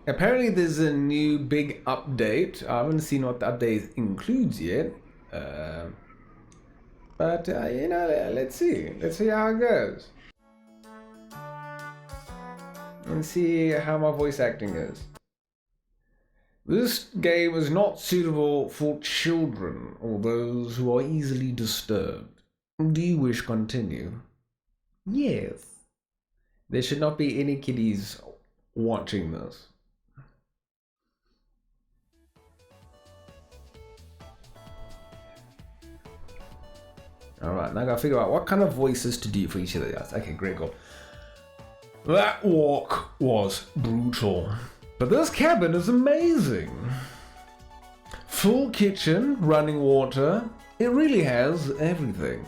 Apparently there's a new big update. I haven't seen what the update includes yet. But let's see. Let's see how it goes. And see how my voice acting is. This game is not suitable for children or those who are easily disturbed. Do you wish to continue? Yes. There should not be any kiddies watching this. Alright, now I gotta figure out what kind of voices to do for each of the guys. Okay, great, go. That walk was brutal, but this cabin is amazing. Full kitchen, running water, it really has everything.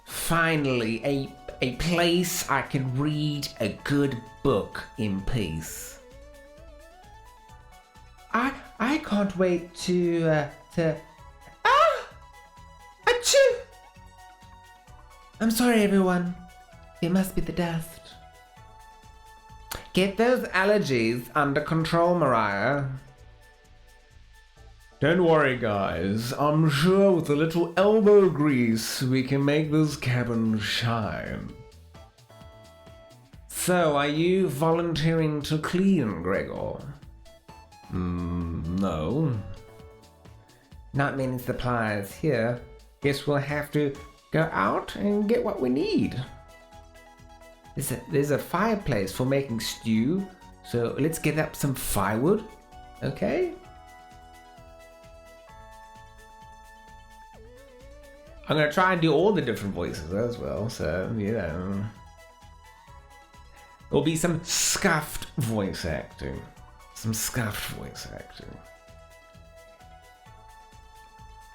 Finally, a place I can read a good book in peace. I can't wait to Achoo! I'm sorry, everyone. It must be the dust. Get those allergies under control, Mariah. Don't worry, guys. I'm sure with a little elbow grease, we can make this cabin shine. So, are you volunteering to clean, Gregor? No. Not many supplies here. Guess we'll have to go out and get what we need. There's a fireplace for making stew, so let's get up some firewood, okay? I'm gonna try and do all the different voices as well, so, There'll be some scuffed voice acting.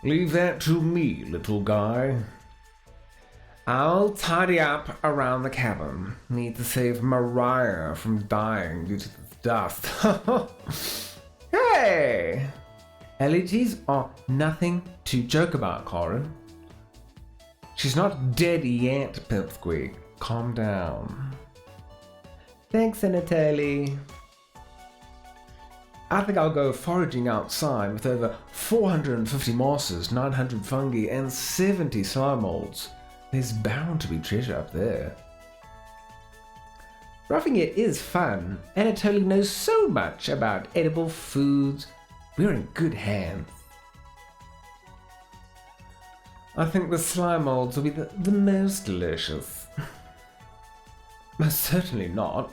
Leave that to me, little guy. I'll tidy up around the cabin. Need to save Mariah from dying due to the dust. Hey! Allergies are nothing to joke about, Corin. She's not dead yet, Pipsqueak. Calm down. Thanks, Anatoly. I think I'll go foraging outside with over 450 mosses, 900 fungi, and 70 slime molds. There's bound to be treasure up there. Roughing it is fun. Anatoly knows so much about edible foods. We're in good hands. I think the slime molds will be the most delicious. Most certainly not.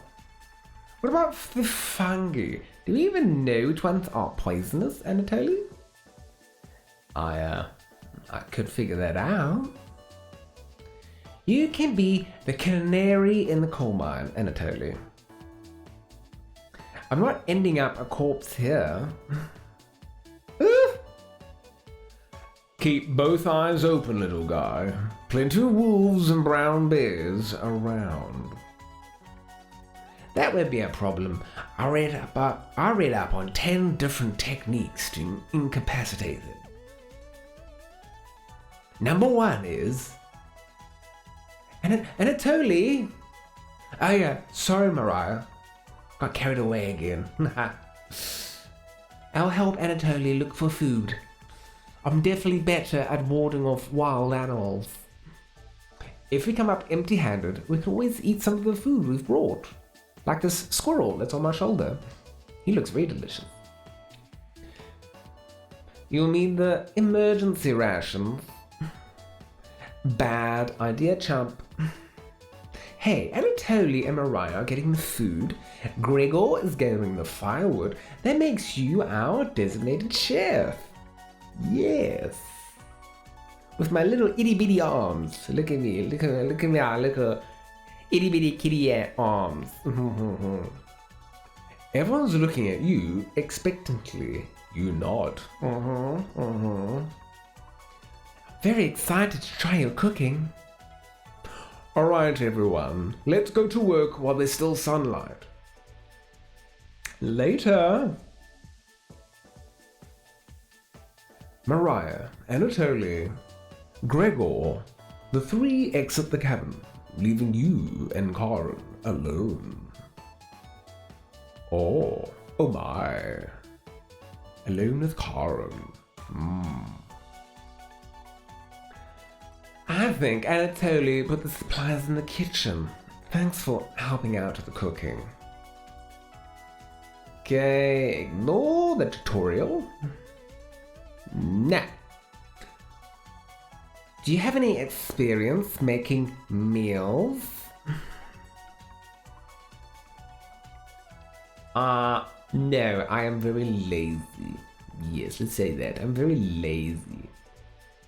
What about the fungi? Do we even know which ones are poisonous, Anatoly? I could figure that out. You can be the canary in the coal mine, Anatoly. I'm not ending up a corpse here. Keep both eyes open, little guy. Plenty of wolves and brown bears around. That won't be a problem. I read up on 10 different techniques to incapacitate them. Number 1 is... Anatoly! Oh yeah, sorry Mariah. Got carried away again. I'll help Anatoly look for food. I'm definitely better at warding off wild animals. If we come up empty-handed, we can always eat some of the food we've brought. Like this squirrel that's on my shoulder. He looks very delicious. You'll need the emergency rations. Bad idea, chump. Hey, Anatoly and Mariah are getting the food. Gregor is gathering the firewood. That makes you our designated chef. Yes. With my little itty-bitty arms. Look at me, look at me, our little itty-bitty kitty arms. Everyone's looking at you expectantly. You nod. Very excited to try your cooking. Alright everyone, let's go to work while there's still sunlight. Later. Mariah, Anatoly, Gregor, the 3 exit the cabin, leaving you and Karen alone. Oh my. Alone with Karen. I think Anatoly put the supplies in the kitchen. Thanks for helping out with the cooking. Okay, ignore the tutorial. Now, do you have any experience making meals? No, I am very lazy. Yes, let's say that. I'm very lazy.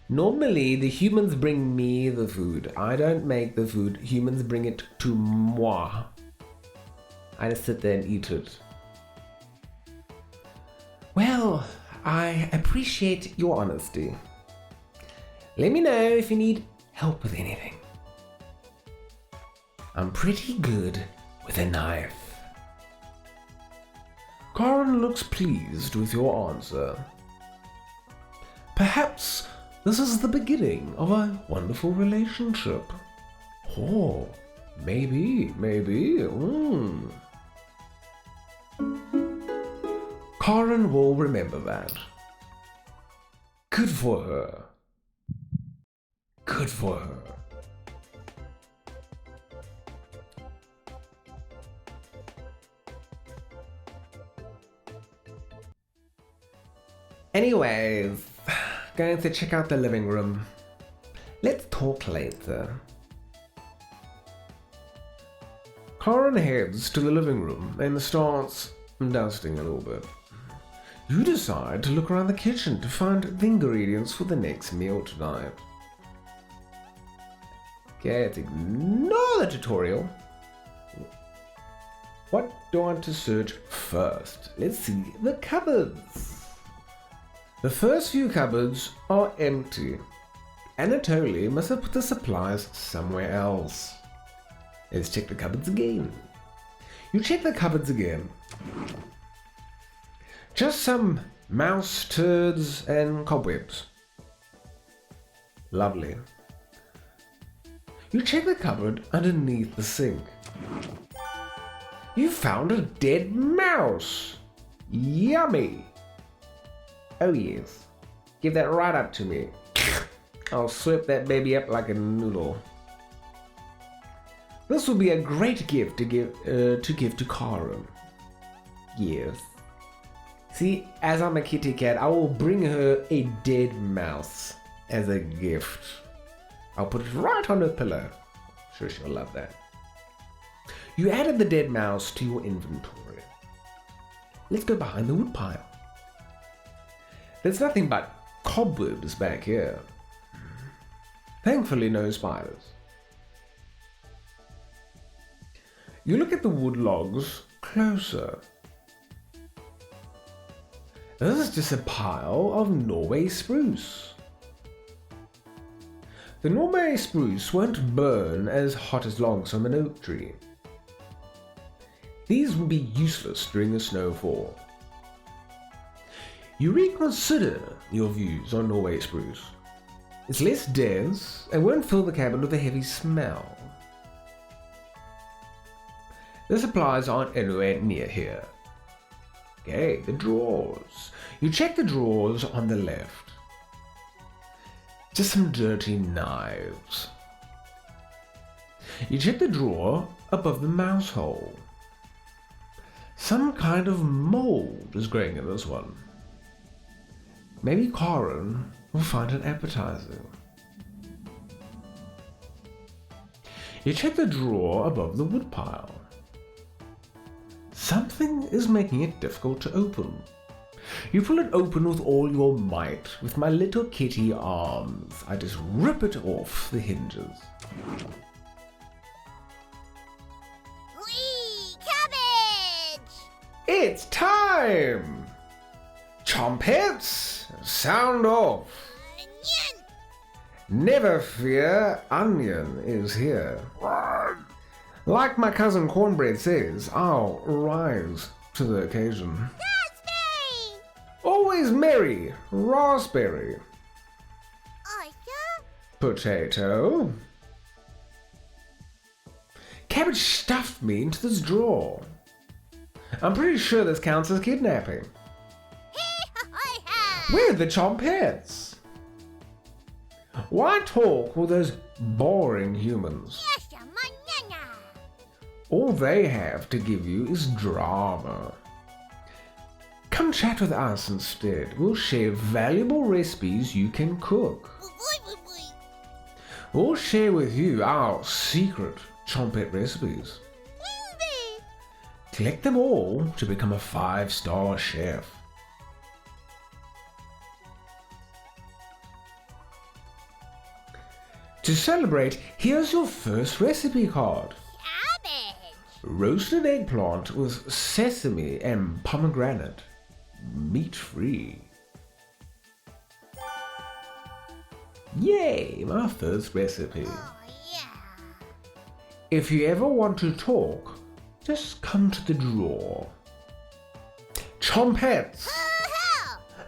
Normally, the humans bring me the food. I don't make the food. Humans bring it to moi. I just sit there and eat it. Well, I appreciate your honesty. Let me know if you need help with anything. I'm pretty good with a knife. Karen looks pleased with your answer. Perhaps this is the beginning of a wonderful relationship. Oh, maybe. Karen will remember that. Good for her. Good for her. Anyways, going to check out the living room. Let's talk later. Karen heads to the living room and starts dusting a little bit. You decide to look around the kitchen to find the ingredients for the next meal tonight. Okay, let's ignore the tutorial. What do I want to search first? Let's see the cupboards. The first few cupboards are empty. Anatoly must have put the supplies somewhere else. Let's check the cupboards again. You check the cupboards again. Just some mouse turds and cobwebs. Lovely. You check the cupboard underneath the sink. You found a dead mouse. Yummy. Oh yes. Give that right up to me. I'll slurp that baby up like a noodle. This will be a great gift to give to Karen. Yes. See, as I'm a kitty cat, I will bring her a dead mouse as a gift. I'll put it right on her pillow. Sure, she'll love that. You added the dead mouse to your inventory. Let's go behind the woodpile. There's nothing but cobwebs back here. Thankfully, no spiders. You look at the wood logs closer. This is just a pile of Norway spruce. The Norway spruce won't burn as hot as logs from an oak tree. These will be useless during a snowfall. You reconsider your views on Norway spruce. It's less dense and won't fill the cabin with a heavy smell. The supplies aren't anywhere near here. Okay, the drawers. You check the drawers on the left. Just some dirty knives. You check the drawer above the mouse hole. Some kind of mold is growing in this one. Maybe Karen will find it appetizing. You check the drawer above the woodpile. Something is making it difficult to open. You pull it open with all your might. With my little kitty arms, I just rip it off the hinges. Whee! Cabbage! It's time! Trumpets, sound off! Onion! Never fear, Onion is here. Like my cousin Cornbread says, I'll rise to the occasion. Raspberry! Always merry, Raspberry. Oyster? Potato. Cabbage stuffed me into this drawer. I'm pretty sure this counts as kidnapping. Where are the chompettes? Why talk with those boring humans? All they have to give you is drama. Come chat with us instead. We'll share valuable recipes you can cook. We'll share with you our secret chompette recipes. Collect them all to become a 5-star chef. To celebrate, here's your first recipe card. Cabbage! Roasted eggplant with sesame and pomegranate. Meat-free. Yay, my first recipe. Oh, yeah. If you ever want to talk, just come to the drawer. Chompettes!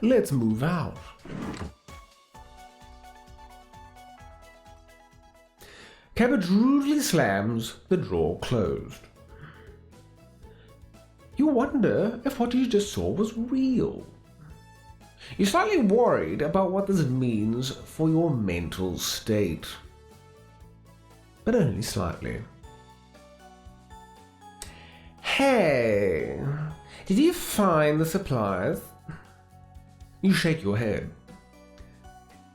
Let's move out. Cabbage rudely slams the drawer closed. You wonder if what you just saw was real. You're slightly worried about what this means for your mental state. But only slightly. Hey, did you find the supplies? You shake your head.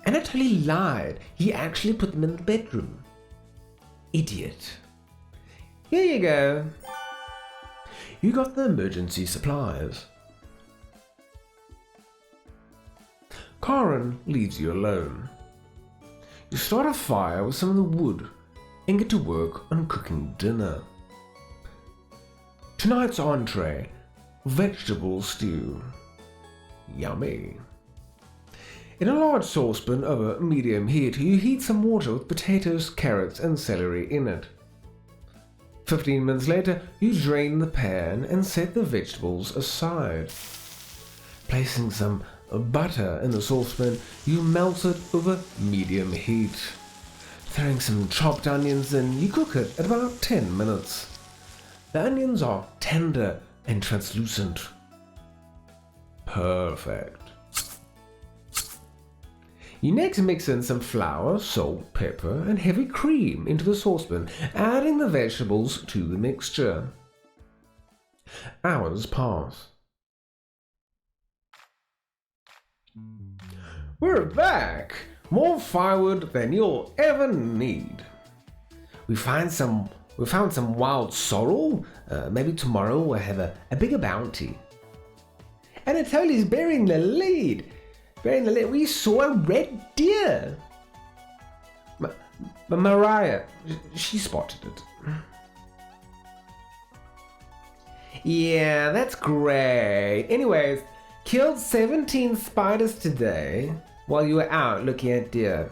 Anatoly lied. He actually put them in the bedroom. Idiot. Here you go. You got the emergency supplies. Karen leaves you alone. You start a fire with some of the wood and get to work on cooking dinner. Tonight's entree, vegetable stew. Yummy. In a large saucepan over medium heat, you heat some water with potatoes, carrots, and celery in it. 15 minutes later, you drain the pan and set the vegetables aside. Placing some butter in the saucepan, you melt it over medium heat. Throwing some chopped onions in, you cook it at about 10 minutes. The onions are tender and translucent. Perfect. You next mix in some flour, salt, pepper, and heavy cream into the saucepan, adding the vegetables to the mixture. Hours pass. We're back! More firewood than you'll ever need. We found some wild sorrel. Maybe tomorrow we'll have a bigger bounty. Anatoly's bearing the lead. We saw a red deer. Mariah, she spotted it. Yeah, that's great. Anyways, killed 17 spiders today while you were out looking at deer.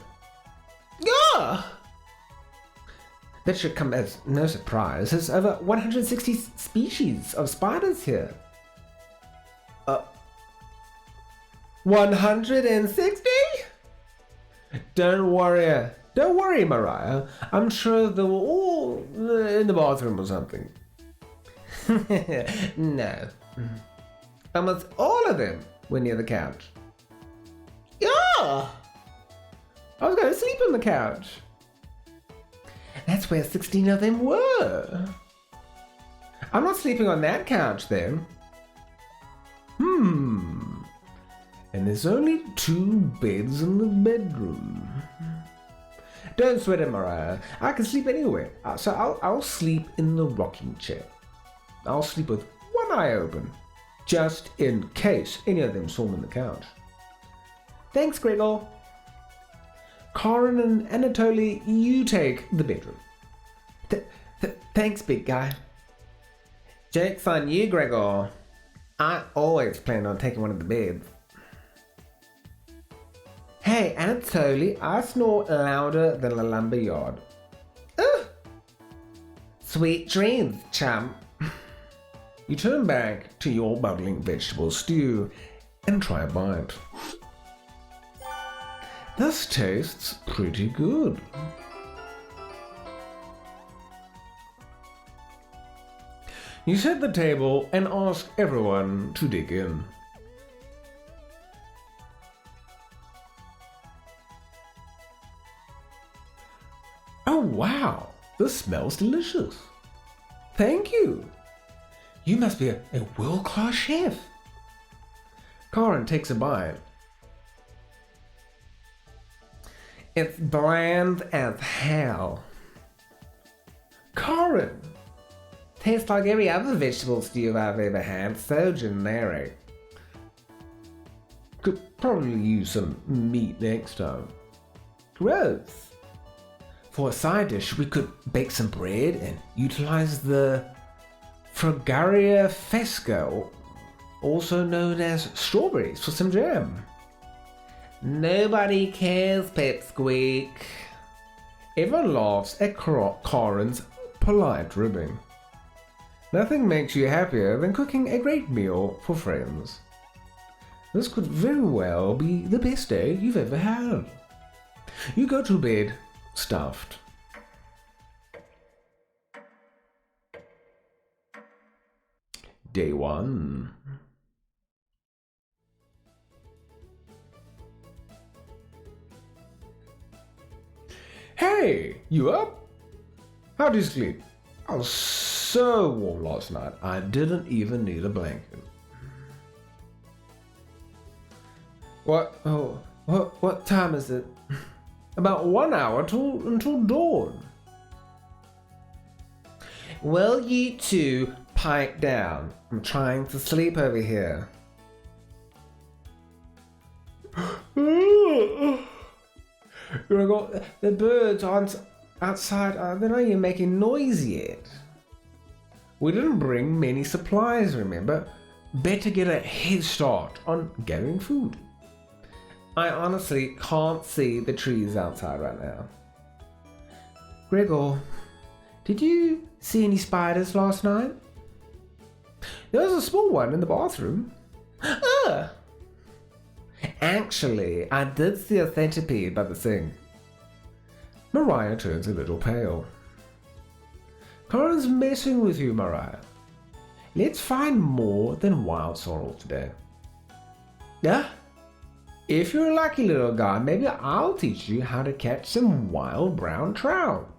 Yeah! That should come as no surprise. There's over 160 species of spiders here. 160? Don't worry, Mariah. I'm sure they were all in the bathroom or something. No. Almost all of them were near the couch. Yeah! I was going to sleep on the couch. That's where 16 of them were. I'm not sleeping on that couch then. And there's only 2 beds in the bedroom. Don't sweat it, Mariah. I can sleep anywhere. So I'll sleep in the rocking chair. I'll sleep with one eye open, just in case any of them saw me on the couch. Thanks, Gregor. Karen and Anatoly, you take the bedroom. Thanks, big guy. Joke's on you, Gregor. I always plan on taking one of the beds. Hey, Anatoly, I snore louder than a lumberyard. Ugh! Sweet dreams, chum. You turn back to your bubbling vegetable stew and try a bite. This tastes pretty good. You set the table and ask everyone to dig in. Oh wow, this smells delicious. Thank you. You must be a world-class chef. Karen takes a bite. It's bland as hell. Karen! Tastes like every other vegetable stew I've ever had, so generic. Could probably use some meat next time. Gross. For a side dish, we could bake some bread and utilize the Fragaria Fesco, also known as strawberries, for some jam. Nobody cares, Pipsqueak. Everyone laughs at Karen's polite ribbing. Nothing makes you happier than cooking a great meal for friends. This could very well be the best day you've ever had. You go to bed stuffed. Day 1. Hey, you up? How'd you sleep? I was so warm last night, I didn't even need a blanket. What time is it? About 1 hour until dawn. Well, you two, pipe down. I'm trying to sleep over here. The birds aren't outside. They're not even making noise yet. We didn't bring many supplies, remember? Better get a head start on gathering food. I honestly can't see the trees outside right now. Gregor, did you see any spiders last night? There was a small one in the bathroom. Ugh! Actually, I did see a centipede by the sink. Mariah turns a little pale. Karen's messing with you, Mariah. Let's find more than wild sorrel today. Yeah? If you're a lucky little guy, maybe I'll teach you how to catch some wild brown trout.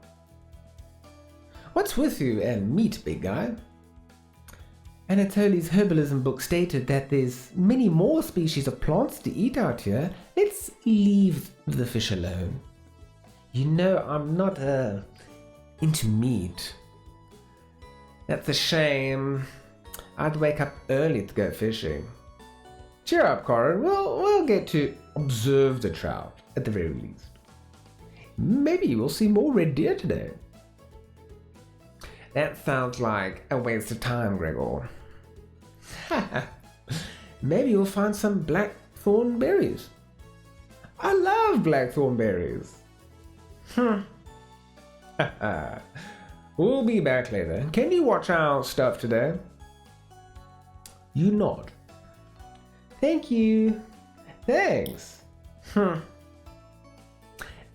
What's with you and meat, big guy? Anatoly's herbalism book stated that there's many more species of plants to eat out here. Let's leave the fish alone. You know, I'm not into meat. That's a shame. I'd wake up early to go fishing. Cheer up, Karen. We'll get to observe the trout, at the very least. Maybe we'll see more red deer today. That sounds like a waste of time, Gregor. Maybe you'll find some blackthorn berries. I love blackthorn berries. We'll be back later. Can you watch our stuff today? You nod. Thank you. Thanks.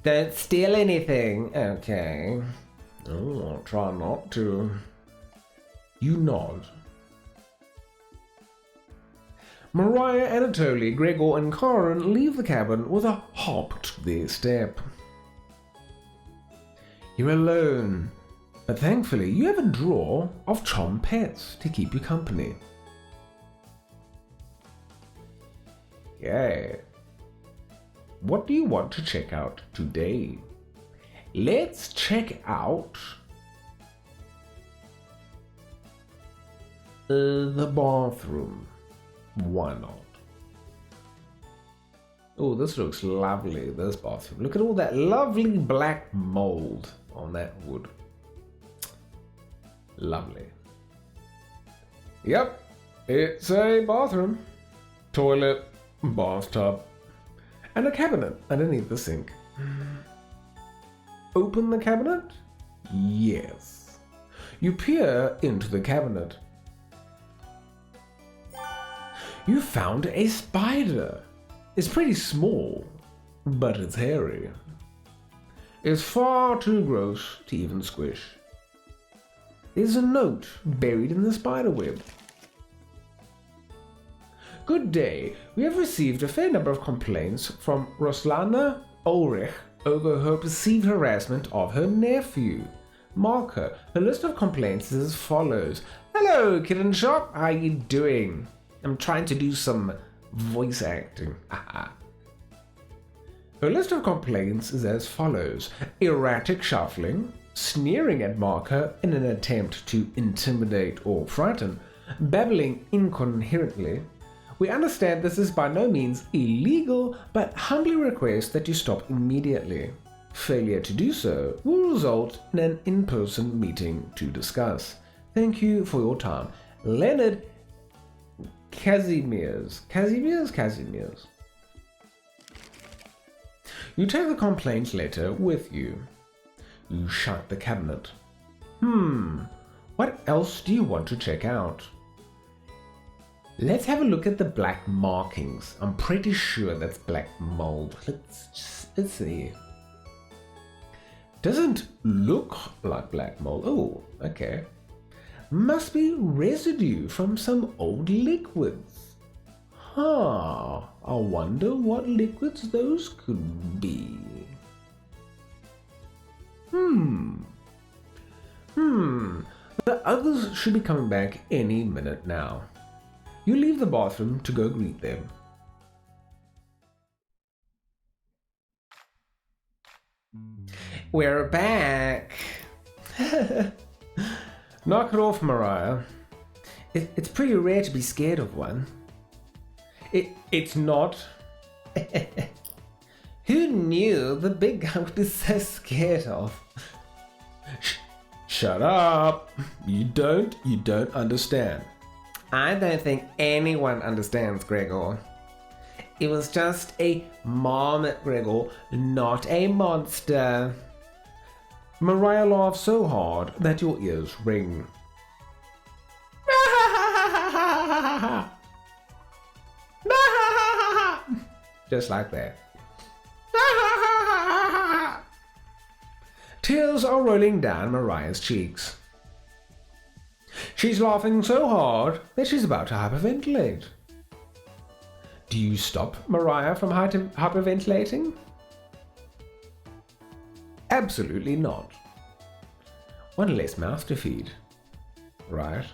Don't steal anything, okay? Oh, I'll try not to. You nod. Mariah, Anatoly, Gregor, and Karen leave the cabin with a hop to their step. You're alone, but thankfully you have a drawer of Chom pets to keep you company. Yeah. What do you want to check out today? Let's check out the bathroom. Why not? Oh, this looks lovely, this bathroom. Look at all that lovely black mold on that wood. Lovely. Yep, it's a bathroom, toilet, bathtub, and a cabinet underneath the sink. Open the cabinet? Yes. You peer into the cabinet. You found a spider. It's pretty small, but it's hairy. It's far too gross to even squish. There's a note buried in the spiderweb. Good day. We have received a fair number of complaints from Roslana Ulrich over her perceived harassment of her nephew. Marker. Her list of complaints is as follows. Hello, Kitten Shop. How you doing? I'm trying to do some voice acting. Her list of complaints is as follows. Erratic shuffling, sneering at Marker in an attempt to intimidate or frighten, babbling incoherently. We understand this is by no means illegal, but humbly request that you stop immediately. Failure to do so will result in an in-person meeting to discuss. Thank you for your time. Leonard Kazimierz. You take the complaint letter with you. You shut the cabinet. What else do you want to check out? Let's have a look at the black markings. I'm pretty sure that's black mold. Let's see. Doesn't look like black mold. Oh, okay. Must be residue from some old liquids. I wonder what liquids those could be. The others should be coming back any minute now. You leave the bathroom to go greet them. We're back. Knock it off, Mariah. It's pretty rare to be scared of one. It's not. Who knew the big guy would be so scared of? Shut up. You don't understand. I don't think anyone understands, Gregor. It was just a marmot, Gregor, not a monster. Mariah laughs so hard that your ears ring. Just like that. Tears are rolling down Mariah's cheeks. She's laughing so hard that she's about to hyperventilate. Do you stop Mariah from hyperventilating? Absolutely not. One less mouth to feed. Right?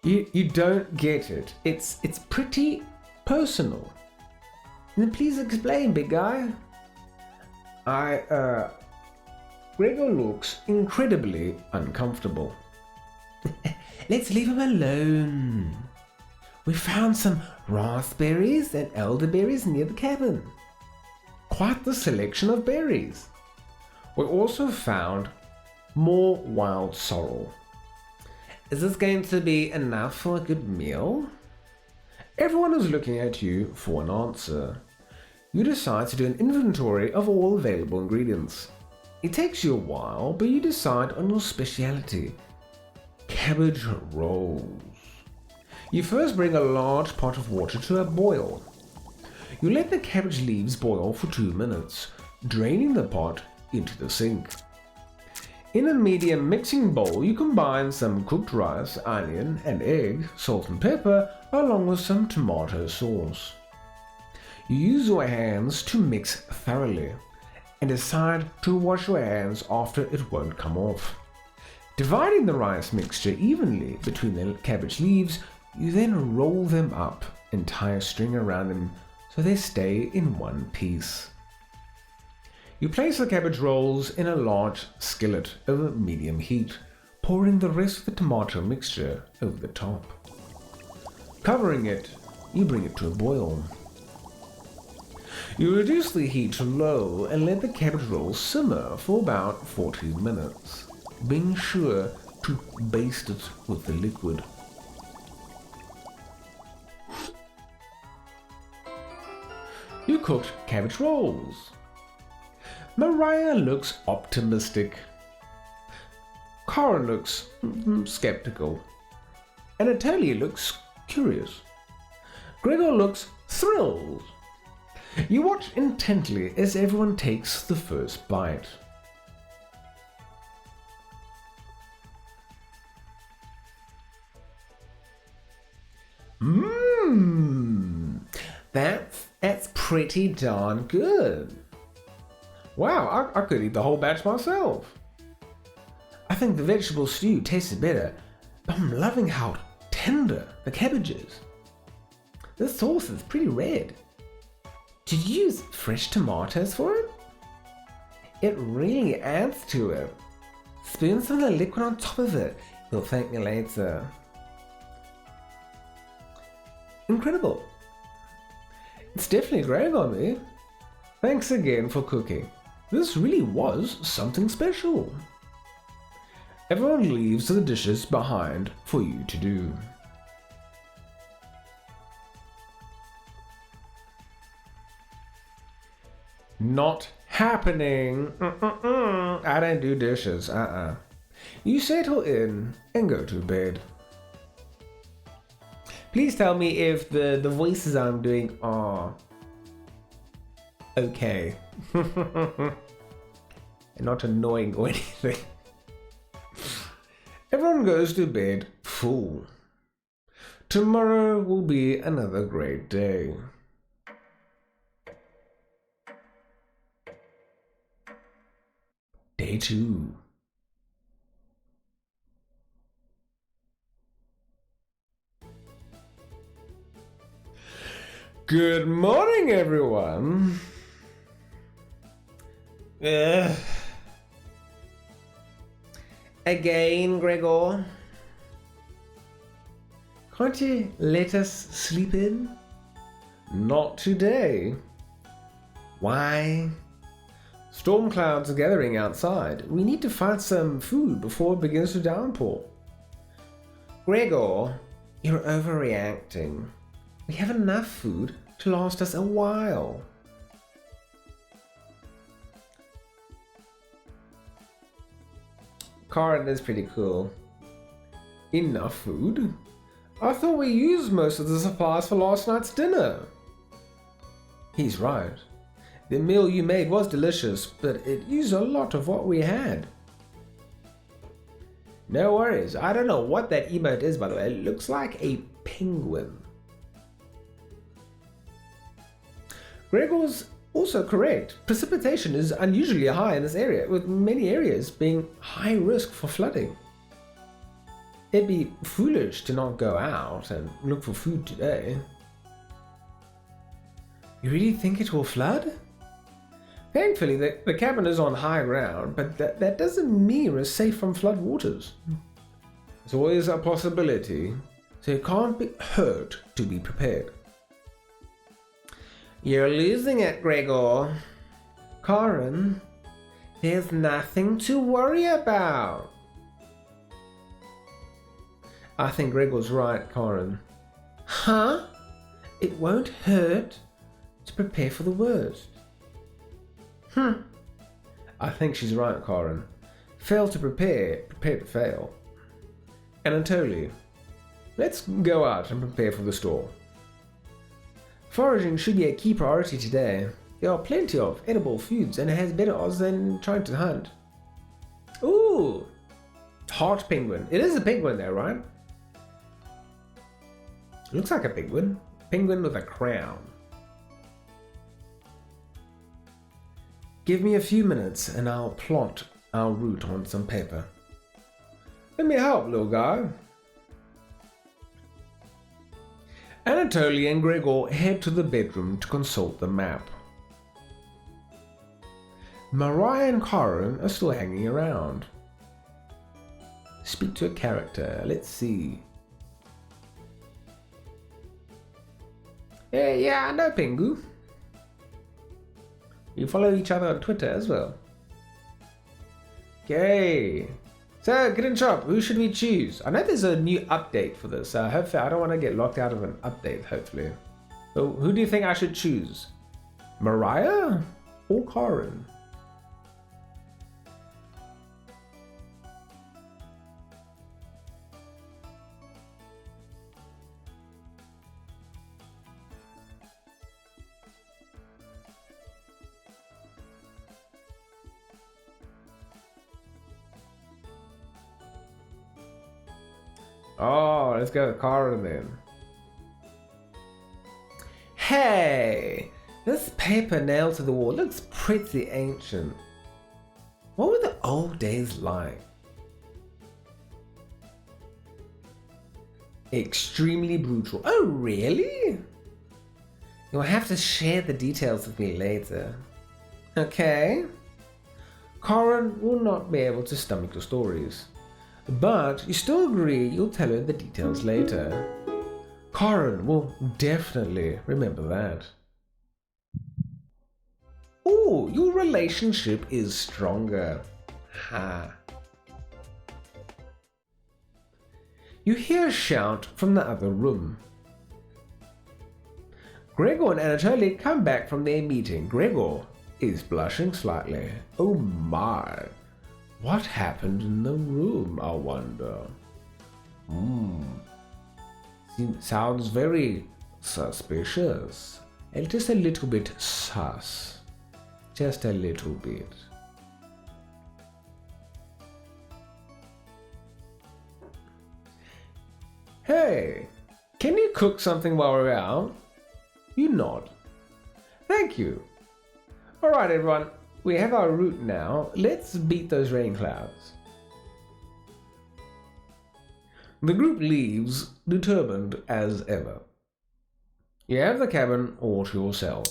You don't get it. It's pretty personal. Then please explain, big guy. Gregor looks incredibly uncomfortable. Let's leave him alone. We found some raspberries and elderberries near the cabin. Quite the selection of berries. We also found more wild sorrel. Is this going to be enough for a good meal? Everyone is looking at you for an answer. You decide to do an inventory of all available ingredients. It takes you a while, but you decide on your specialty. Cabbage rolls. You first bring a large pot of water to a boil. You let the cabbage leaves boil for 2 minutes, draining the pot into the sink. In a medium mixing bowl, you combine some cooked rice, onion and egg, salt and pepper, along with some tomato sauce. You use your hands to mix thoroughly and decide to wash your hands after it won't come off. Dividing the rice mixture evenly between the cabbage leaves, you then roll them up and tie a string around them so they stay in one piece. You place the cabbage rolls in a large skillet over medium heat, pouring the rest of the tomato mixture over the top. Covering it, you bring it to a boil. You reduce the heat to low and let the cabbage rolls simmer for about 14 minutes, being sure to baste it with the liquid. You cooked cabbage rolls. Mariah looks optimistic. Cara looks skeptical. Anatolia looks curious. Gregor looks thrilled. You watch intently as everyone takes the first bite. Mmm. That's pretty darn good. Wow, I could eat the whole batch myself. I think the vegetable stew tasted better. I'm loving how tender the cabbage is. This sauce is pretty red. Did you use fresh tomatoes for it? It really adds to it. Spoon some of the liquid on top of it. You'll thank me later. Incredible. It's definitely growing on me. Thanks again for cooking. This really was something special. Everyone leaves the dishes behind for you to do. Not happening. I don't do dishes. You settle in and go to bed. Please tell me if the voices I'm doing are okay. And not annoying or anything. Everyone goes to bed full. Tomorrow will be another great day. Day 2. Good morning, everyone. Again, Gregor. Can't you let us sleep in? Not today. Why? Storm clouds are gathering outside. We need to find some food before it begins to downpour. Gregor, you're overreacting. We have enough food to last us a while. Karen is pretty cool. Enough food? I thought we used most of the supplies for last night's dinner. He's right. The meal you made was delicious, but it used a lot of what we had. No worries. I don't know what that emote is, by the way. It looks like a penguin. Gregor's also correct. Precipitation is unusually high in this area, with many areas being high risk for flooding. It'd be foolish to not go out and look for food today. You really think it will flood? Thankfully, the cabin is on high ground, but that doesn't mean we're safe from flood waters. There's always a possibility, so it can't be hurt to be prepared. You're losing it, Gregor. Karen, there's nothing to worry about. I think Gregor's right, Karen. Huh? It won't hurt to prepare for the worst. I think she's right, Karen. Fail to prepare, prepare to fail. And Anatoly, let's go out and prepare for the storm. Foraging should be a key priority today. There are plenty of edible foods and it has better odds than trying to hunt. Ooh! Heart penguin. It is a penguin though, right? Looks like a penguin. Penguin with a crown. Give me a few minutes and I'll plot our route on some paper. Let me help, little guy. Anatoly and Gregor head to the bedroom to consult the map. Mariah and Karen are still hanging around. Speak to a character. Let's see. Yeah, I know Pingu. You follow each other on Twitter as well. Okay. So, get in shop. Who should we choose? I know there's a new update for this. Hopefully, I don't want to get locked out of an update, hopefully. So, who do you think I should choose? Mariah or Karen? Oh, let's go with Karen then. Hey! This paper nailed to the wall looks pretty ancient. What were the old days like? Extremely brutal. Oh, really? You'll have to share the details with me later. Okay? Karen will not be able to stomach your stories. But you still agree you'll tell her the details later. Karen will definitely remember that. Oh, your relationship is stronger. Ha. You hear a shout from the other room. Gregor and Anatoly come back from their meeting. Gregor is blushing slightly. Oh my. What happened in the room, I wonder? Sounds very suspicious. And just a little bit sus. Just a little bit. Hey, can you cook something while we're out? You nod. Thank you. Alright everyone, we have our route now. Let's beat those rain clouds. The group leaves, determined as ever. You have the cabin all to yourself.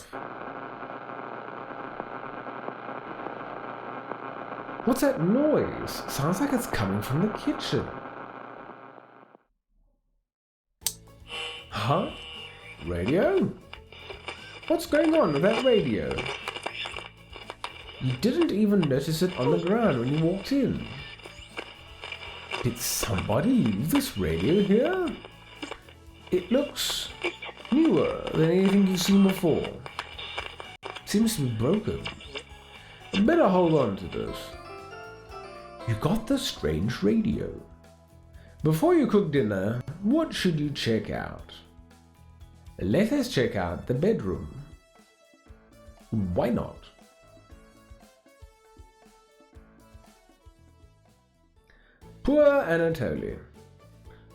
What's that noise? Sounds like it's coming from the kitchen. Huh? Radio? What's going on with that radio? You didn't even notice it on the ground when you walked in. Did somebody leave this radio here? It looks newer than anything you've seen before. Seems to be broken. I better hold on to this. You got the strange radio. Before you cook dinner, what should you check out? Let us check out the bedroom. Why not? Poor Anatoly.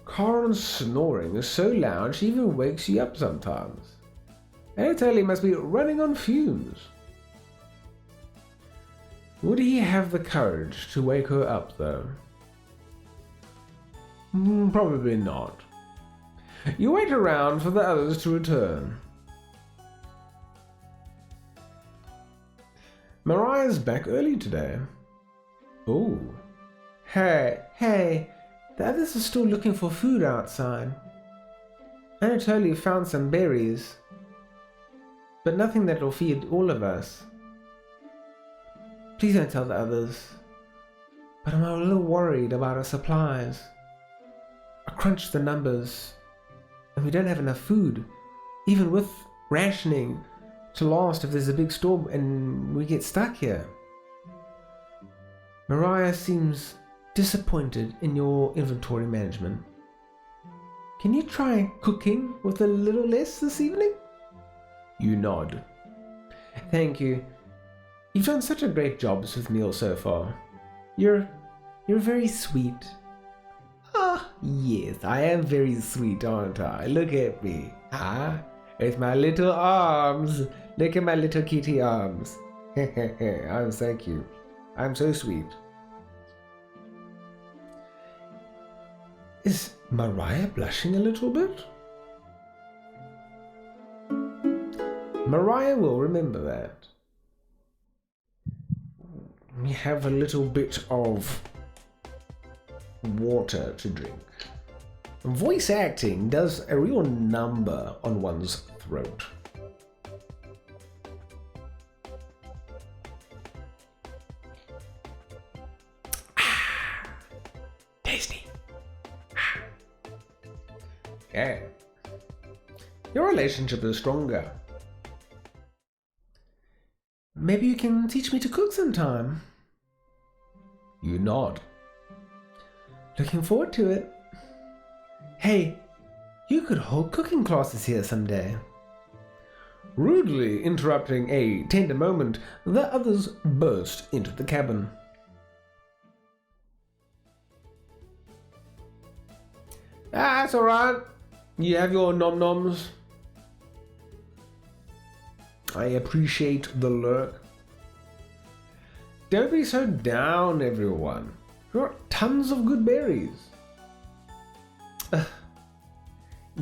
Karen's snoring is so loud she even wakes you up sometimes. Anatoly must be running on fumes. Would he have the courage to wake her up though? Probably not. You wait around for the others to return. Mariah's back early today. Oh. Hey, the others are still looking for food outside. Anatoly found some berries, but nothing that will feed all of us. Please don't tell the others, but I'm a little worried about our supplies. I crunched the numbers, and we don't have enough food, even with rationing, to last if there's a big storm and we get stuck here. Mariah seems disappointed in your inventory management. Can you try cooking with a little less this evening? You nod. Thank you. You've done such a great job with Neil so far. You're very sweet. Ah, yes, I am very sweet, aren't I? Look at me. Ah, with my little arms. Look at my little kitty arms. I'm so cute. I'm so sweet. Is Mariah blushing a little bit? Mariah will remember that. We have a little bit of water to drink. Voice acting does a real number on one's throat. Tasty. Yeah. Your relationship is stronger. Maybe you can teach me to cook sometime. You nod. Looking forward to it. Hey, you could hold cooking classes here someday. Rudely interrupting a tender moment, the others burst into the cabin. That's alright. You have your nom-noms. I appreciate the lurk. Don't be so down, everyone. There are tons of good berries.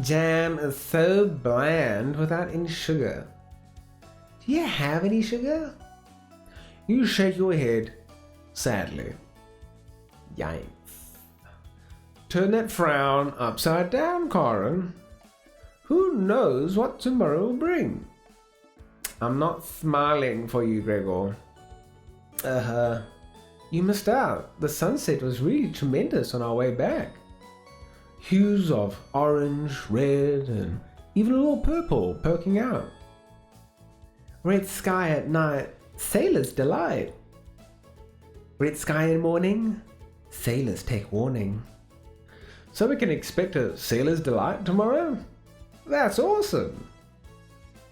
Jam is so bland without any sugar. Do you have any sugar? You shake your head sadly. Yikes. Turn that frown upside down, Corin. Who knows what tomorrow will bring? I'm not smiling for you, Gregor. You missed out. The sunset was really tremendous on our way back. Hues of orange, red, and even a little purple poking out. Red sky at night, sailor's delight. Red sky in morning, sailors take warning. So we can expect a sailor's delight tomorrow? That's awesome!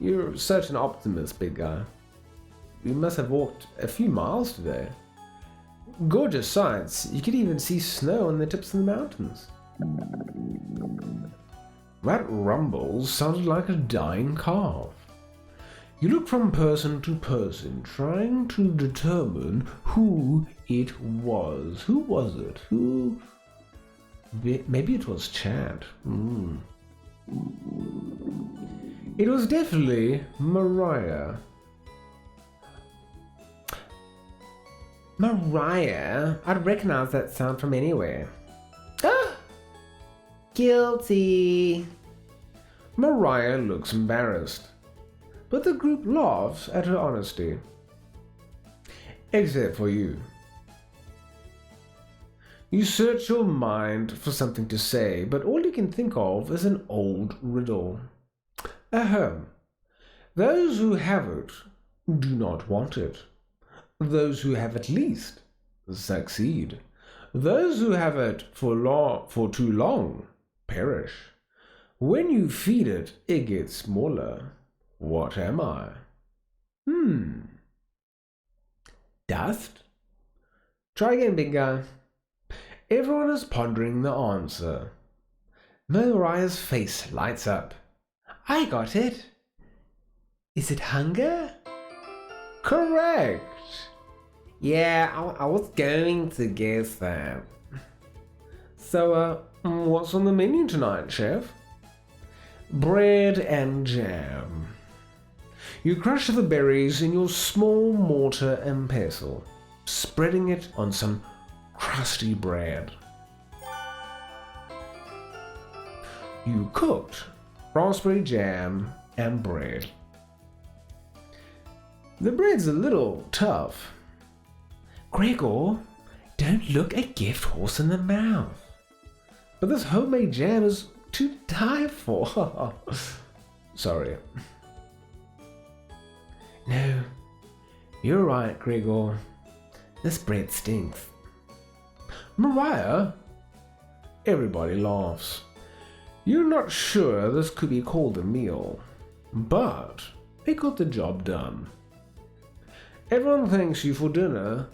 You're such an optimist, big guy. You must have walked a few miles today. Gorgeous sights. You could even see snow on the tips of the mountains. That rumble sounded like a dying calf. You look from person to person, trying to determine who it was. Who was it? Who? Maybe it was Chad. It was definitely Mariah. Mariah? I'd recognize that sound from anywhere. Ah! Guilty. Mariah looks embarrassed, but the group laughs at her honesty. Except for you. You search your mind for something to say, but all you can think of is an old riddle. Ahem. Those who have it do not want it. Those who have at least succeed. Those who have it for too long perish. When you feed it, it gets smaller. What am I? Dust? Try again, big guy. Everyone is pondering the answer. Mariah's face lights up. I got it. Is it hunger? Correct. Yeah, I was going to guess that. So, what's on the menu tonight, chef? Bread and jam. You crush the berries in your small mortar and pestle, spreading it on some crusty bread. You cooked raspberry jam and bread. The bread's a little tough. Gregor, don't look a gift horse in the mouth. But this homemade jam is to die for. Sorry. No, you're right, Gregor. This bread stinks. Mariah? Everybody laughs. You're not sure this could be called a meal, but it got the job done. Everyone thanks you for dinner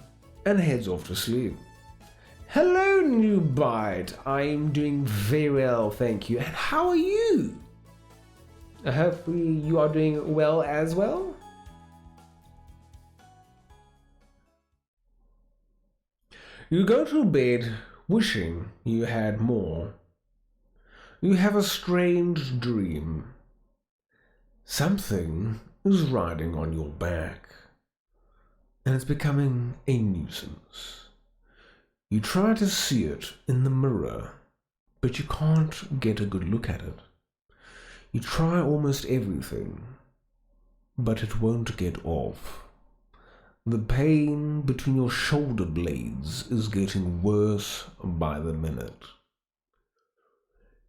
and heads off to sleep. Hello, new bite. I'm doing very well, thank you. And how are you? Hopefully you are doing well as well. You go to bed wishing you had more. You have a strange dream. Something is riding on your back, and it's becoming a nuisance. You try to see it in the mirror, but you can't get a good look at it. You try almost everything, but it won't get off. The pain between your shoulder blades is getting worse by the minute.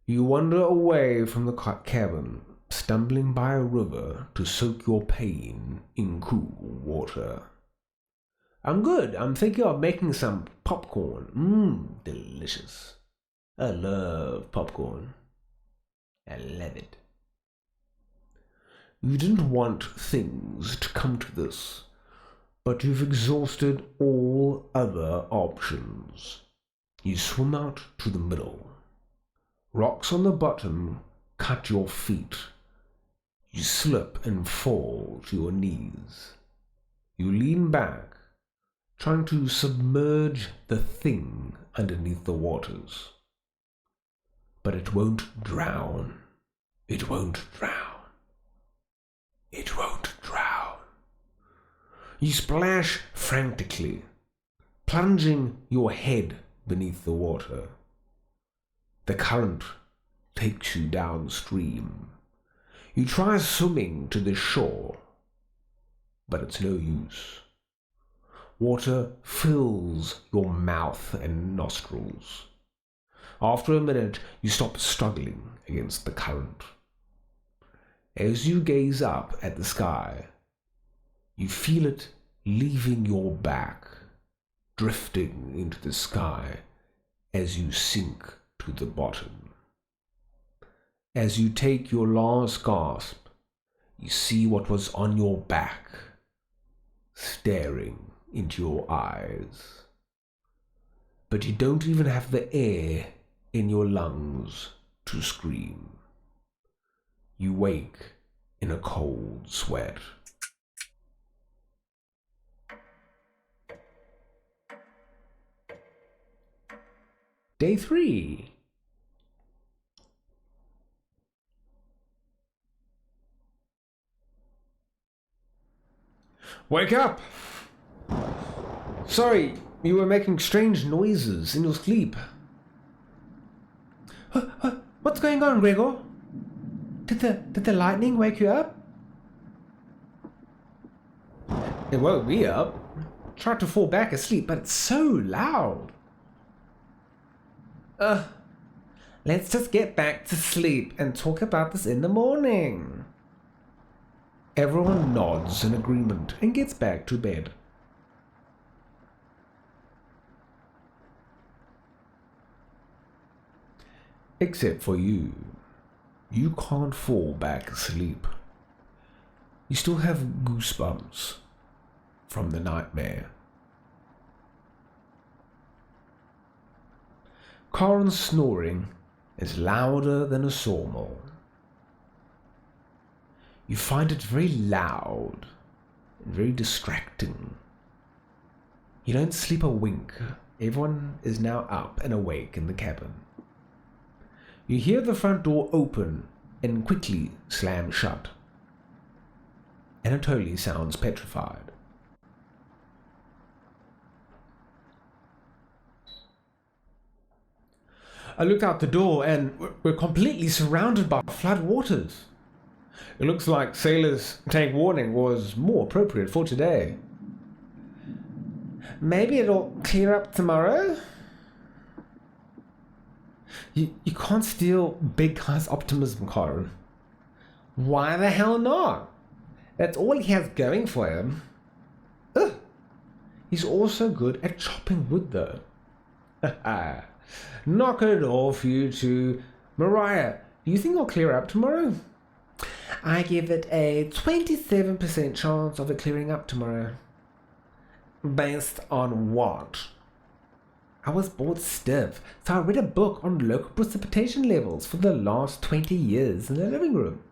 You wander away from the cabin, stumbling by a river to soak your pain in cool water. I'm good. I'm thinking of making some popcorn. Delicious. I love popcorn. I love it. You didn't want things to come to this, but you've exhausted all other options. You swim out to the middle. Rocks on the bottom cut your feet. You slip and fall to your knees. You lean back, trying to submerge the thing underneath the waters. But it won't drown. It won't drown. It won't drown. You splash frantically, plunging your head beneath the water. The current takes you downstream. You try swimming to the shore, but it's no use. Water fills your mouth and nostrils. After a minute, you stop struggling against the current. As you gaze up at the sky, you feel it leaving your back, drifting into the sky as you sink to the bottom. As you take your last gasp, you see what was on your back, staring into your eyes. But you don't even have the air in your lungs to scream. You wake in a cold sweat. Day 3. Wake up! Sorry, you were making strange noises in your sleep. What's going on, Gregor? Did the lightning wake you up? It woke me up. Tried to fall back asleep, but it's so loud. Let's just get back to sleep and talk about this in the morning. Everyone nods in agreement and gets back to bed. Except for you. You can't fall back asleep. You still have goosebumps from the nightmare. Karen's snoring is louder than a sawmill. You find it very loud and very distracting. You don't sleep a wink. Everyone is now up and awake in the cabin. You hear the front door open and quickly slam shut. Anatoly sounds petrified. I looked out the door and we're completely surrounded by flood waters. It looks like sailors' tank warning was more appropriate for today. Maybe it'll clear up tomorrow? You can't steal big guy's optimism, Karen. Why the hell not? That's all he has going for him. Ugh. He's also good at chopping wood, though. Not good at all for you two. Mariah, do you think it'll clear up tomorrow? I give it a 27% chance of it clearing up tomorrow. Based on what? I was bored stiff, so I read a book on local precipitation levels for the last 20 years in the living room.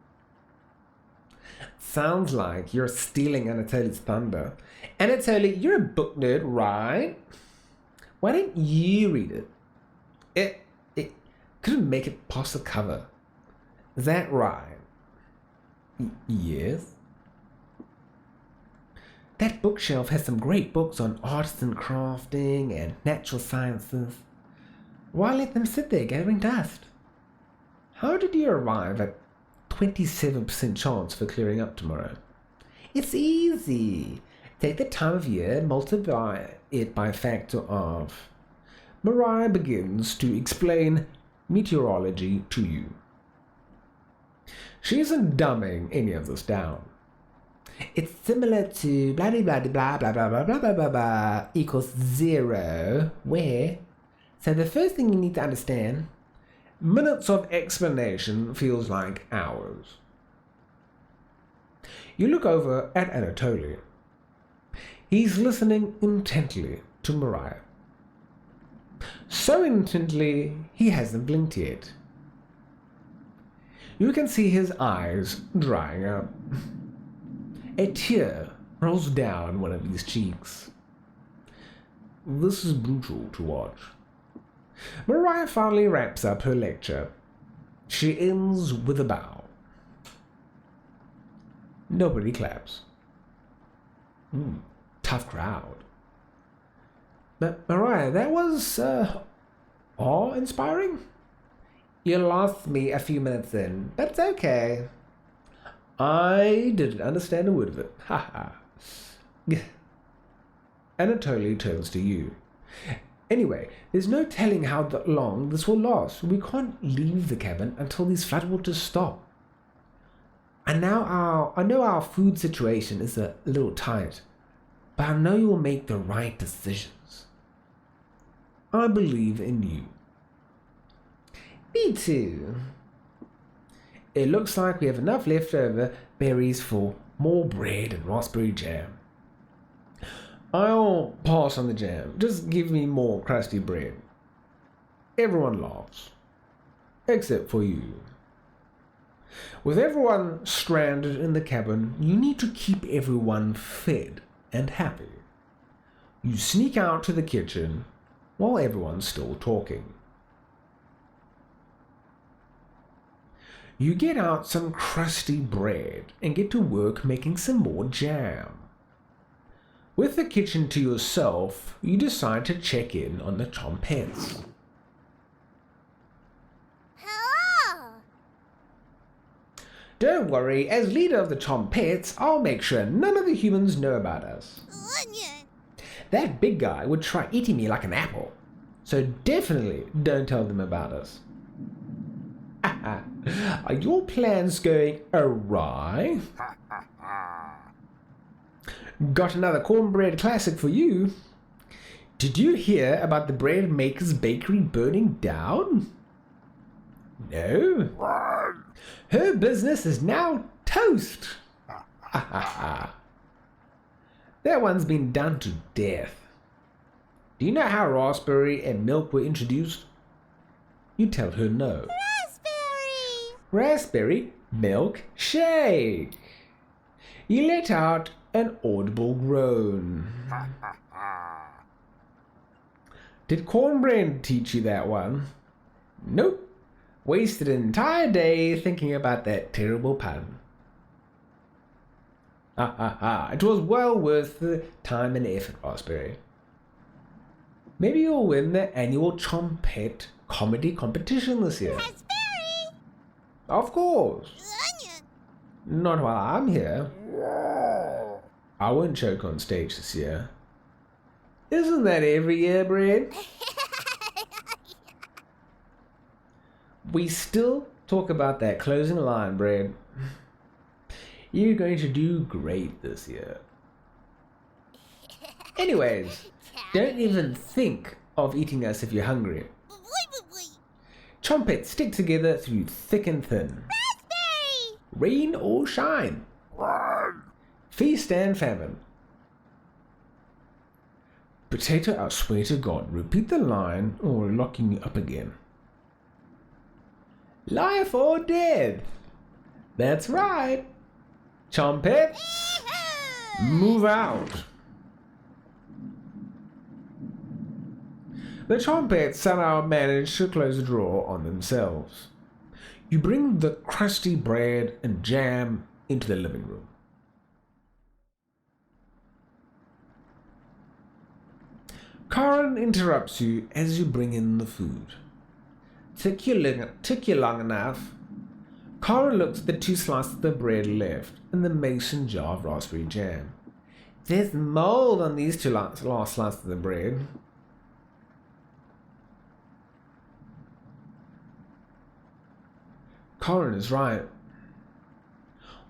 Sounds like you're stealing Anatoly's thunder. Anatoly, you're a book nerd, right? Why don't you read it? It couldn't make it past the cover. Is that right? Yes. That bookshelf has some great books on arts and crafting and natural sciences. Why let them sit there gathering dust? How did you arrive at 27% chance for clearing up tomorrow? It's easy. Take the time of year and multiply it by a factor of. Mariah begins to explain meteorology to you. She isn't dumbing any of this down. It's similar to blah blah blah blah blah blah blah blah blah blah blah equals 0, where, so the first thing you need to understand, minutes of explanation feels like hours. You look over at Anatoly. He's listening intently to Mariah. So intently, he hasn't blinked yet. You can see his eyes drying up. A tear rolls down one of his cheeks. This is brutal to watch. Mariah finally wraps up her lecture. She ends with a bow. Nobody claps. Tough crowd. But Mariah, that was awe-inspiring. You lost me a few minutes in, but it's okay. I didn't understand a word of it. Ha ha. Anatoly turns to you. Anyway, there's no telling how long this will last. We can't leave the cabin until these floodwaters stop. And now I know our food situation is a little tight, but I know you will make the right decisions. I believe in you. Me too. It looks like we have enough leftover berries for more bread and raspberry jam. I'll pass on the jam. Just give me more crusty bread. Everyone laughs. Except for you. With everyone stranded in the cabin, you need to keep everyone fed and happy. You sneak out to the kitchen while everyone's still talking. You get out some crusty bread and get to work making some more jam. With the kitchen to yourself, you decide to check in on the Chompettes. Hello. Don't worry, as leader of the Chompettes, I'll make sure none of the humans know about us. Onion. That big guy would try eating me like an apple, so definitely don't tell them about us. Are your plans going awry? Got another cornbread classic for you. Did you hear about the bread maker's bakery burning down? No? Her business is now toast. That one's been done to death. Do you know how raspberry and milk were introduced? You tell her no. Raspberry milk shake. You let out an audible groan. Did cornbread teach you that one? Nope. Wasted an entire day thinking about that terrible pun. It was well worth the time and effort, Raspberry. Maybe you'll win the annual Chompette comedy competition this year. Raspberry. Of course. Onion. Not while I'm here. I won't choke on stage this year. Isn't that every year, Bread? We still talk about that closing line, Bread. You're going to do great this year. Anyways, don't even think of eating us if you're hungry. Chompettes stick together through thick and thin. Raspberry. Rain or shine. Feast and famine. Potato, I swear to God, repeat the line or we're locking you up again. Life or death. That's right. Chompettes, move out. The Chompettes somehow manage to close the drawer on themselves. You bring the crusty bread and jam into the living room. Karen interrupts you as you bring in the food. Took you long enough. Karen looks at the 2 slices of bread left in the mason jar of raspberry jam. There's mold on these 2 last slices of bread. Karen is right.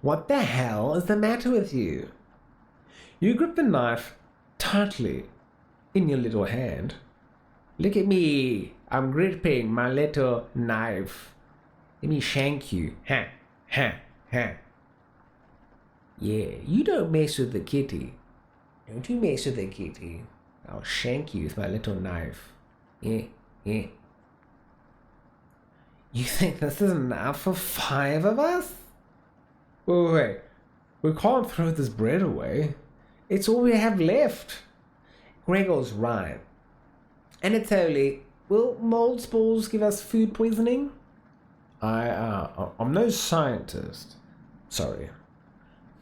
What the hell is the matter with you? You grip the knife tightly in your little hand. Look at me. I'm gripping my little knife. Let me shank you. Ha, ha, ha. Yeah, you don't mess with the kitty. Don't you mess with the kitty. I'll shank you with my little knife. Yeah, yeah. You think this is enough for 5 of us? Wait, we can't throw this bread away. It's all we have left. Gregor's right. Anatoly, will mold spores give us food poisoning? I'm no scientist. Sorry.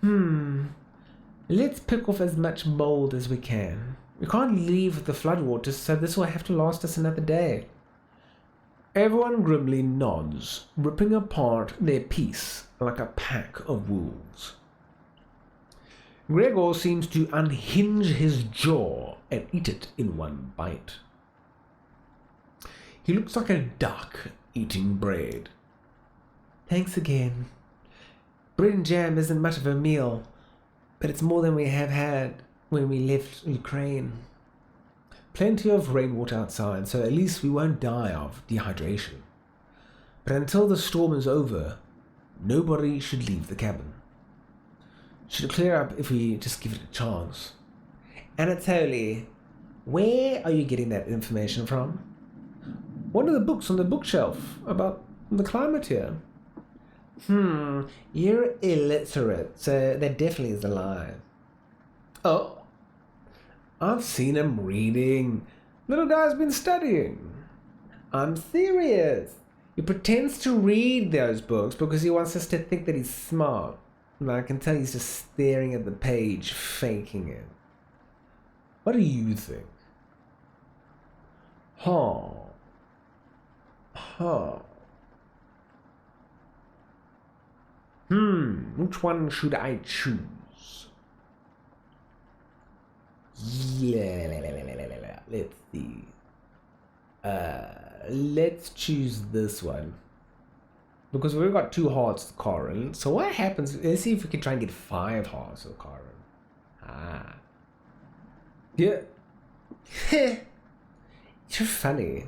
Let's pick off as much mold as we can. We can't leave the floodwaters, so this will have to last us another day. Everyone grimly nods, ripping apart their piece like a pack of wolves. Gregor seems to unhinge his jaw and eat it in one bite. He looks like a duck eating bread. Thanks again. Bread and jam isn't much of a meal, but it's more than we have had when we left Ukraine. Plenty of rainwater outside, so at least we won't die of dehydration. But until the storm is over, nobody should leave the cabin. Should clear up if we just give it a chance. Anatoly, where are you getting that information from? One of the books on the bookshelf about the climate here. You're illiterate, so that definitely is a lie. Oh, I've seen him reading. Little guy's been studying. I'm serious. He pretends to read those books because he wants us to think that he's smart. And I can tell he's just staring at the page, faking it. What do you think? Huh. Which one should I choose? Yeah, let's see. Let's choose this one. Because we've got 2 hearts to Corin. So what happens? Let's see if we can try and get 5 hearts to Corin. Yeah. You're funny.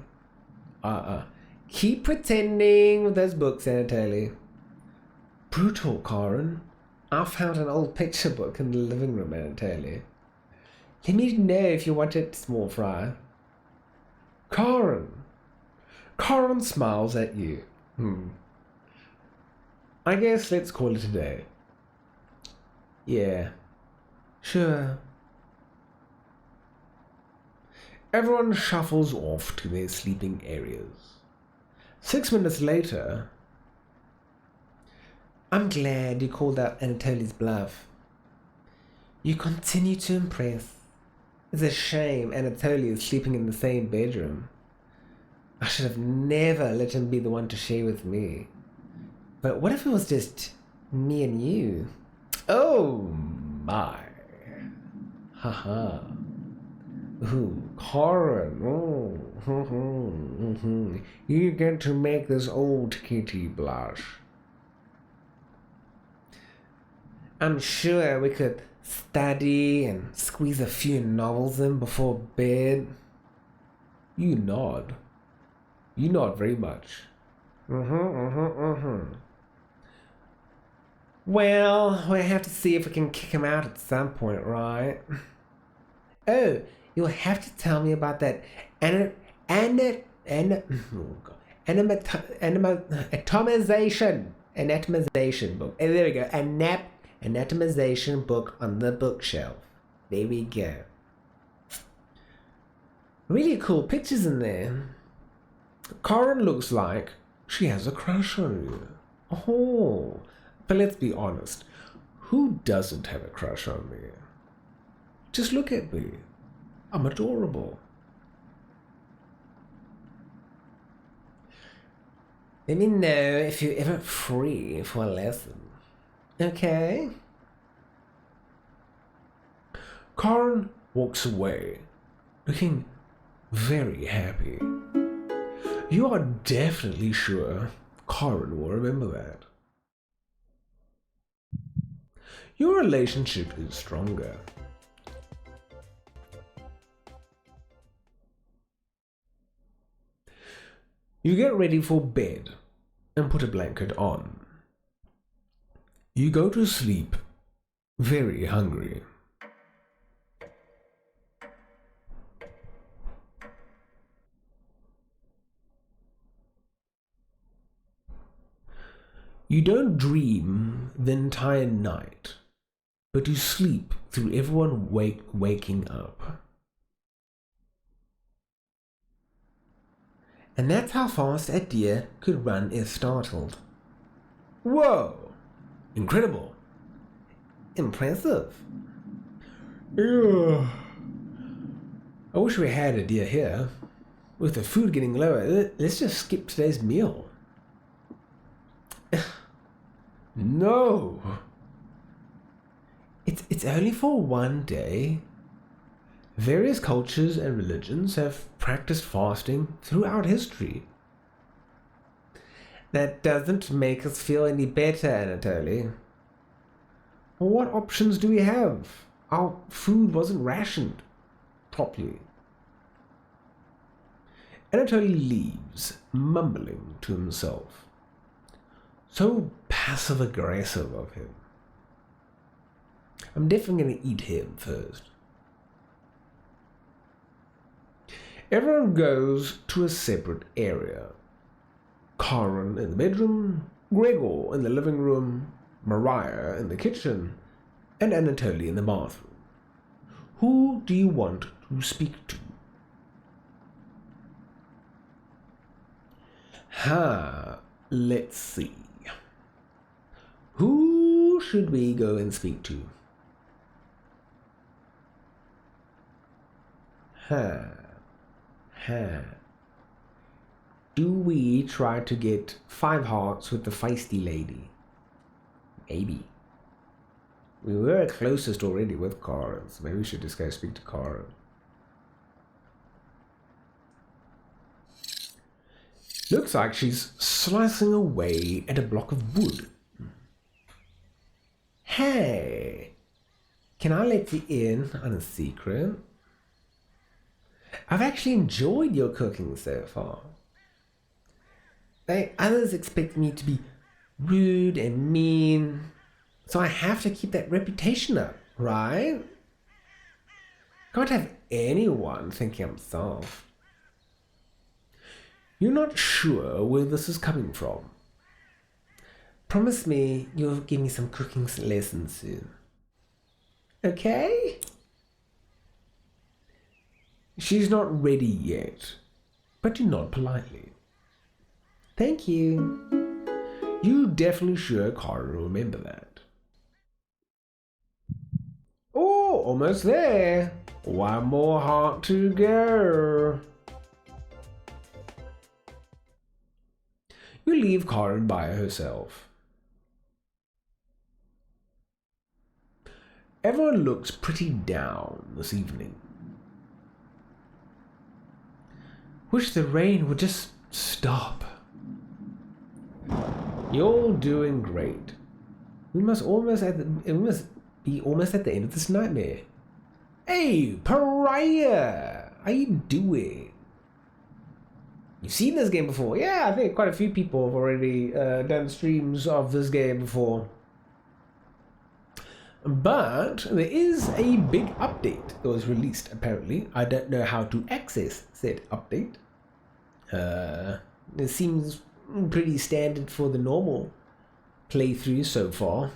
Keep pretending with those books, Anatoly. Brutal, Corin. I found an old picture book in the living room, Anatoly. Let me know if you want it, small fry. Corin. Corin smiles at you. I guess let's call it a day. Yeah. Sure. Everyone shuffles off to their sleeping areas. 6 minutes later, I'm glad you called out Anatoly's bluff. You continue to impress. It's a shame Anatoly is sleeping in the same bedroom. I should have never let him be the one to share with me. But what if it was just me and you? Oh my. Haha. Ooh, Corin. Oh. You get to make this old kitty blush. I'm sure we could study and squeeze a few novels in before bed. You nod. You nod very much. Well, we have to see if we can kick him out at some point, right? Oh, you'll have to tell me about that anatomization book. And there we go. Anatomization book on the bookshelf. There we go. Really cool pictures in there. Corin looks like she has a crush on you. Oh, but let's be honest. Who doesn't have a crush on me? Just look at me. I'm adorable. Let me know if you're ever free for a lesson. Okay? Corin walks away, looking very happy. You are definitely sure Corin will remember that. Your relationship is stronger. You get ready for bed and put a blanket on. You go to sleep very hungry. You don't dream the entire night, but you sleep through everyone waking up. And that's how fast that deer could run if startled. Whoa! Incredible! Impressive! Ugh. I wish we had a deer here. With the food getting lower, let's just skip today's meal. No! It's only for one day. Various cultures and religions have practiced fasting throughout history. That doesn't make us feel any better, Anatoly. What options do we have? Our food wasn't rationed properly. Anatoly leaves, mumbling to himself. So passive-aggressive of him. I'm definitely going to eat him first. Everyone goes to a separate area. Karen in the bedroom, Gregor in the living room, Mariah in the kitchen, and Anatoly in the bathroom. Who do you want to speak to? Let's see. Who should we go and speak to? Do we try to get 5 hearts with the feisty lady? Maybe. We were closest already with Karen, so maybe we should just go speak to Karen. Looks like she's slicing away at a block of wood. Hey, can I let you in on a secret? I've actually enjoyed your cooking so far. Others expect me to be rude and mean, so I have to keep that reputation up, right? Can't have anyone thinking I'm soft. You're not sure where this is coming from. Promise me you'll give me some cooking lessons soon. Okay? She's not ready yet, but you nod politely. Thank you. You definitely sure can't remember that. Oh, almost there. One more heart to go. You leave Karen by herself. Everyone looks pretty down this evening. Wish the rain would just stop. You're doing great. We must be almost at the end of this nightmare. Hey, Pariah! How you doing? You've seen this game before? Yeah, I think quite a few people have already done streams of this game before. But there is a big update that was released, apparently. I don't know how to access said update. It seems pretty standard for the normal playthrough so far.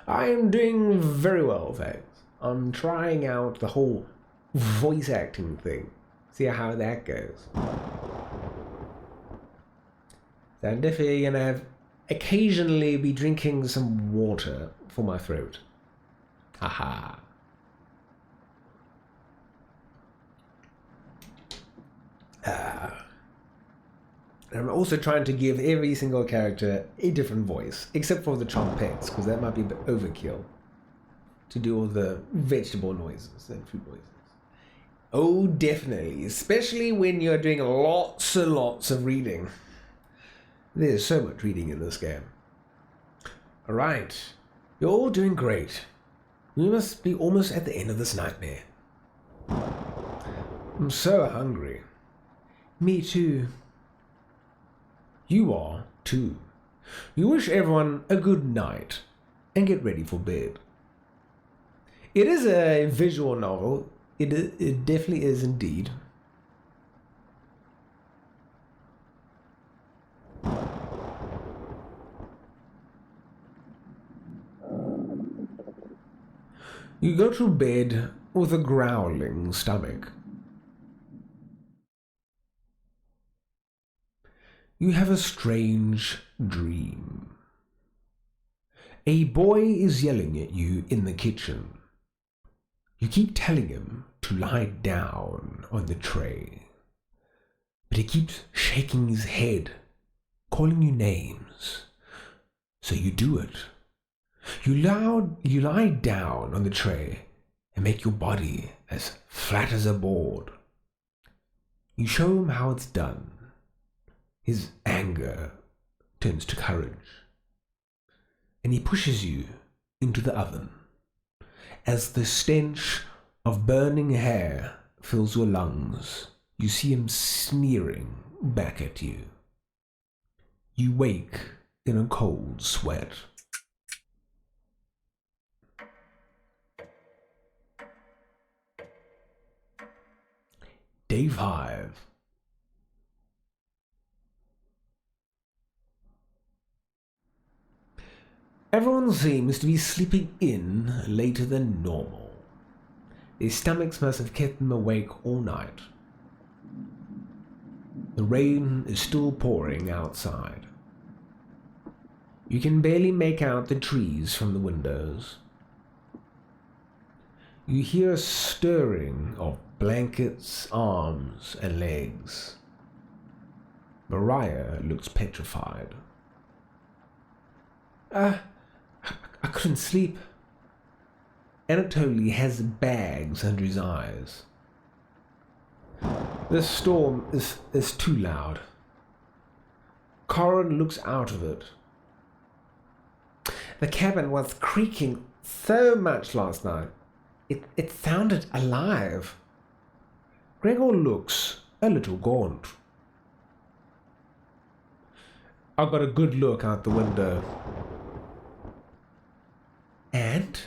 I am doing very well, thanks. I'm trying out the whole voice acting thing. See how that goes. So I'm definitely gonna occasionally be drinking some water for my throat. Haha. I'm also trying to give every single character a different voice, except for the trumpets, because that might be a bit overkill to do all the vegetable noises and food noises. Oh, definitely, especially when you're doing lots and lots of reading. There's so much reading in this game. Alright, you're all doing great. We must be almost at the end of this nightmare. I'm so hungry. Me too. You are too. You wish everyone a good night and get ready for bed. It is a visual novel. It definitely is indeed. You go to bed with a growling stomach. You have a strange dream. A boy is yelling at you in the kitchen. You keep telling him to lie down on the tray, but he keeps shaking his head, calling you names. So you do it. You lie down on the tray and make your body as flat as a board. You show him how it's done. His anger turns to courage, and he pushes you into the oven. As the stench of burning hair fills your lungs, you see him sneering back at you. You wake in a cold sweat. Day 5. Everyone seems to be sleeping in later than normal. Their stomachs must have kept them awake all night. The rain is still pouring outside. You can barely make out the trees from the windows. You hear a stirring of blankets, arms, and legs. Mariah looks petrified. I couldn't sleep. Anatoly has bags under his eyes. This storm is too loud. Corin looks out of it. The cabin was creaking so much last night. It sounded alive. Gregor looks a little gaunt. I got a good look out the window. And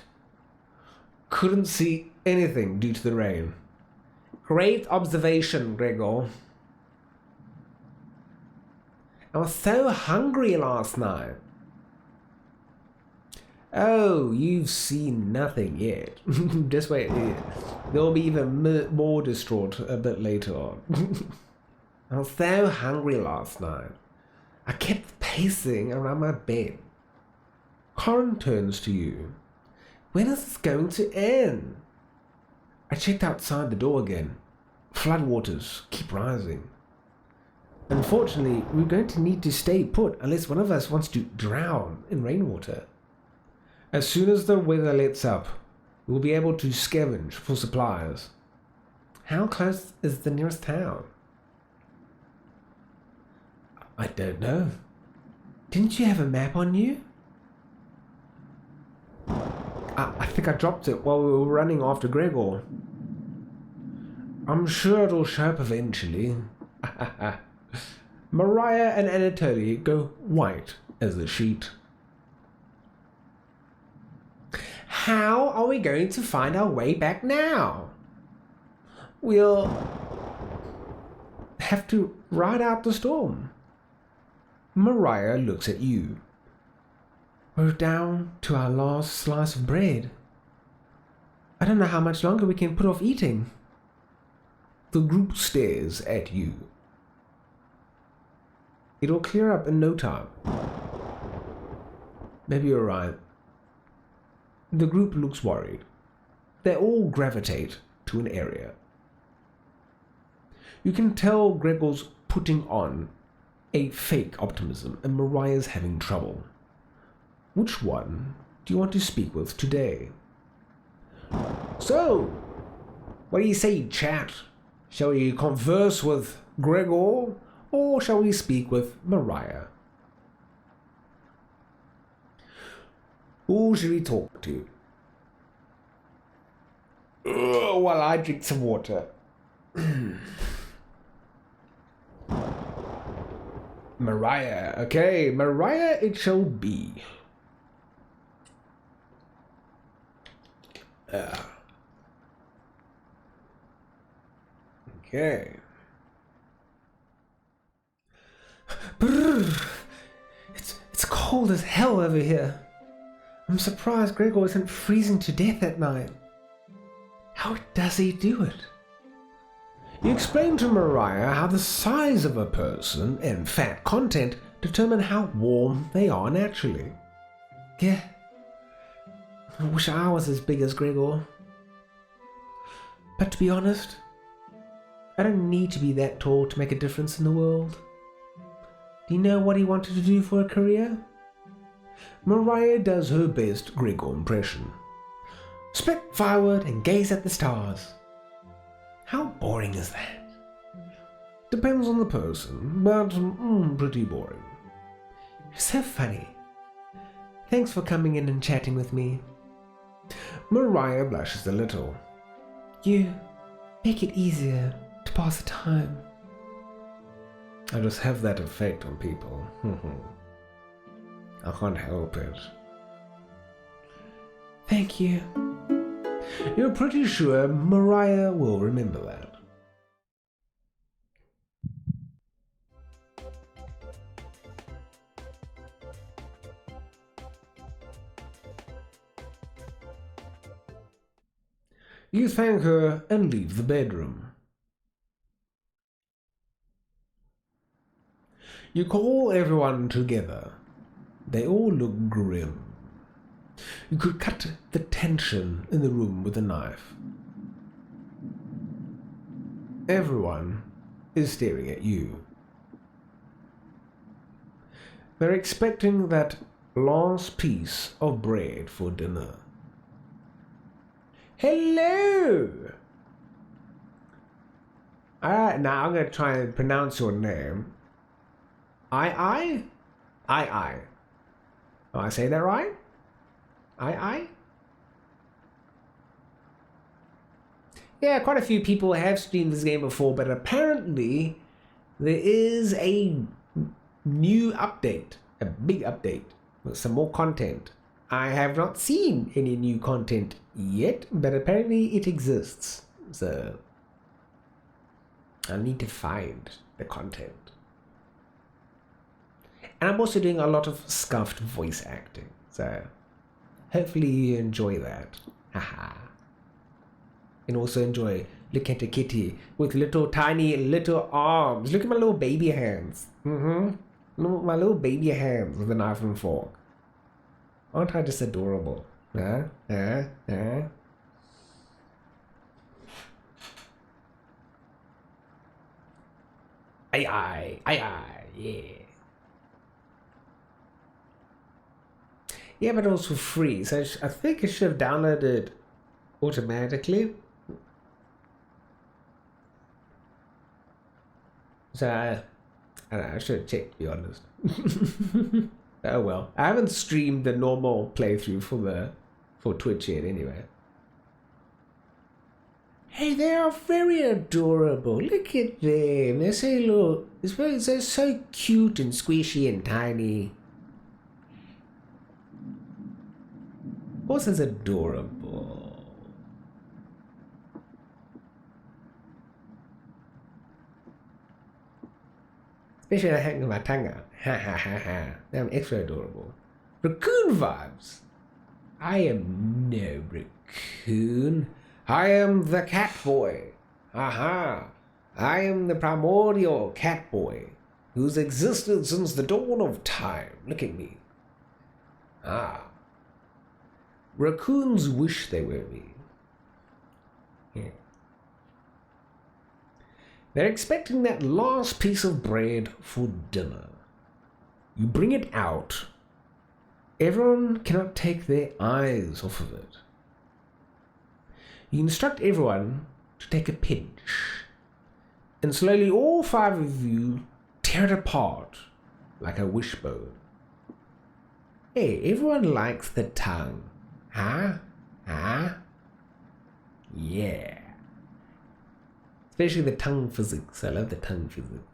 couldn't see anything due to the rain. Great observation, Gregor. I was so hungry last night. Oh, you've seen nothing yet. Just wait. They'll be even more distraught a bit later on. I was so hungry last night. I kept pacing around my bed. Corin turns to you. When is this going to end? I checked outside the door again. Floodwaters keep rising. Unfortunately, we're going to need to stay put unless one of us wants to drown in rainwater. As soon as the weather lets up, we'll be able to scavenge for supplies. How close is the nearest town? I don't know. Didn't you have a map on you? I think I dropped it while we were running after Gregor. I'm sure it'll show up eventually. Mariah and Anatoly go white as the sheet. How are we going to find our way back now? We'll have to ride out the storm. Mariah looks at you. We're down to our last slice of bread. I don't know how much longer we can put off eating. The group stares at you. It'll clear up in no time. Maybe you're right. The group looks worried. They all gravitate to an area. You can tell Gregor's putting on a fake optimism and Mariah's having trouble. Which one do you want to speak with today? So, what do you say, chat? Shall we converse with Gregor, or shall we speak with Mariah? Who should we talk to? While I drink some water. Mariah. Okay, Mariah it shall be. Okay. It's cold as hell over here. I'm surprised Gregor isn't freezing to death at night. How does he do it? You explain to Mariah how the size of a person and fat content determine how warm they are naturally. Yeah. I wish I was as big as Gregor. But to be honest, I don't need to be that tall to make a difference in the world. Do you know what he wanted to do for a career? Mariah does her best Gregor impression. Spit firewood and gaze at the stars. How boring is that? Depends on the person, but pretty boring. You're so funny. Thanks for coming in and chatting with me. Mariah blushes a little. You make it easier to pass the time. I just have that effect on people. I can't help it. Thank you. You're pretty sure Mariah will remember that. You thank her and leave the bedroom. You call everyone together. They all look grim. You could cut the tension in the room with a knife. Everyone is staring at you. They're expecting that last piece of bread for dinner. Hello! Alright, now I'm going to try and pronounce your name. I? Oh, I say that right? I? Yeah, quite a few people have streamed this game before, but apparently there is a new update, a big update, with some more content. I have not seen any new content yet, but apparently it exists. So I need to find the content. And I'm also doing a lot of scuffed voice acting, so hopefully you enjoy that. Haha. And also enjoy looking at a kitty with tiny little arms. Look at my little baby hands. My little baby hands with a knife and fork. Aren't I just adorable? Huh? Aye, yeah. Yeah, but it was for free, so I think I should have downloaded automatically. So I don't know, I should have checked, to be honest. Oh well. I haven't streamed the normal playthrough for Twitch yet anyway. Hey, they are very adorable. Look at them. They're so cute and squishy and tiny. Horse is adorable. Especially when I hang my tongue out. Ha ha ha ha. I'm extra adorable. Raccoon vibes. I am no raccoon. I am the cat boy. Aha. I am the primordial cat boy who's existed since the dawn of time. Look at me. Ah. Raccoons wish they were me. Yeah. They're expecting that last piece of bread for dinner. You bring it out. Everyone cannot take their eyes off of it. You instruct everyone to take a pinch. And slowly all 5 of you tear it apart like a wishbone. Hey, everyone likes the tongue. Huh? Yeah. Especially the tongue physics. I love the tongue physics.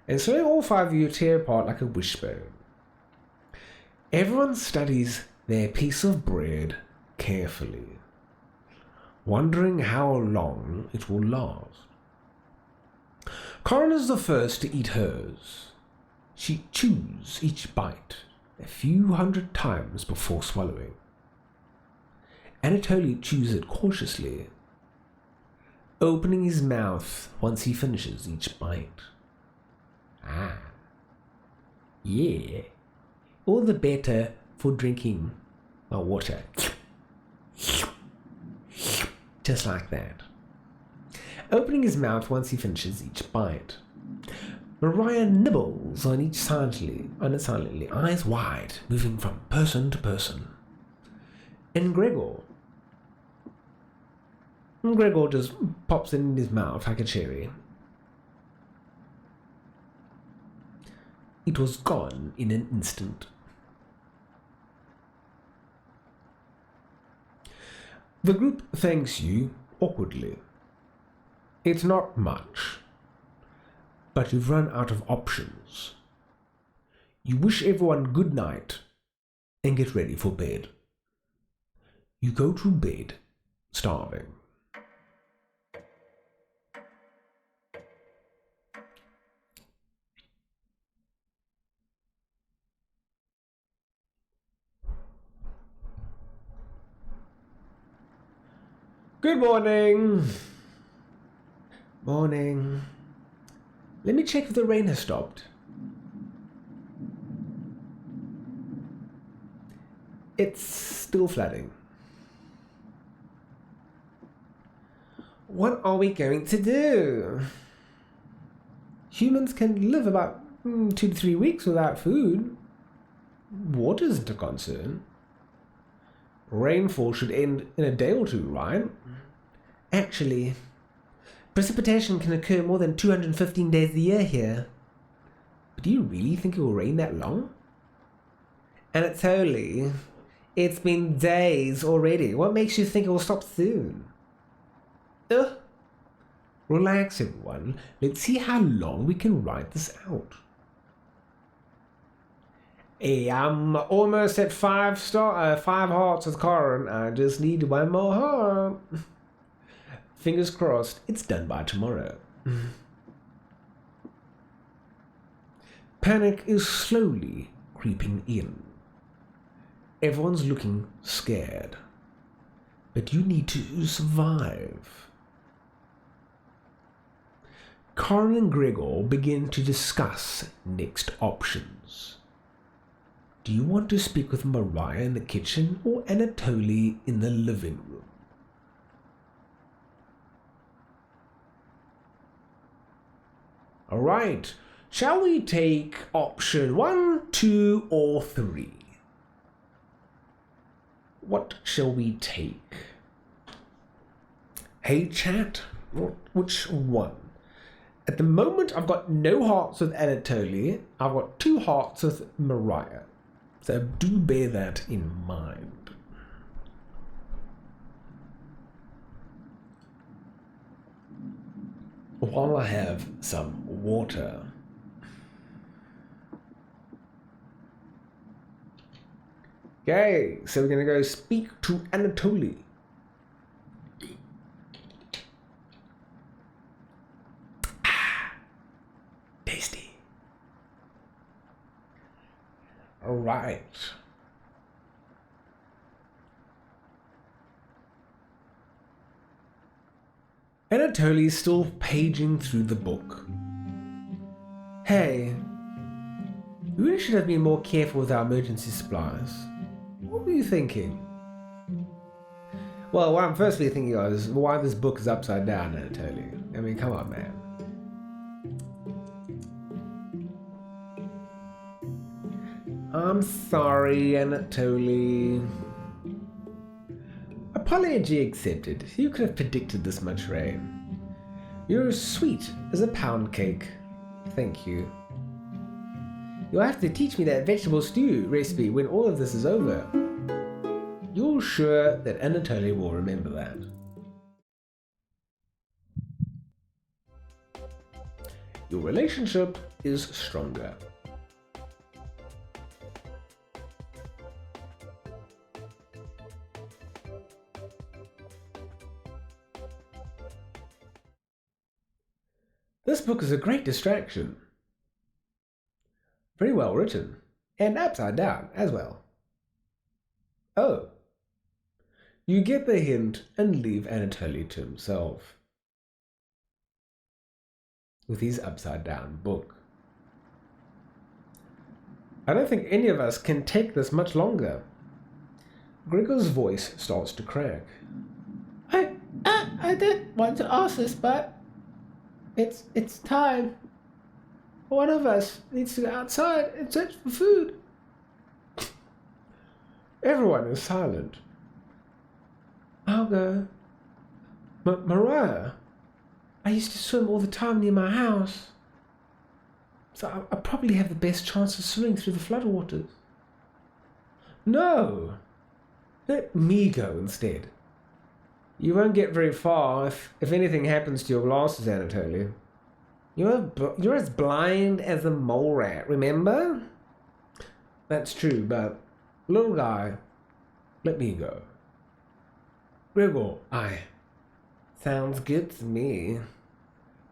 And so all 5 of you tear apart like a wishbone. Everyone studies their piece of bread carefully, wondering how long it will last. Corin is the first to eat hers. She chews each bite a few hundred times before swallowing. Anatoly chews it cautiously, opening his mouth once he finishes each bite. Ah, yeah, all the better for drinking my water. Just like that. Opening his mouth once he finishes each bite. Mariah nibbles on it silently, eyes wide, moving from person to person. And Gregor just pops it in his mouth like a cherry. It was gone in an instant. The group thanks you awkwardly. It's not much, but you've run out of options. You wish everyone good night and get ready for bed. You go to bed starving. Good morning. Morning. Let me check if the rain has stopped. It's still flooding. What are we going to do? Humans can live about 2 to 3 weeks without food. Water isn't a concern. Rainfall should end in a day or two, right? Actually, precipitation can occur more than 215 days a year here. But do you really think it will rain that long? Anatoly, it's been days already. What makes you think it will stop soon? Relax, everyone. Let's see how long we can ride this out. Hey, I'm almost at 5 hearts with Corin. I just need one more heart. Fingers crossed, it's done by tomorrow. Panic is slowly creeping in. Everyone's looking scared. But you need to survive. Corin and Gregor begin to discuss next options. Do you want to speak with Mariah in the kitchen or Anatoly in the living room? All right, shall we take option 1, 2, or 3? What shall we take? Hey chat, which one? At the moment, I've got no hearts with Anatoly. I've got 2 hearts with Mariah. So do bear that in mind. While I have some water. Okay, so we're going to go speak to Anatoly. Tasty. All right. Anatoly's still paging through the book. Hey, we really should have been more careful with our emergency supplies. What were you thinking? Well, what I'm firstly thinking of is why this book is upside down, Anatoly. I mean, come on, man. I'm sorry, Anatoly. Apology accepted. You could have predicted this much rain. You're as sweet as a pound cake. Thank you. You'll have to teach me that vegetable stew recipe when all of this is over. You're sure that Anatoly will remember that. Your relationship is stronger. This book is a great distraction. Very well written, and upside down as well. Oh, You get the hint and leave Anatoly to himself with his upside-down book. I don't think any of us can take this much longer. Gregor's voice starts to crack. I didn't want to ask this, but it's time. One of us needs to go outside and search for food. Everyone is silent. I'll go. Mariah, I used to swim all the time near my house, so I probably have the best chance of swimming through the floodwaters. No, let me go instead. You won't get very far if anything happens to your glasses, Anatoly. You're as blind as a mole rat, remember? That's true, but little guy, let me go. Gregor, aye. Sounds good to me.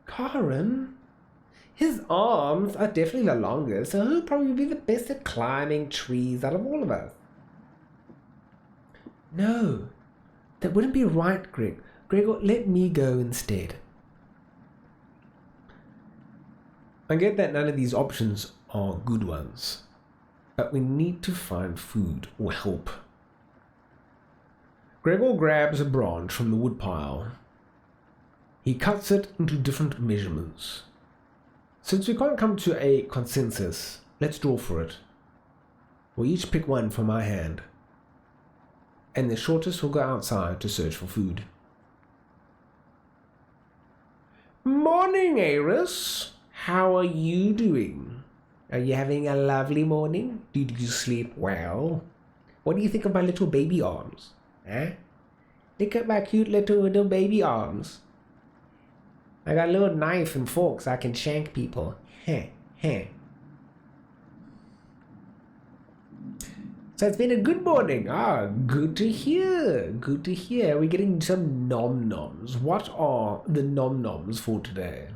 Karen? His arms are definitely the longest, so he'll probably be the best at climbing trees out of all of us. No, that wouldn't be right, Greg. Gregor, let me go instead. I get that none of these options are good ones, but we need to find food or help. Gregor grabs a branch from the woodpile. He cuts it into different measurements. Since we can't come to a consensus, let's draw for it. We'll each pick one from our hand, and the shortest will go outside to search for food. Morning, Aris. How are you doing? Are you having a lovely morning? Did you sleep well? What do you think of my little baby arms? Huh? Look at my cute little baby arms. I got a little knife and fork so I can shank people. Heh, heh. So it's been a good morning. Good to hear. Good to hear. We're getting some nom-noms. What are the nom-noms for today?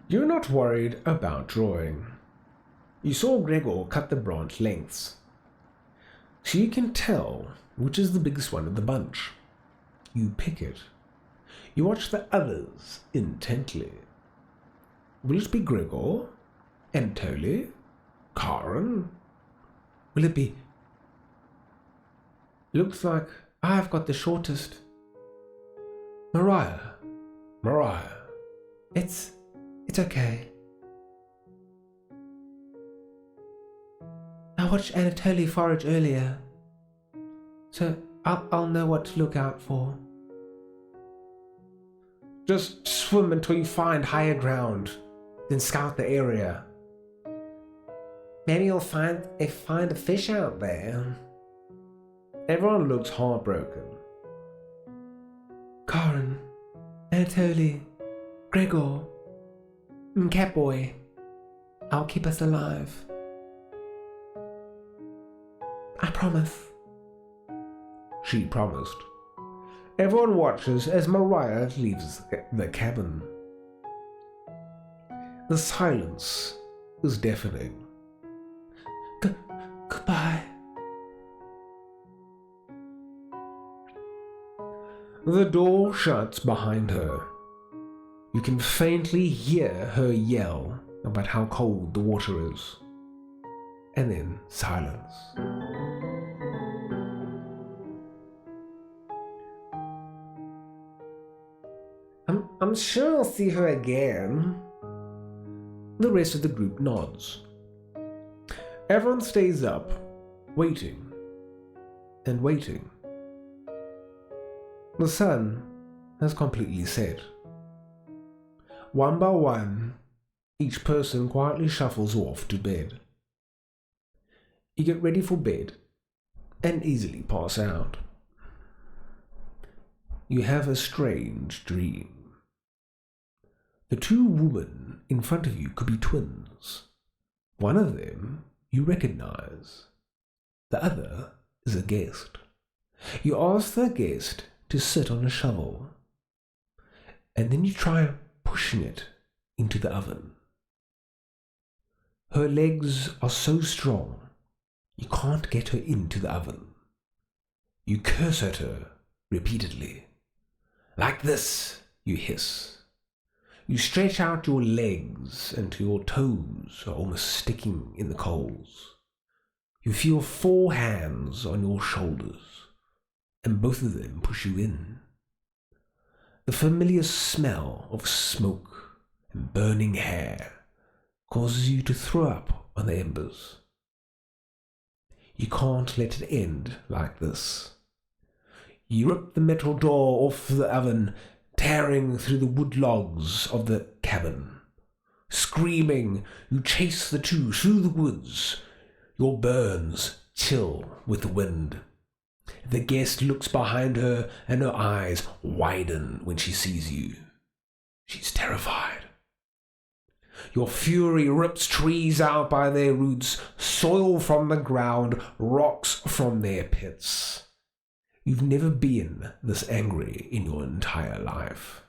You're not worried about drawing. You saw Gregor cut the branch lengths, so you can tell which is the biggest one of the bunch. You pick it. You watch the others intently. Will it be Gregor? Anatoly? Karen? Will it be... Looks like I've got the shortest. Mariah. It's okay. I watched Anatoly forage earlier, so I'll know what to look out for. Just swim until you find higher ground, then scout the area. Maybe you'll find a fish out there. Everyone looks heartbroken. Karen, Anatoly, Gregor, Catboy, I'll keep us alive. I promise. She promised. Everyone watches as Mariah leaves the cabin. The silence is deafening. Goodbye. The door shuts behind her. You can faintly hear her yell about how cold the water is. And then silence. I'm sure I'll see her again. The rest of the group nods. Everyone stays up, waiting and waiting. The sun has completely set. One by one, each person quietly shuffles off to bed. You get ready for bed and easily pass out. You have a strange dream. The two women in front of you could be twins. One of them you recognize. The other is a guest. You ask the guest to sit on a shovel, and then you try pushing it into the oven. Her legs are so strong, you can't get her into the oven. You curse at her repeatedly. Like this, you hiss. You stretch out your legs until your toes are almost sticking in the coals. You feel 4 hands on your shoulders, and both of them push you in. The familiar smell of smoke and burning hair causes you to throw up on the embers. You can't let it end like this. You rip the metal door off the oven, tearing through the wood logs of the cabin. Screaming, you chase the two through the woods. Your burns chill with the wind. The guest looks behind her, and her eyes widen when she sees you. She's terrified. Your fury rips trees out by their roots, soil from the ground, rocks from their pits. You've never been this angry in your entire life.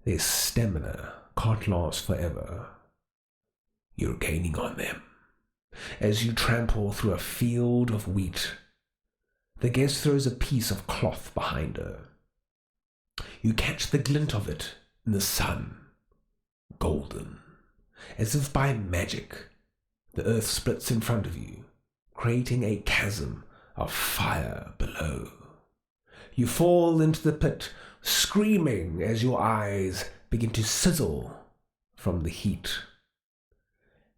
Their stamina can't last forever. You're gaining on them. As you trample through a field of wheat, the guest throws a piece of cloth behind her. You catch the glint of it in the sun, golden. As if by magic, the earth splits in front of you, creating a chasm of fire below. You fall into the pit, screaming as your eyes begin to sizzle from the heat.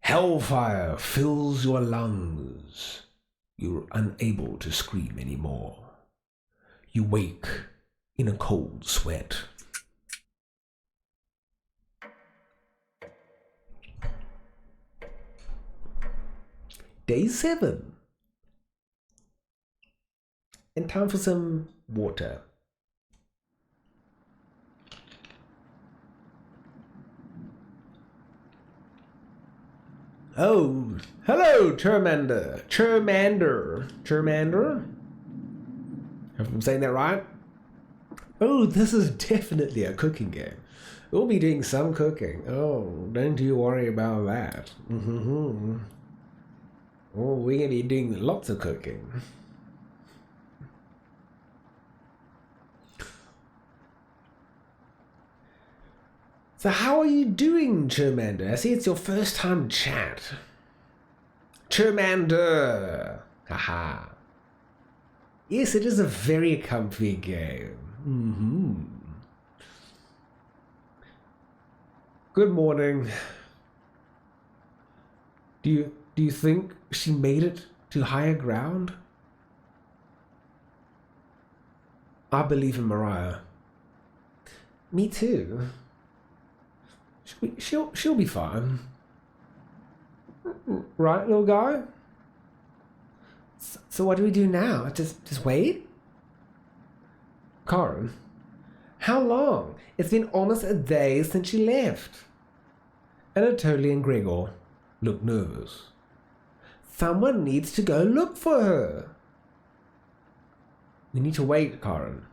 Hellfire fills your lungs. You're unable to scream anymore. You wake in a cold sweat. Day 7. And time for some water. Oh, hello, Charmander. If I'm saying that right? Oh, this is definitely a cooking game. We'll be doing some cooking. Oh, don't you worry about that. Oh, we're going to be doing lots of cooking. So how are you doing, Charmander? I see it's your first time to chat. Charmander! Haha. Yes, it is a very comfy game. Good morning. Do you think she made it to higher ground? I believe in Mariah. Me too. She'll be fine. Right, little guy? So what do we do now? Just wait? Karen, how long? It's been almost a day since she left. Anatoly and Gregor look nervous. Someone needs to go look for her. We need to wait, Karen.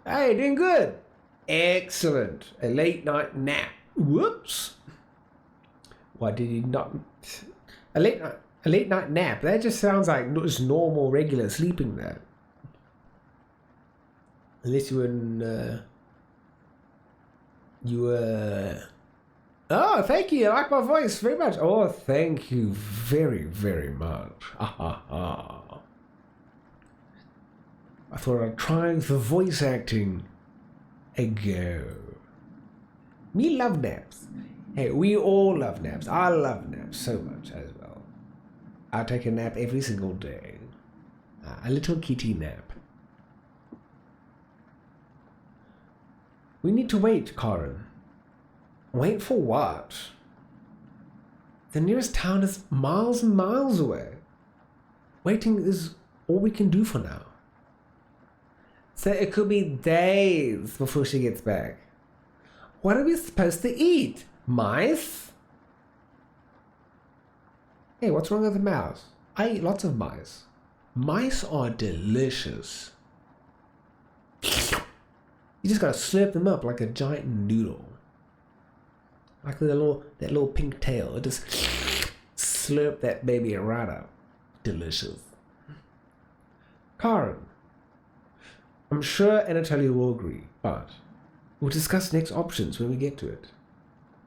Hey, doing good. Excellent. A late night nap. Whoops. Why did you not? A late night nap. That just sounds like just normal, regular sleeping there. Unless you were in. You were. Oh, thank you. I like my voice very much. Oh, thank you very, very much. I thought I'd try the voice acting. A go. Me love naps. Hey, we all love naps. I love naps so much as well. I take a nap every single day. A little kitty nap. We need to wait, Karen. Wait for what? The nearest town is miles and miles away. Waiting is all we can do for now. So it could be days before she gets back. What are we supposed to eat? Mice? Hey, what's wrong with the mouse? I eat lots of mice. Mice are delicious. You just gotta slurp them up like a giant noodle. Like that little pink tail. It just slurp that baby right up. Delicious. Karen, I'm sure Anatoly will agree, but we'll discuss next options when we get to it.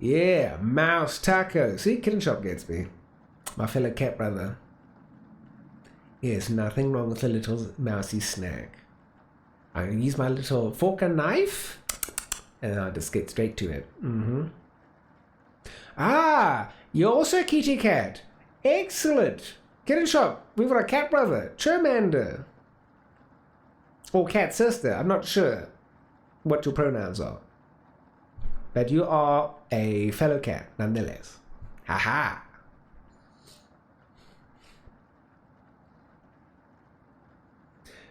Yeah, mouse taco. See, Kitten Shop gets me. My fellow cat brother. Yes, nothing wrong with a little mousy snack. I use my little fork and knife, and I'll just get straight to it. Ah, you're also a kitty cat. Excellent. Kitten Shop, we've got a cat brother, Charmander. Or cat sister, I'm not sure what your pronouns are. But you are a fellow cat, nonetheless. Haha.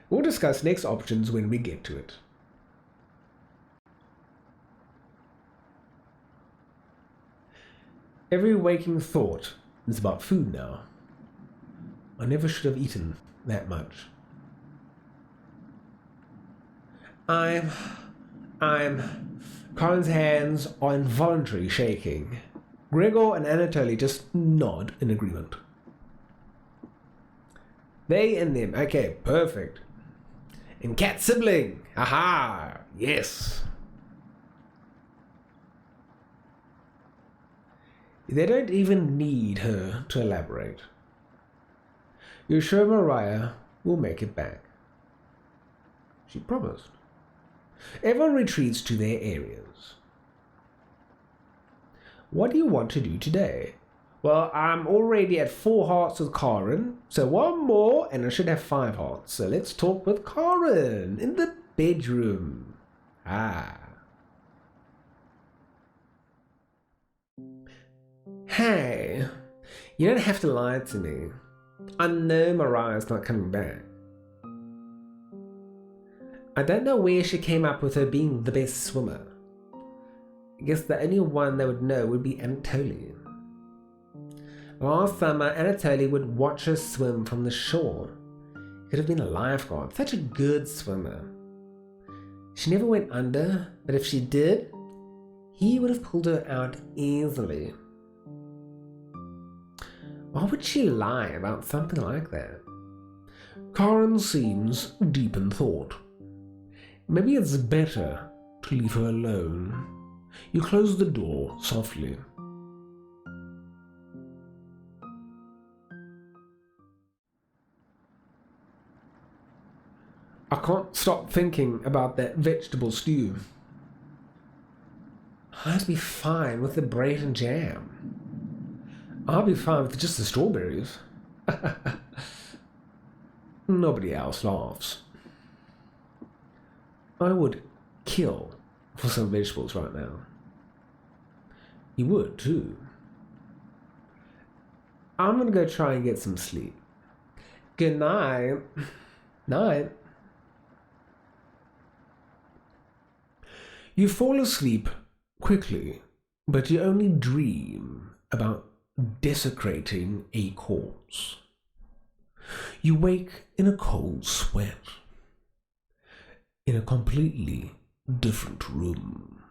We'll discuss next options when we get to it. Every waking thought is about food now. I never should have eaten that much. Colin's hands are involuntarily shaking. Gregor and Anatoly just nod in agreement. They and them. Okay, perfect. And cat sibling. Aha, yes. They don't even need her to elaborate. You're sure Mariah will make it back? She promised. Everyone retreats to their areas. What do you want to do today? Well, I'm already at 4 hearts with Karen, so one more and I should have 5 hearts. So let's talk with Karen in the bedroom. Ah. Hey, you don't have to lie to me. I know Mariah's not coming back. I don't know where she came up with her being the best swimmer. I guess the only one that would know would be Anatoly. Last summer, Anatoly would watch her swim from the shore. He could have been a lifeguard, such a good swimmer. She never went under, but if she did, he would have pulled her out easily. Why would she lie about something like that? Karen seems deep in thought. Maybe it's better to leave her alone. You close the door softly. I can't stop thinking about that vegetable stew. I'd be fine with the bread and jam. I'll be fine with just the strawberries. Nobody else laughs. I would kill for some vegetables right now. You would too. I'm gonna go try and get some sleep. Good night. Night. You fall asleep quickly, but you only dream about desecrating a corpse. You wake in a cold sweat, in a completely different room.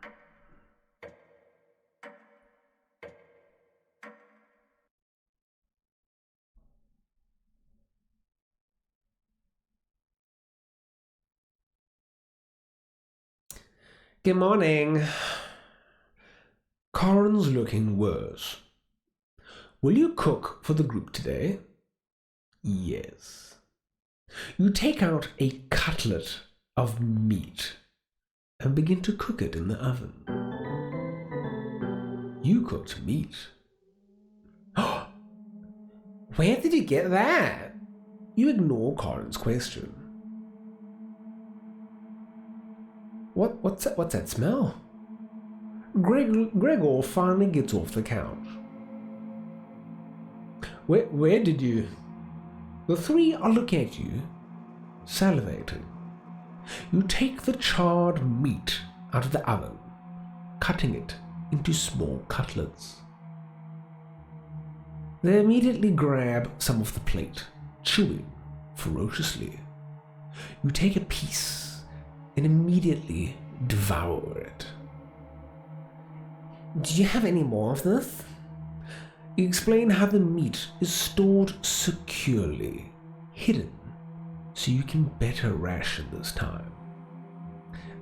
Good morning. Corin's looking worse. Will you cook for the group today? Yes. You take out a cutlet of meat and begin to cook it in the oven. You cooked meat. Where did you get that? You ignore Corin's question. What's that smell? Gregor finally gets off the couch. Where did you? The three are looking at you, salivating. You take the charred meat out of the oven, cutting it into small cutlets. They immediately grab some of the plate, chewing ferociously. You take a piece and immediately devour it. Do you have any more of this? You explain how the meat is stored securely, hidden, so you can better ration this time.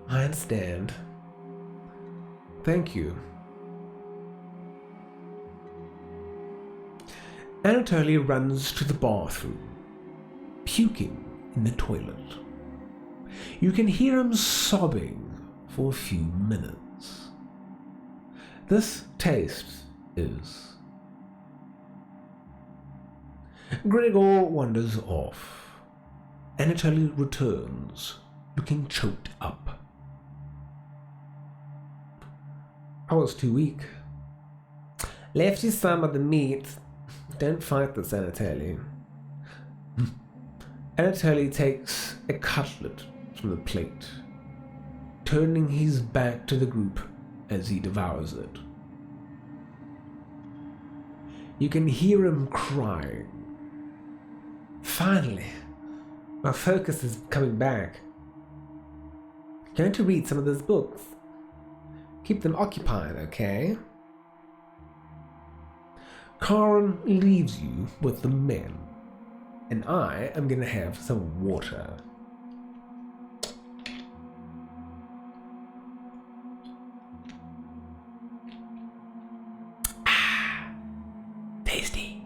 I understand. Thank you. Anatoly runs to the bathroom, puking in the toilet. You can hear him sobbing for a few minutes. This taste is... Gregor wanders off. Anatoly returns, looking choked up. I was too weak. Left you some of the meat. Don't fight this, Anatoly. Anatoly takes a cutlet from the plate, turning his back to the group as he devours it. You can hear him crying. Finally, my focus is coming back. Going to read some of those books. Keep them occupied, okay? Karen leaves you with the men, and I am going to have some water. Tasty.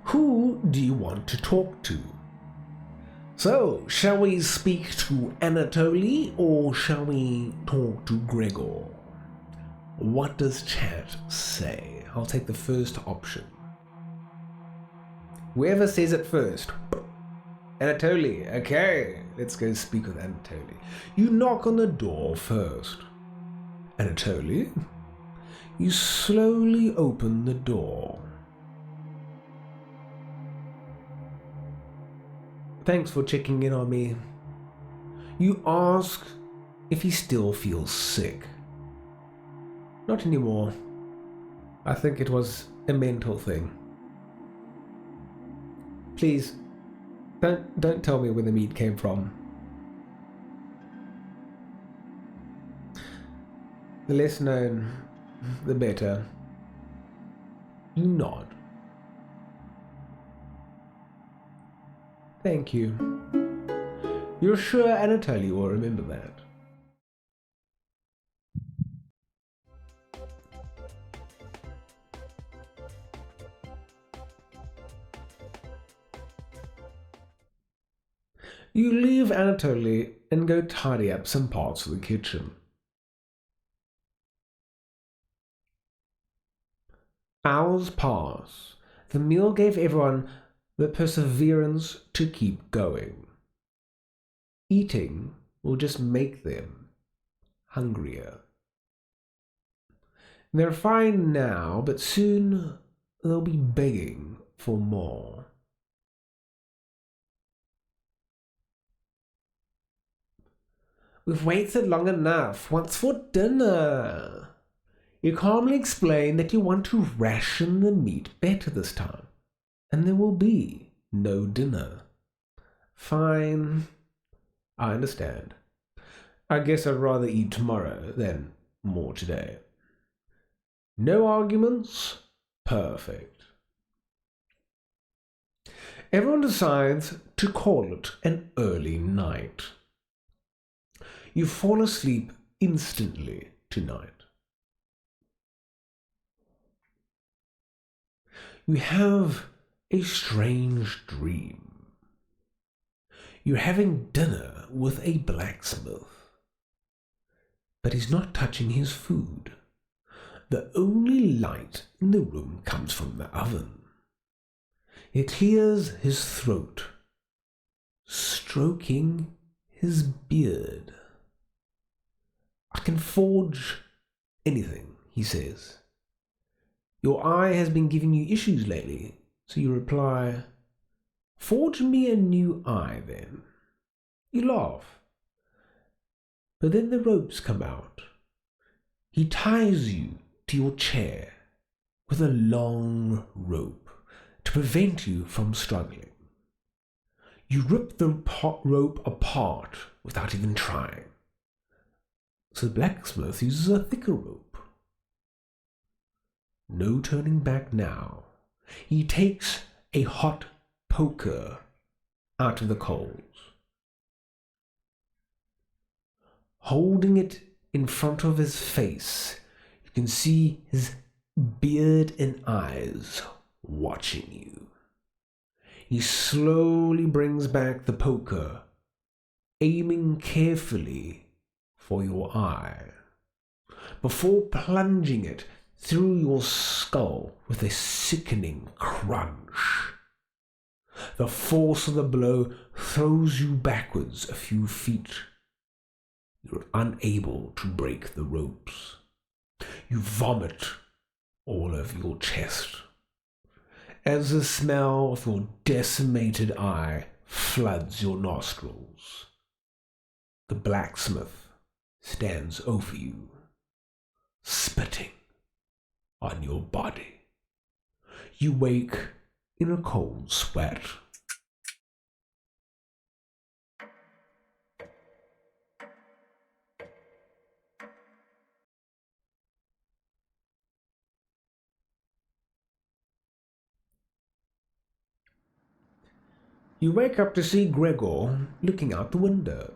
Who do you want to talk to? So, shall we speak to Anatoly or shall we talk to Gregor? What does chat say? I'll take the first option. Whoever says it first. Anatoly, okay, let's go speak with Anatoly. You knock on the door first. Anatoly, you slowly open the door. Thanks for checking in on me. You ask if he still feels sick. Not anymore. I think it was a mental thing. Please, don't tell me where the meat came from. The less known, the better. You nod. Thank you. You're sure Anatoly will remember that? You leave Anatoly and go tidy up some parts of the kitchen. Hours pass. The meal gave everyone the perseverance to keep going. Eating will just make them hungrier. They're fine now, but soon they'll be begging for more. We've waited long enough. What's for dinner? You calmly explain that you want to ration the meat better this time, and there will be no dinner. Fine. I understand. I guess I'd rather eat tomorrow than more today. No arguments? Perfect. Everyone decides to call it an early night. You fall asleep instantly tonight. You have a strange dream. You're having dinner with a blacksmith, but he's not touching his food. The only light in the room comes from the oven. He clears his throat, stroking his beard. I can forge anything, he says. Your eye has been giving you issues lately, so you reply, forge me a new eye then. You laugh. But then the ropes come out. He ties you to your chair with a long rope to prevent you from struggling. You rip the rope apart without even trying. So the blacksmith uses a thicker rope. No turning back now. He takes a hot poker out of the coals. Holding it in front of his face, you can see his beard and eyes watching you. He slowly brings back the poker, aiming carefully for your eye, before plunging it through your skull with a sickening crunch. The force of the blow throws you backwards a few feet. You're unable to break the ropes. You vomit all over your chest as the smell of your decimated eye floods your nostrils. The blacksmith stands over you, spitting on your body. You wake in a cold sweat. You wake up to see Gregor looking out the window.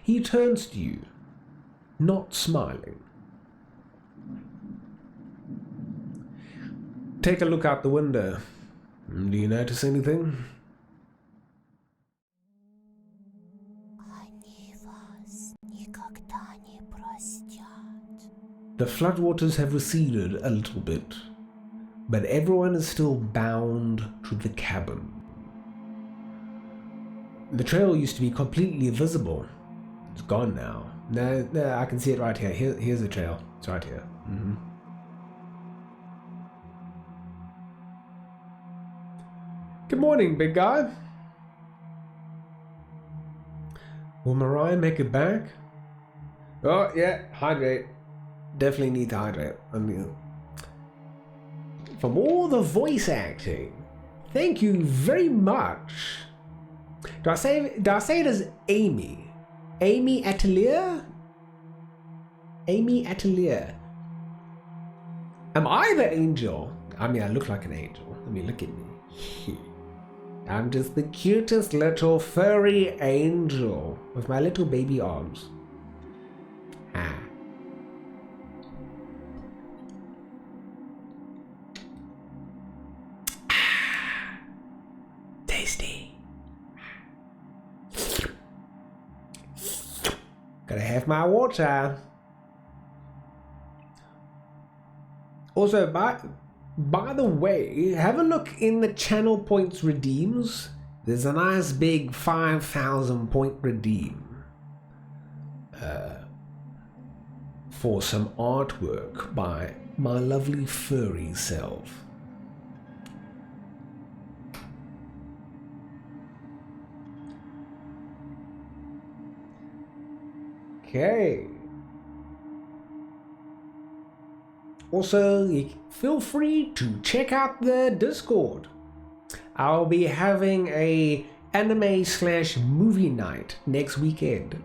He turns to you, not smiling. Take a look out the window. Do you notice anything? The floodwaters have receded a little bit, but everyone is still bound to the cabin. The trail used to be completely visible. It's gone now. No, I can see it right here. Here's the trail. It's right here. Good morning, big guy. Will Mariah make it back? Oh, yeah, hydrate. Definitely need to hydrate. I mean, from all the voice acting, thank you very much. Do I say it as Amy? Amy Atelier? Amy Atelier. Am I the angel? I mean, I look like an angel. I mean, look at me. I'm just the cutest little furry angel with my little baby arms. Ah. Tasty. Gotta have my water. Also, by the way, have a look in the channel points redeems. There's a nice big 5,000 point redeem for some artwork by my lovely furry self. Okay. Also, feel free to check out the Discord. I'll be having a anime/movie night next weekend.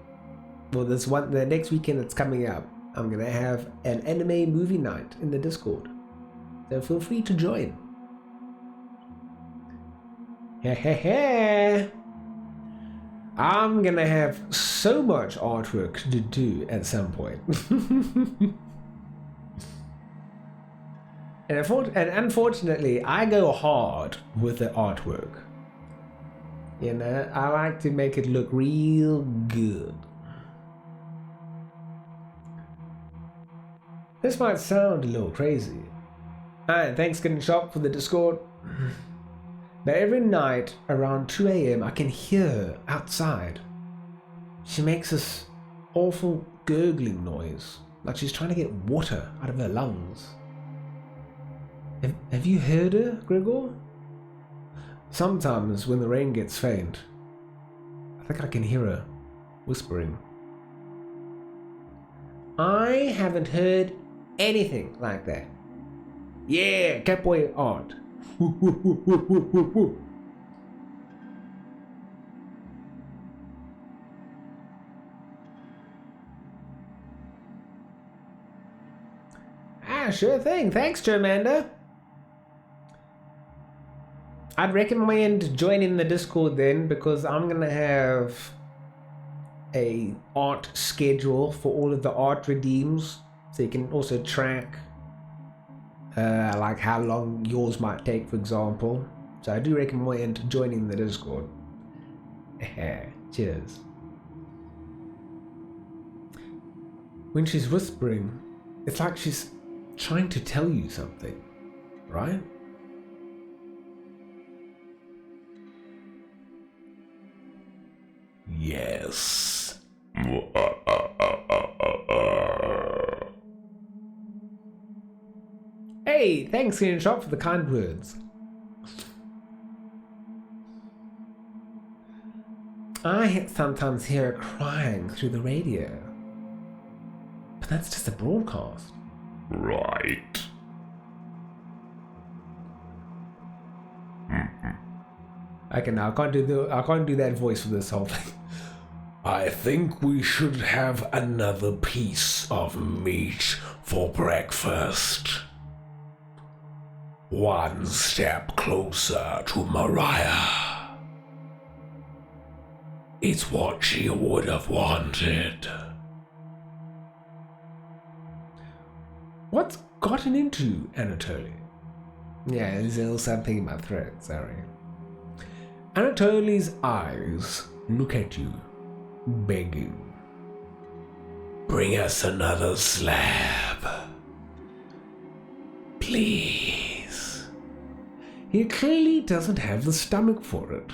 Well, the next weekend that's coming up. I'm gonna have an anime movie night in the Discord. So feel free to join. I'm gonna have so much artwork to do at some point. And unfortunately, I go hard with the artwork. You know, I like to make it look real good. This might sound a little crazy. And thanks, Getting Shop, for the Discord. But every night around 2 a.m. I can hear her outside. She makes this awful gurgling noise, like she's trying to get water out of her lungs. Have you heard her, Gregor? Sometimes when the rain gets faint, I think I can hear her whispering. I haven't heard anything like that. Yeah, Catboy art. Yeah, sure thing. Thanks, Charmander. I'd recommend joining the Discord then, because I'm gonna have a art schedule for all of the art redeems, so you can also track like how long yours might take, for example. So I do recommend joining the Discord. Cheers. When she's whispering, it's like she's trying to tell you something, right? Yes. Hey, thanks, Screenshot, for the kind words. I sometimes hear her crying through the radio. But that's just a broadcast. Right. Okay, now I can't do that voice for this whole thing. I think we should have another piece of meat for breakfast. One step closer to Mariah. It's what she would have wanted. What's gotten into Anatoly? Yeah, there's a little something in my throat, sorry. Anatoly's eyes look at you, begging. Bring us another slab. Please. He clearly doesn't have the stomach for it.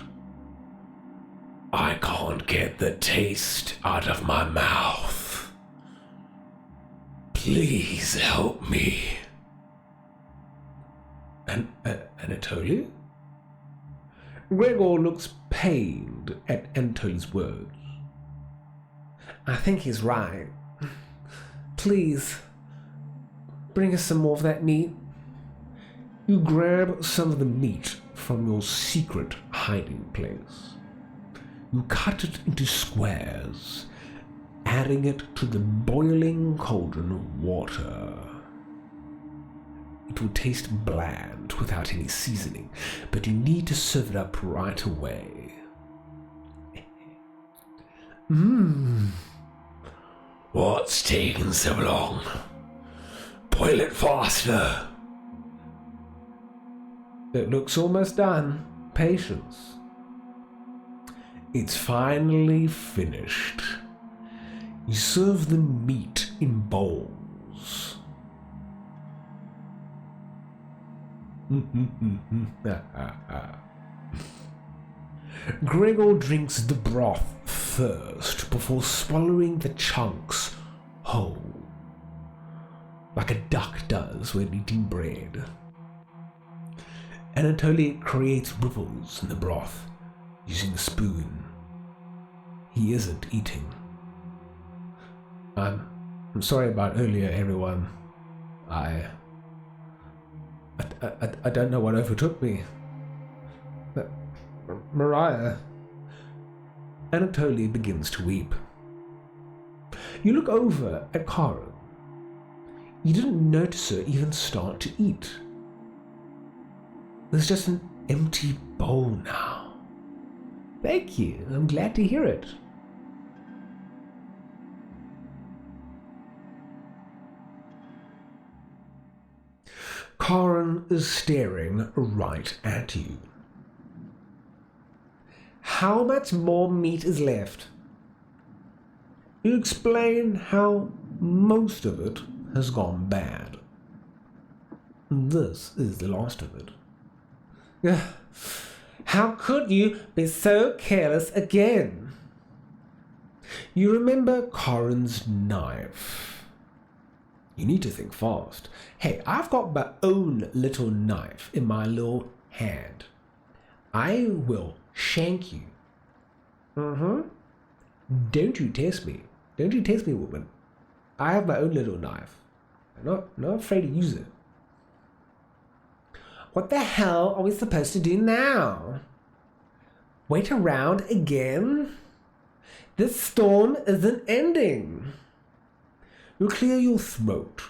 I can't get the taste out of my mouth. Please help me. Anatoly? Gregor looks pained at Anatoly's words. I think he's right. Please, bring us some more of that meat. You grab some of the meat from your secret hiding place. You cut it into squares, adding it to the boiling cauldron of water. It will taste bland without any seasoning, but you need to serve it up right away. What's taking so long? Boil it faster. It looks almost done. Patience. It's finally finished. You serve the meat in bowls. Gregor drinks the broth first before swallowing the chunks whole, like a duck does when eating bread. Anatoly creates ripples in the broth using a spoon. He isn't eating. I'm sorry about earlier, everyone. I don't know what overtook me. But Mariah. Anatoly begins to weep. You look over at Karen. You didn't notice her even start to eat. There's just an empty bowl now. Thank you. I'm glad to hear it. Karen is staring right at you. How much more meat is left? You explain how most of it has gone bad. This is the last of it. How could you be so careless again? You remember Karen's knife. You need to think fast. Hey, I've got my own little knife in my little hand. I will shank you. Don't you test me. Don't you test me, woman. I have my own little knife. I'm not afraid to use it. What the hell are we supposed to do now? Wait around again? This storm isn't ending. You clear your throat.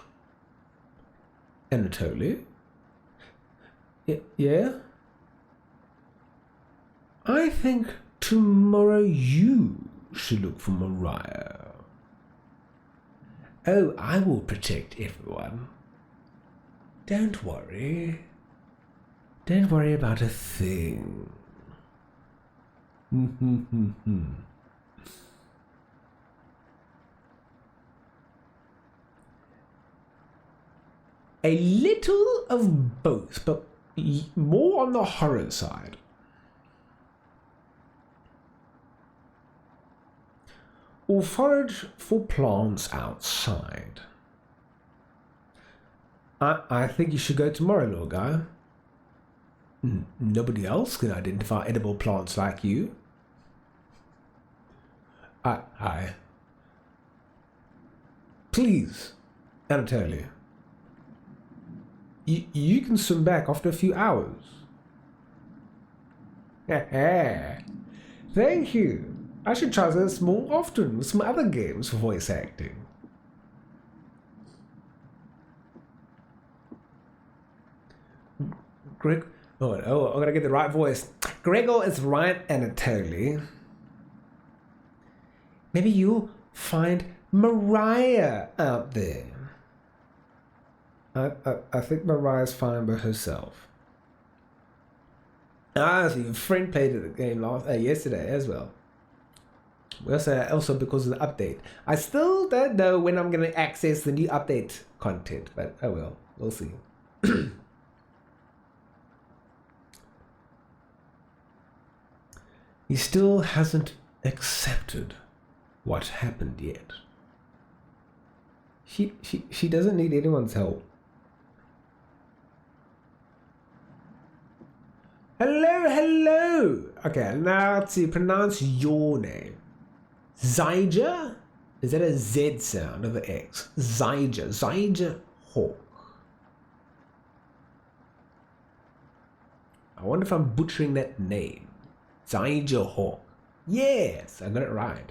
Anatoly? Yeah? I think tomorrow you should look for Mariah. Oh, I will protect everyone. Don't worry. Don't worry about a thing. A little of both, but more on the horror side. Or forage for plants outside. I think you should go tomorrow, little guy. Nobody else can identify edible plants like you. I. Please, Anatoly. You can swim back after a few hours. Thank you. I should try this more often with some other games for voice acting. Greg, I'm gonna get the right voice. Gregor is right, Anatoly. Maybe you'll find Mariah out there. I think Mariah's fine by herself. So your friend played the game yesterday as well. Also because of the update. I still don't know when I'm going to access the new update content, but oh well, we'll see. He still hasn't accepted what happened yet. She doesn't need anyone's help. Hello. Okay, now let's see, pronounce your name. Zyja? Is that a Z sound of the X? Zyja Hawk. I wonder if I'm butchering that name. Zyja Hawk. Yes, I got it right.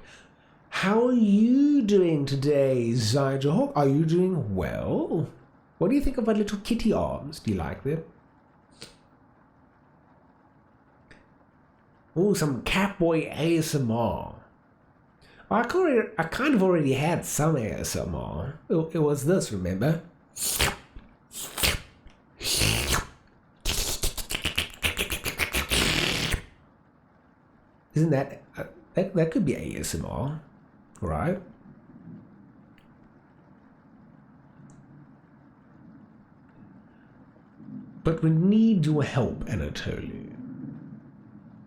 How are you doing today, Zyja Hawk? Are you doing well? What do you think of my little kitty arms? Do you like them? Oh, some Catboy ASMR. I kind of already had some ASMR. It was this, remember? Isn't that could be ASMR, right? But we need your help, Anatoly.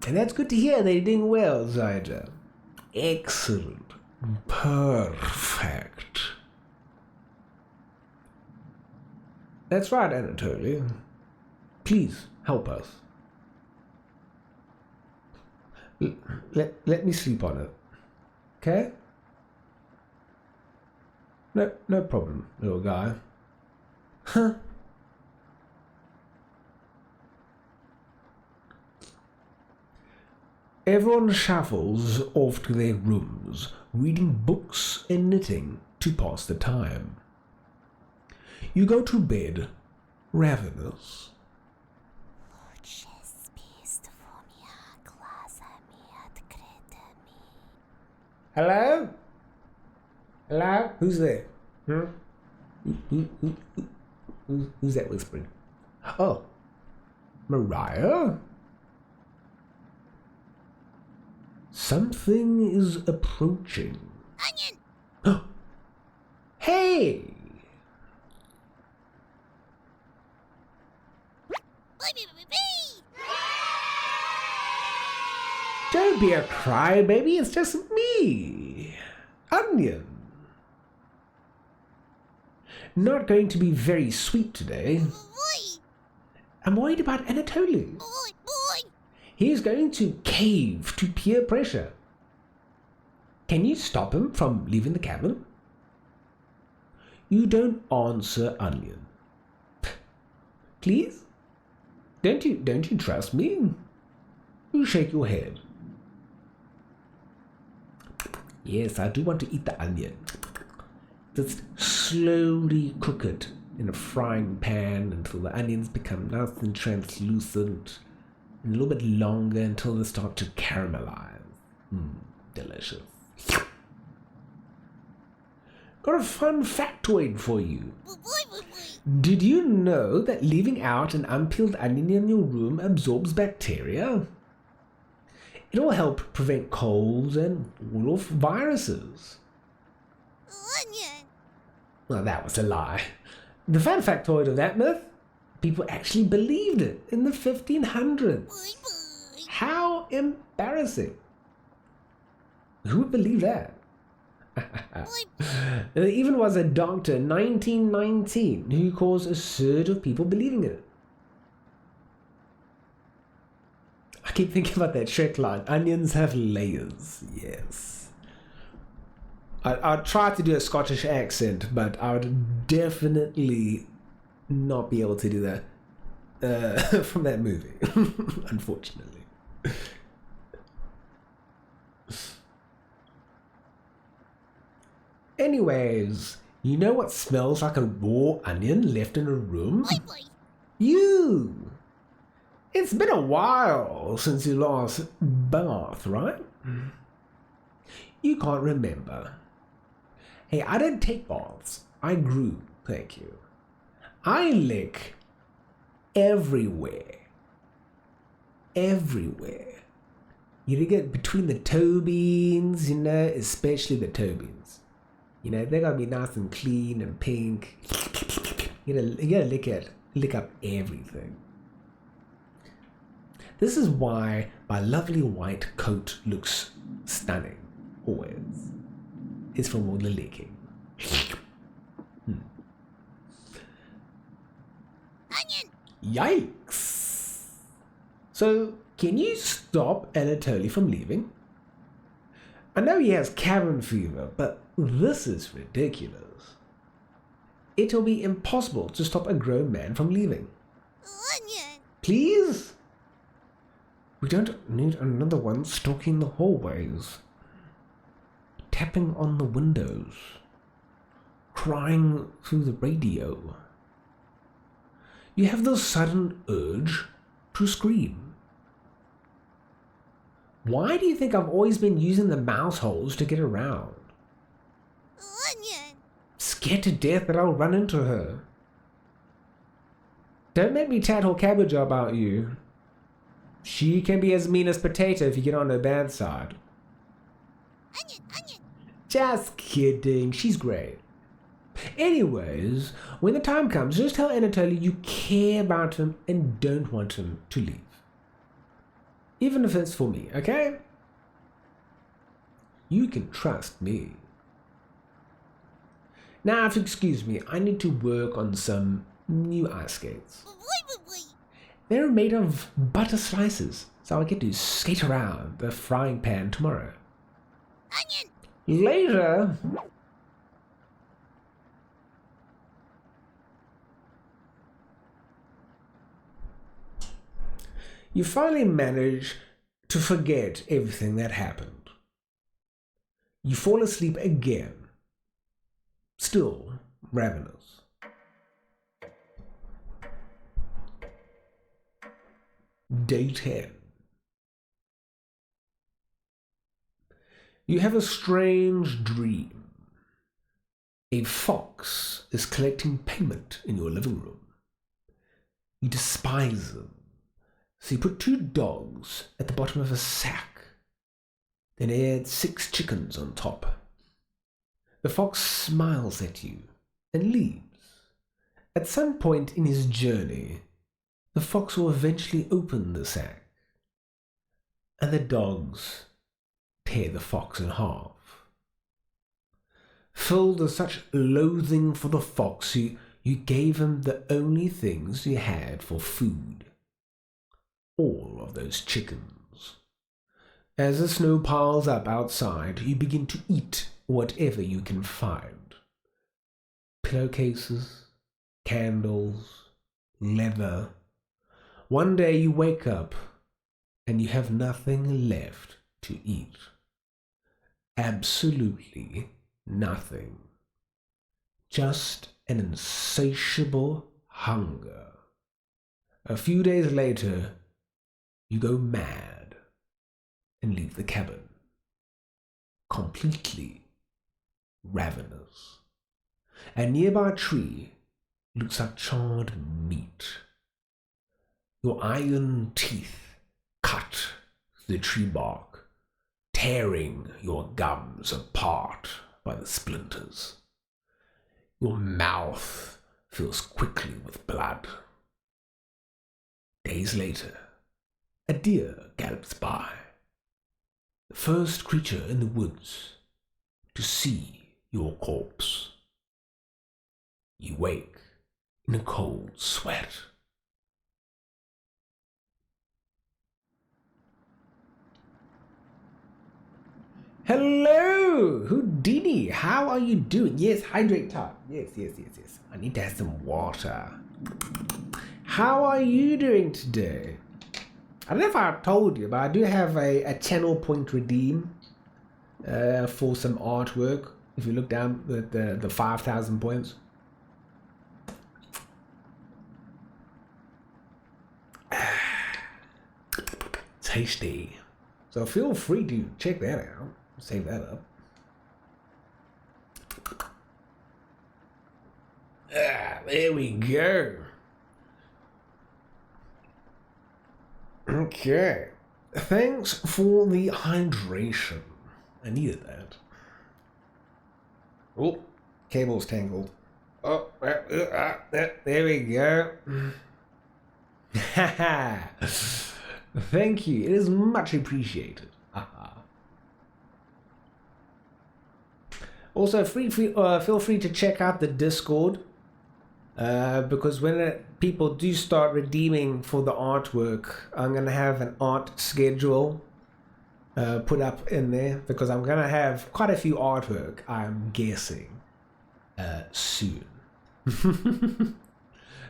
And that's good to hear that you're doing well, Zyja. Excellent. Perfect. That's right, Anatoly. Please, help us. Let me sleep on it. Okay? No problem, little guy. Huh? Everyone shuffles off to their rooms, reading books and knitting to pass the time. You go to bed, ravenous. Hello? Hello? Who's there? Who's that whispering? Oh, Mariah? Something is approaching. Onion! Hey! Don't be a crybaby, it's just me. Onion. Not going to be very sweet today. I'm worried about Anatoly. He's going to cave to peer pressure. Can you stop him from leaving the cabin? You don't answer, Onion. Please? Don't you trust me? You shake your head. Yes, I do want to eat the onion. Just slowly cook it in a frying pan until the onions become nice and translucent, and a little bit longer until they start to caramelize. Delicious. Got a fun factoid for you. Did you know that leaving out an unpeeled onion in your room absorbs bacteria? It'll help prevent colds and ward off viruses. Onion. Well, that was a lie. The fun factoid of that myth, people actually believed it in the 1500s. How embarrassing. Who would believe that? There even was a doctor in 1919 who caused a surge of people believing in it. I keep thinking about that Shrek line, onions have layers. Yes. I'd try to do a Scottish accent, but I would definitely not be able to do that from that movie, unfortunately. Anyways, you know what smells like a raw onion left in a room? You! It's been a while since you last bathed, right? You can't remember. Hey, I didn't take baths. I grew, thank you. I lick everywhere. Everywhere. You get between the toe beans, especially the toe beans. They gotta be nice and clean and pink. You gotta lick up everything. This is why my lovely white coat looks stunning, always. It's from all the licking. Onion! Yikes! So, can you stop Anatoly from leaving? I know he has cabin fever, but this is ridiculous. It'll be impossible to stop a grown man from leaving. Onion! Please? We don't need another one stalking the hallways, tapping on the windows, crying through the radio. You have the sudden urge to scream. Why do you think I've always been using the mouse holes to get around? Onion! Scared to death that I'll run into her. Don't make me tattle Cabbage about you. She can be as mean as Potato if you get on her bad side. Onion! Just kidding, she's great. Anyways, when the time comes, just tell Anatoly you care about him and don't want him to leave. Even if it's for me, okay? You can trust me. Now, if you excuse me, I need to work on some new ice skates. They're made of butter slices, so I get to skate around the frying pan tomorrow. Onion! Later! You finally manage to forget everything that happened. You fall asleep again, still ravenous. Day 10. You have a strange dream. A fox is collecting payment in your living room. You despise them, so you put 2 dogs at the bottom of a sack, then add 6 chickens on top. The fox smiles at you and leaves. At some point in his journey, the fox will eventually open the sack, and the dogs tear the fox in half. Filled with such loathing for the fox, you gave him the only things you had for food. All of those chickens. As the snow piles up outside, you begin to eat whatever you can find. Pillowcases, candles, leather. One day you wake up and you have nothing left to eat. Absolutely nothing. Just an insatiable hunger. A few days later, you go mad and leave the cabin, completely ravenous. A nearby tree looks like charred meat. Your iron teeth cut the tree bark, tearing your gums apart by the splinters. Your mouth fills quickly with blood. Days later, a deer gallops by, the first creature in the woods to see your corpse. You wake in a cold sweat. Hello, Houdini. How are you doing? Yes, hydrate time. Yes. I need to have some water. How are you doing today? I don't know if I told you, but I do have a channel point redeem for some artwork. If you look down at the 5,000 points. Tasty. So feel free to check that out. Save that up. There we go. Okay. Thanks for the hydration. I needed that. Oh, cable's tangled. Oh, there we go. Thank you. It is much appreciated. Also, feel free to check out the Discord, because when people do start redeeming for the artwork, I'm going to have an art schedule put up in there, because I'm going to have quite a few artwork, I'm guessing, soon.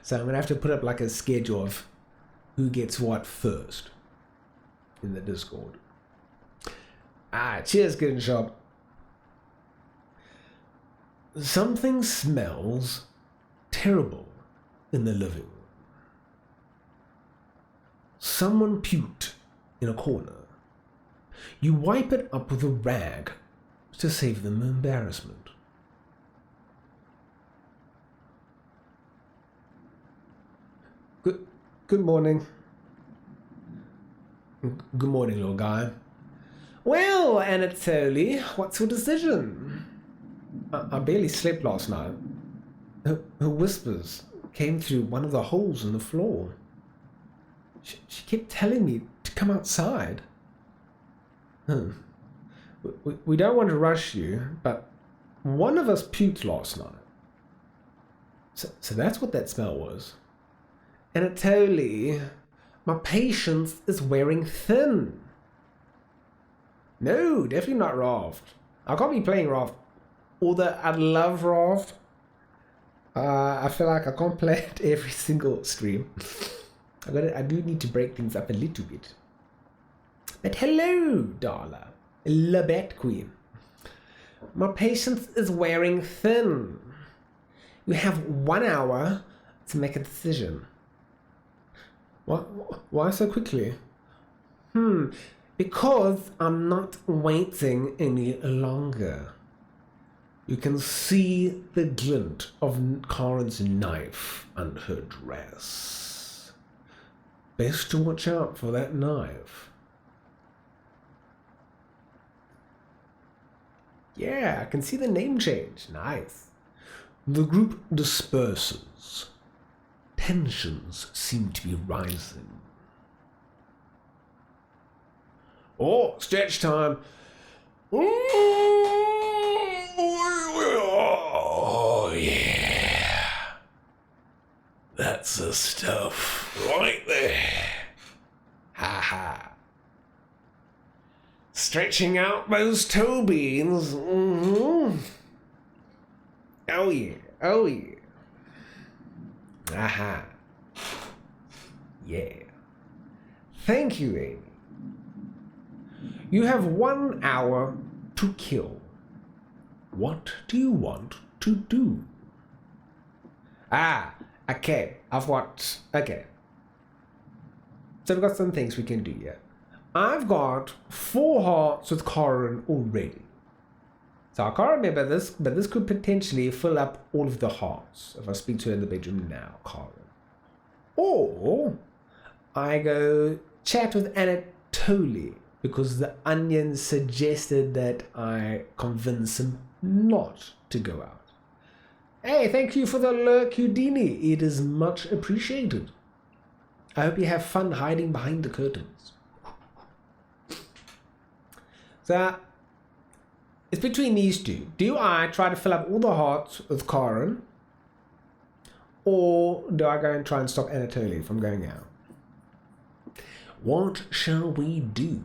So I'm going to have to put up like a schedule of who gets what first in the Discord. Cheers, Good Shop. Something smells terrible in the living room. Someone puked in a corner. You wipe it up with a rag to save them embarrassment. Good morning. Good morning, little guy. Well, Anatoly, what's your decision? I barely slept last night. Her whispers came through one of the holes in the floor. She kept telling me to come outside. We don't want to rush you, but one of us puked last night. So that's what that smell was. Anatoly, my patience is wearing thin. No, definitely not Raft. I can't be playing Raft. Although I love Raft, I feel like I can't play it every single stream. I do need to break things up a little bit. But hello, Darla. Labette Queen. My patience is wearing thin. You have 1 hour to make a decision. Why so quickly? Because I'm not waiting any longer. You can see the glint of Karen's knife under her dress. Best to watch out for that knife. Yeah, I can see the name change. Nice. The group disperses. Tensions seem to be rising. Oh, stretch time. Oh, yeah. That's the stuff right there. Ha ha. Stretching out those toe beans. Mm-hmm. Oh, yeah. Oh, yeah. Aha. Yeah. Thank you, Amy. You have 1 hour to kill. What do you want to do? Okay. Okay. So we've got some things we can do here. I've got 4 hearts with Corin already. So I can't remember this, but this could potentially fill up all of the hearts if I speak to her in the bedroom now, Corin. Or I go chat with Anatoly because the onion suggested that I convince him not to go out. Hey, thank you for the lurk, Houdini. It is much appreciated. I hope you have fun hiding behind the curtains. So, it's between these two. Do I try to fill up all the hearts with Corin? Or do I go and try and stop Anatoly from going out? What shall we do?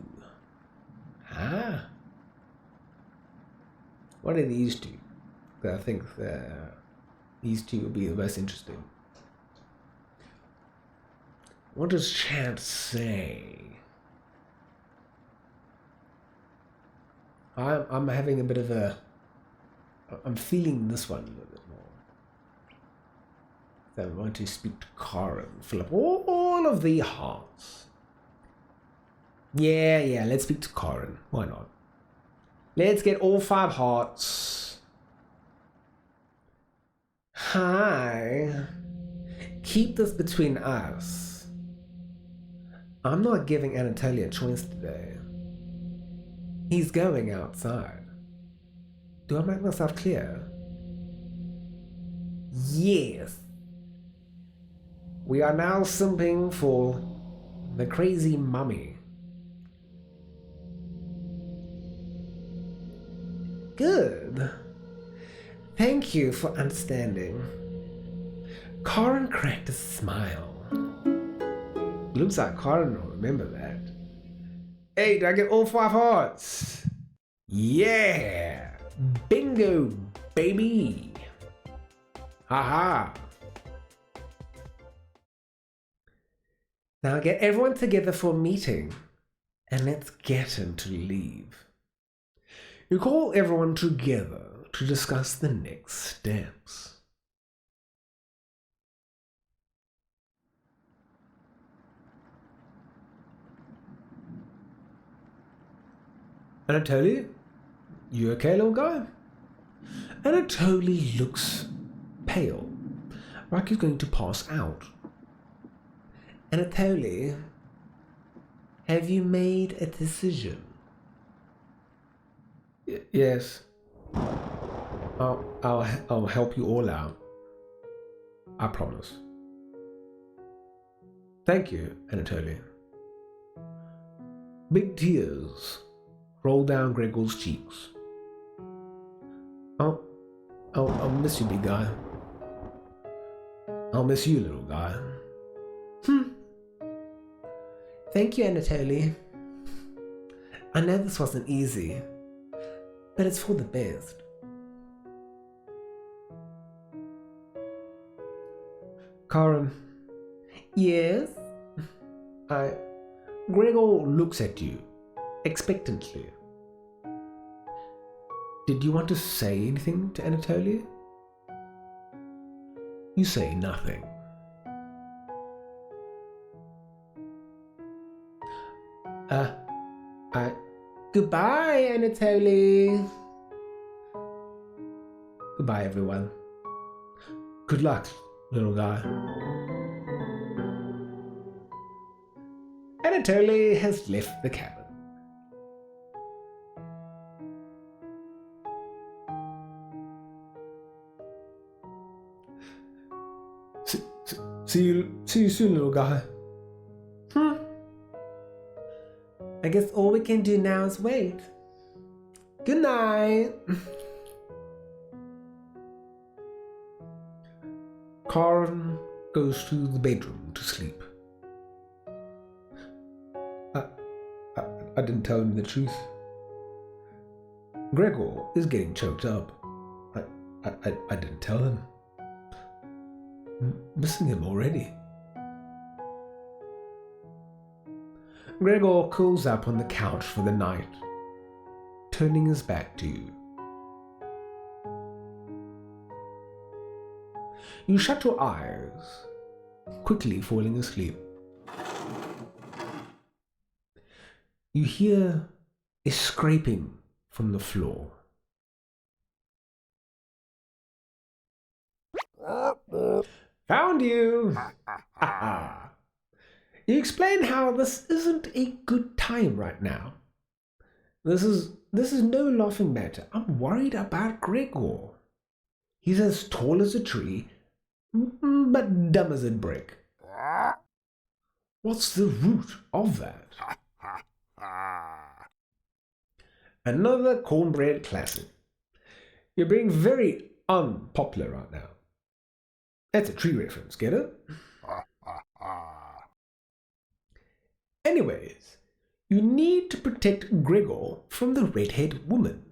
What are these two? I think these two will be the most interesting. What does chat say? I'm having a bit of a... I'm feeling this one a little bit more. So I want to speak to Corin, fill up all of the hearts. Yeah, let's speak to Corin. Why not? Let's get all 5 hearts. Hi. Keep this between us. I'm not giving Anatoly a choice today. He's going outside. Do I make myself clear? Yes. We are now simping for the crazy mummy. Good. Thank you for understanding. Corin cracked a smile. Looks like Corin will remember that. Hey, did I get all 5 hearts? Yeah! Bingo, baby! Haha! Now get everyone together for a meeting, and let's get him to leave. You call everyone together to discuss the next steps. Anatoly, you okay, little guy? Anatoly looks pale, like he's going to pass out. Anatoly, have you made a decision? Yes. I'll help you all out. I promise. Thank you, Anatoly. Big tears roll down Gregor's cheeks. I'll miss you, big guy. I'll miss you, little guy. Thank you, Anatoly. I know this wasn't easy, but it's for the best. Corin. Yes? Gregor looks at you expectantly. Did you want to say anything to Anatoly? You say nothing. Goodbye, Anatoly. Goodbye, everyone. Good luck, little guy. Anatoly has left the cabin. See you soon, little guy. I guess all we can do now is wait. Good night. Corin goes to the bedroom to sleep. I didn't tell him the truth. Gregor is getting choked up. I didn't tell him. I'm missing him already. Gregor curls up on the couch for the night, turning his back to you. You shut your eyes, quickly falling asleep. You hear a scraping from the floor. Found you! You explain how this isn't a good time right now. This is no laughing matter. I'm worried about Gregor. He's as tall as a tree, but dumb as a brick. What's the root of that? Another cornbread classic. You're being very unpopular right now. That's a tree reference, get it? Anyways, you need to protect Gregor from the redhead woman.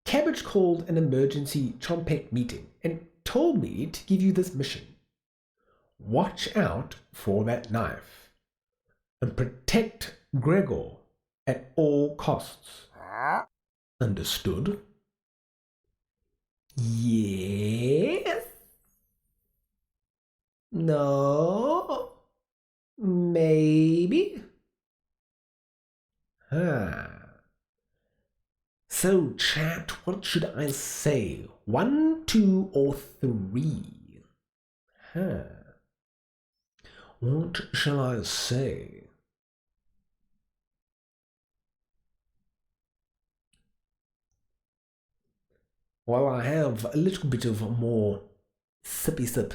Cabbage called an emergency trompet meeting and told me to give you this mission. Watch out for that knife and protect Gregor at all costs. Understood? Yes? No? Maybe? So, chat, what should I say? 1, 2, or 3? What shall I say? Well, I have a little bit of a more sippy sip.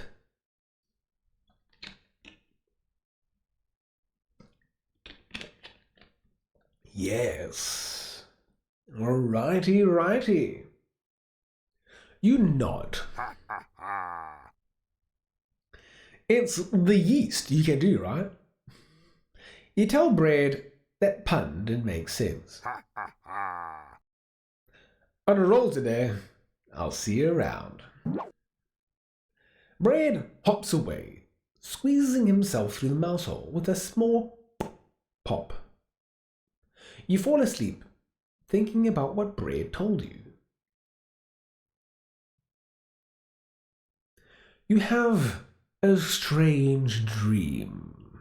Yes. Righty, righty. You nod. It's the yeast you can do, right? You tell Bread that pun didn't make sense. On a roll today. I'll see you around. Bread hops away, squeezing himself through the mouse hole with a small pop. You fall asleep, thinking about what Bread told you. You have a strange dream.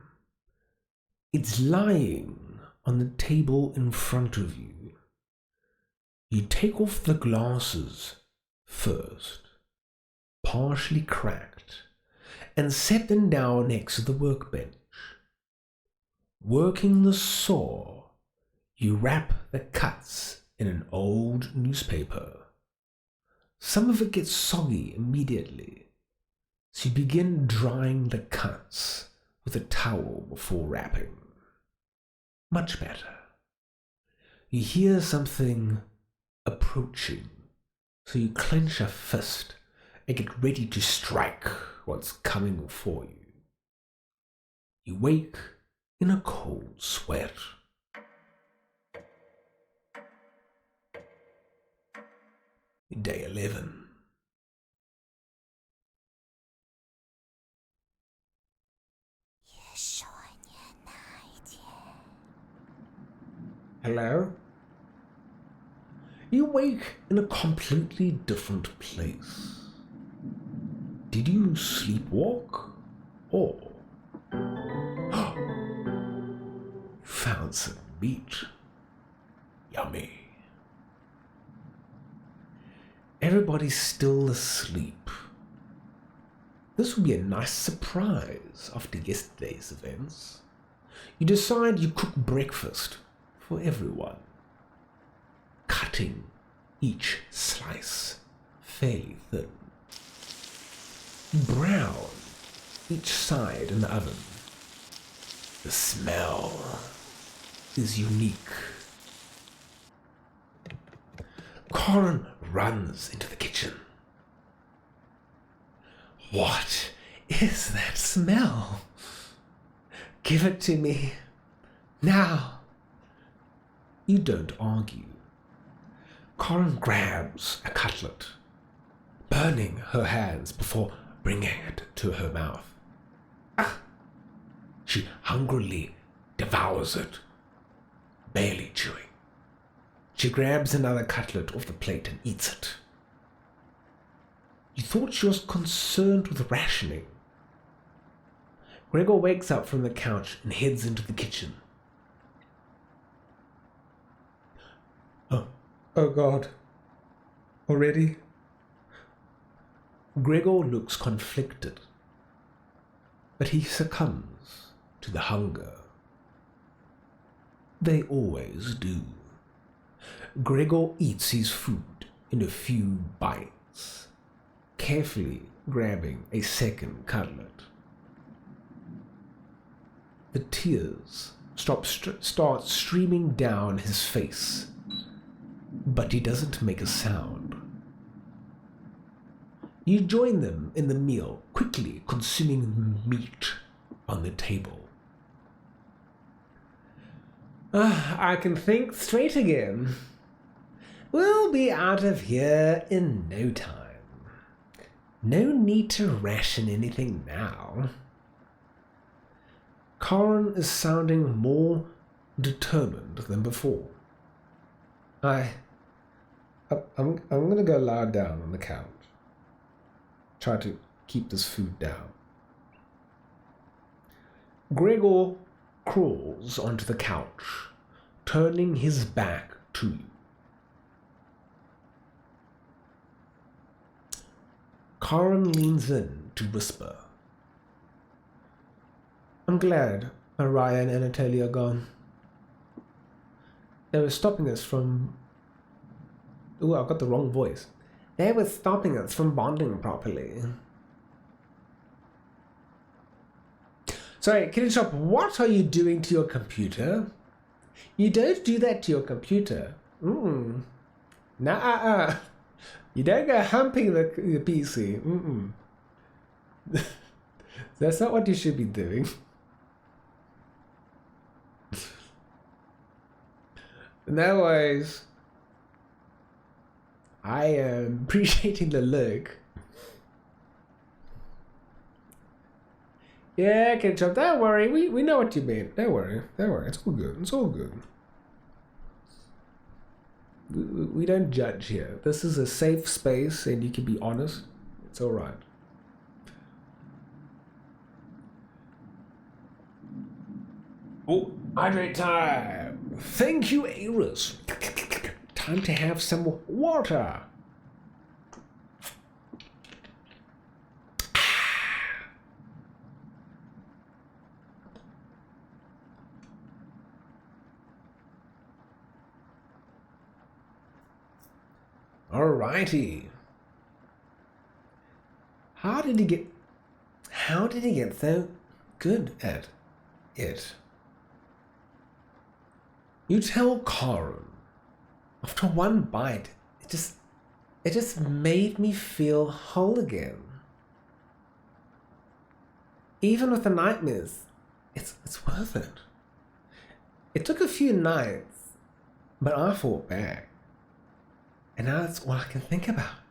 It's lying on the table in front of you. You take off the glasses first, partially cracked, and set them down next to the workbench. Working the saw, you wrap the cuts in an old newspaper. Some of it gets soggy immediately, so you begin drying the cuts with a towel before wrapping. Much better. You hear something approaching, so you clench a fist and get ready to strike what's coming for you. You wake in a cold sweat. Day 11. Hello? You wake in a completely different place. Did you sleepwalk? Or found some meat? Yummy. Everybody's still asleep. This will be a nice surprise after yesterday's events. You decide you cook breakfast for everyone, cutting each slice fairly thin. You brown each side in the oven. The smell is unique. Corin runs into the kitchen. What is that smell? Give it to me. Now. You don't argue. Corin grabs a cutlet, burning her hands before bringing it to her mouth. She hungrily devours it, barely chewing. She grabs another cutlet off the plate and eats it. You thought she was concerned with rationing. Gregor wakes up from the couch and heads into the kitchen. Oh God. Already? Gregor looks conflicted, but he succumbs to the hunger. They always do. Gregor eats his food in a few bites, carefully grabbing a second cutlet. The tears start streaming down his face, but he doesn't make a sound. You join them in the meal, quickly consuming meat on the table. I can think straight again. We'll be out of here in no time. No need to ration anything now. Corin is sounding more determined than before. I'm gonna go lie down on the couch. Try to keep this food down. Gregor crawls onto the couch, turning his back to you. Corin leans in to whisper. I'm glad Mariah and Anatoly are gone. They were stopping us from... Ooh, I got the wrong voice. They were stopping us from bonding properly. Sorry, Kitty Shop, what are you doing to your computer? You don't do that to your computer. Nah. You don't go humping the PC. That's not what you should be doing. No worries. I am appreciating the look. Yeah, Ketchup, don't worry. We know what you mean. Don't worry. It's all good. It's all good. We don't judge here. This is a safe space and you can be honest. It's all right. Oh, hydrate time. Thank you, Aris. Time to have some water. Alrighty. How did he get so good at it? You tell Corin. After one bite, it just made me feel whole again. Even with the nightmares, it's worth it. It took a few nights, but I fought back. And now that's all I can think about.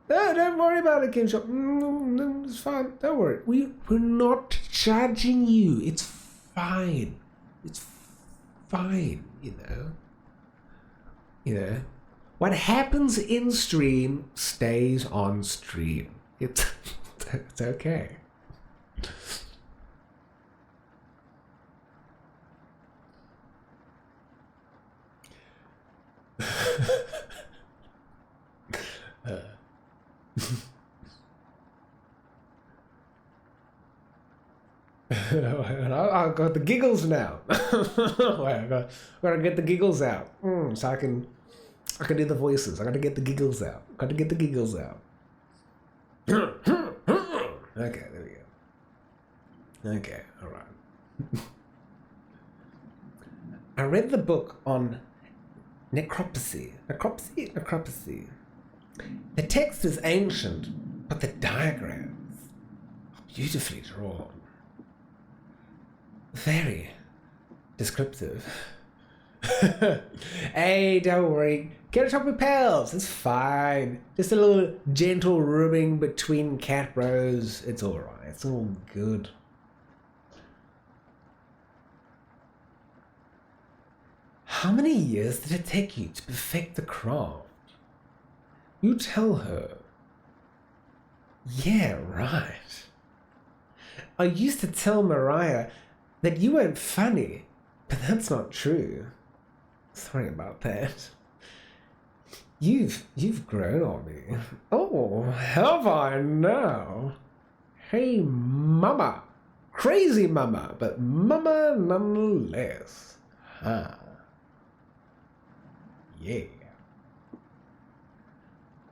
No, don't worry about it, Kinshop. No, it's fine. Don't worry. We're not judging you. It's fine. It's fine, you know. What happens in stream stays on stream. It's okay. I got the giggles now. I gotta get the giggles out. So I can do the voices. I gotta get the giggles out. Okay, there we go. Okay, alright. I read the book on necropsy. The text is ancient, but the diagrams are beautifully drawn. Very descriptive. Hey, don't worry. Get a top of pals. It's fine. Just a little gentle rubbing between cat rows. It's alright. It's all good. How many years did it take you to perfect the craft? You tell her. Yeah, right. I used to tell Mariah that you weren't funny, but that's not true. Sorry about that. You've grown on me. Oh, have I now? Hey, mama. Crazy mama, but mama nonetheless. Huh. Yeah.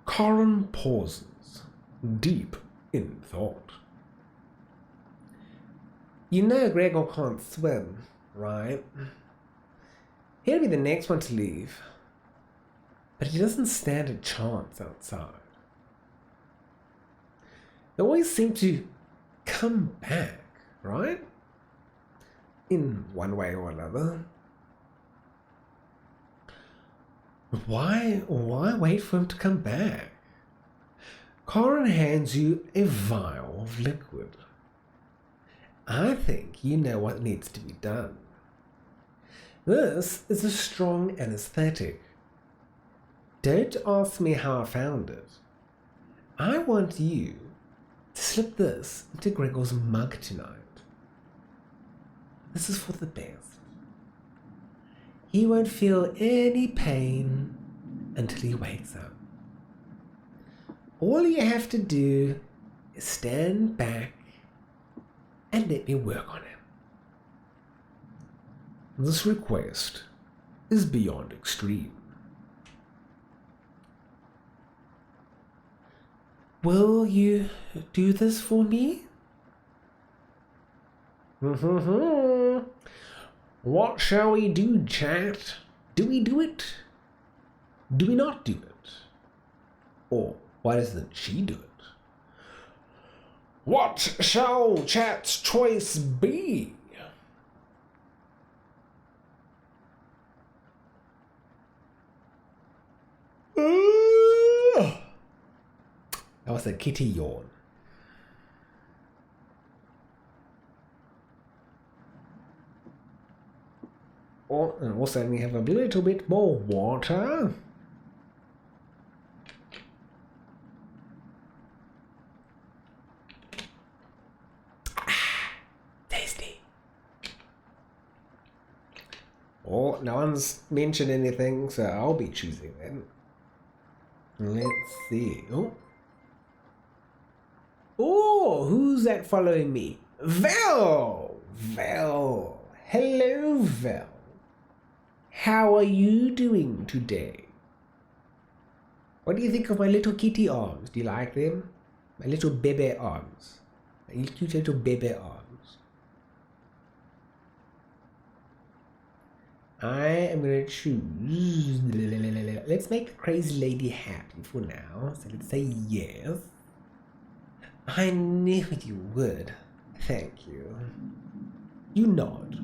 Corin pauses, deep in thought. You know Gregor can't swim, right? He'll be the next one to leave. But he doesn't stand a chance outside. They always seem to come back, right? In one way or another. Why wait for him to come back? Corin hands you a vial of liquid. I think you know what needs to be done. This is a strong anesthetic. Don't ask me how I found it. I want you to slip this into Gregor's mug tonight. This is for the best. He won't feel any pain until he wakes up. All you have to do is stand back and let me work on him. This request is beyond extreme. Will you do this for me? What shall we do, chat? Do we do it? Do we not do it? Or why doesn't she do it? What shall chat's choice be? That was a kitty yawn. Oh, and also we have a little bit more water. Tasty. Oh, no one's mentioned anything, so I'll be choosing then. Let's see. Oh, who's that following me? Vel! Hello, Vel. How are you doing today? What do you think of my little kitty arms? Do you like them? My little baby arms. My cute little baby arms. I am going to choose... Let's make the crazy lady happy for now. So let's say yes. I knew you would. Thank you. You nod.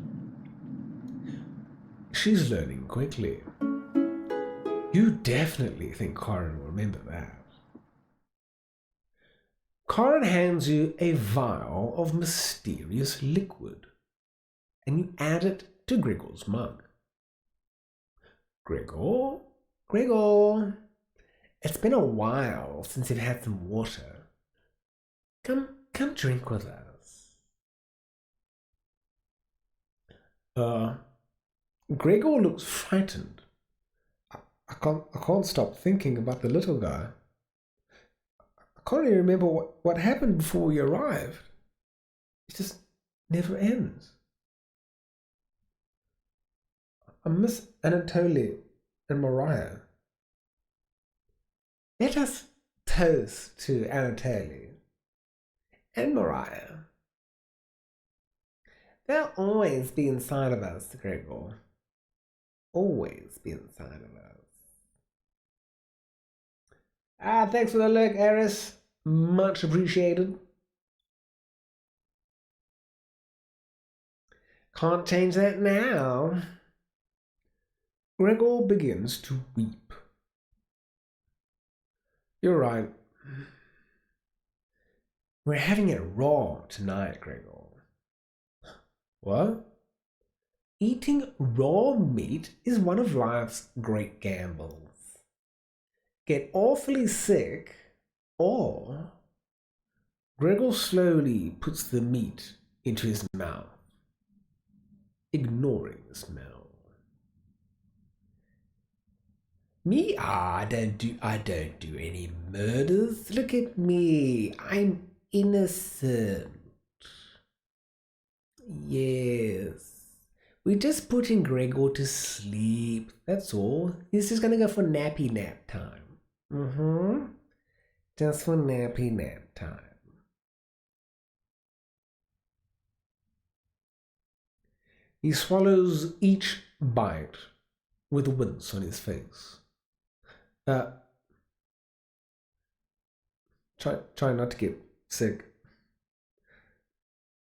She's learning quickly. You definitely think Corin will remember that. Corin hands you a vial of mysterious liquid, and you add it to Gregor's mug. Gregor, it's been a while since you've had some water. Come drink with us. Gregor looks frightened. I can't stop thinking about the little guy. I can't even remember what happened before we arrived. It just never ends. I miss Anatoly and Mariah. Let us toast to Anatoly and Mariah. They'll always be inside of us, Gregor. Always be inside of us. Thanks for the look, Eris. Much appreciated. Can't change that now. Gregor begins to weep. You're right. We're having it raw tonight, Gregor. What? Eating raw meat is one of life's great gambles. get awfully sick, or Gregor slowly puts the meat into his mouth, ignoring the smell. Me? I don't do any murders. Look at me. I'm innocent. Yes. We're just putting Gregor to sleep. That's all. He's just gonna go for nappy nap time. Just for nappy nap time. He swallows each bite with a wince on his face. Try not to get sick.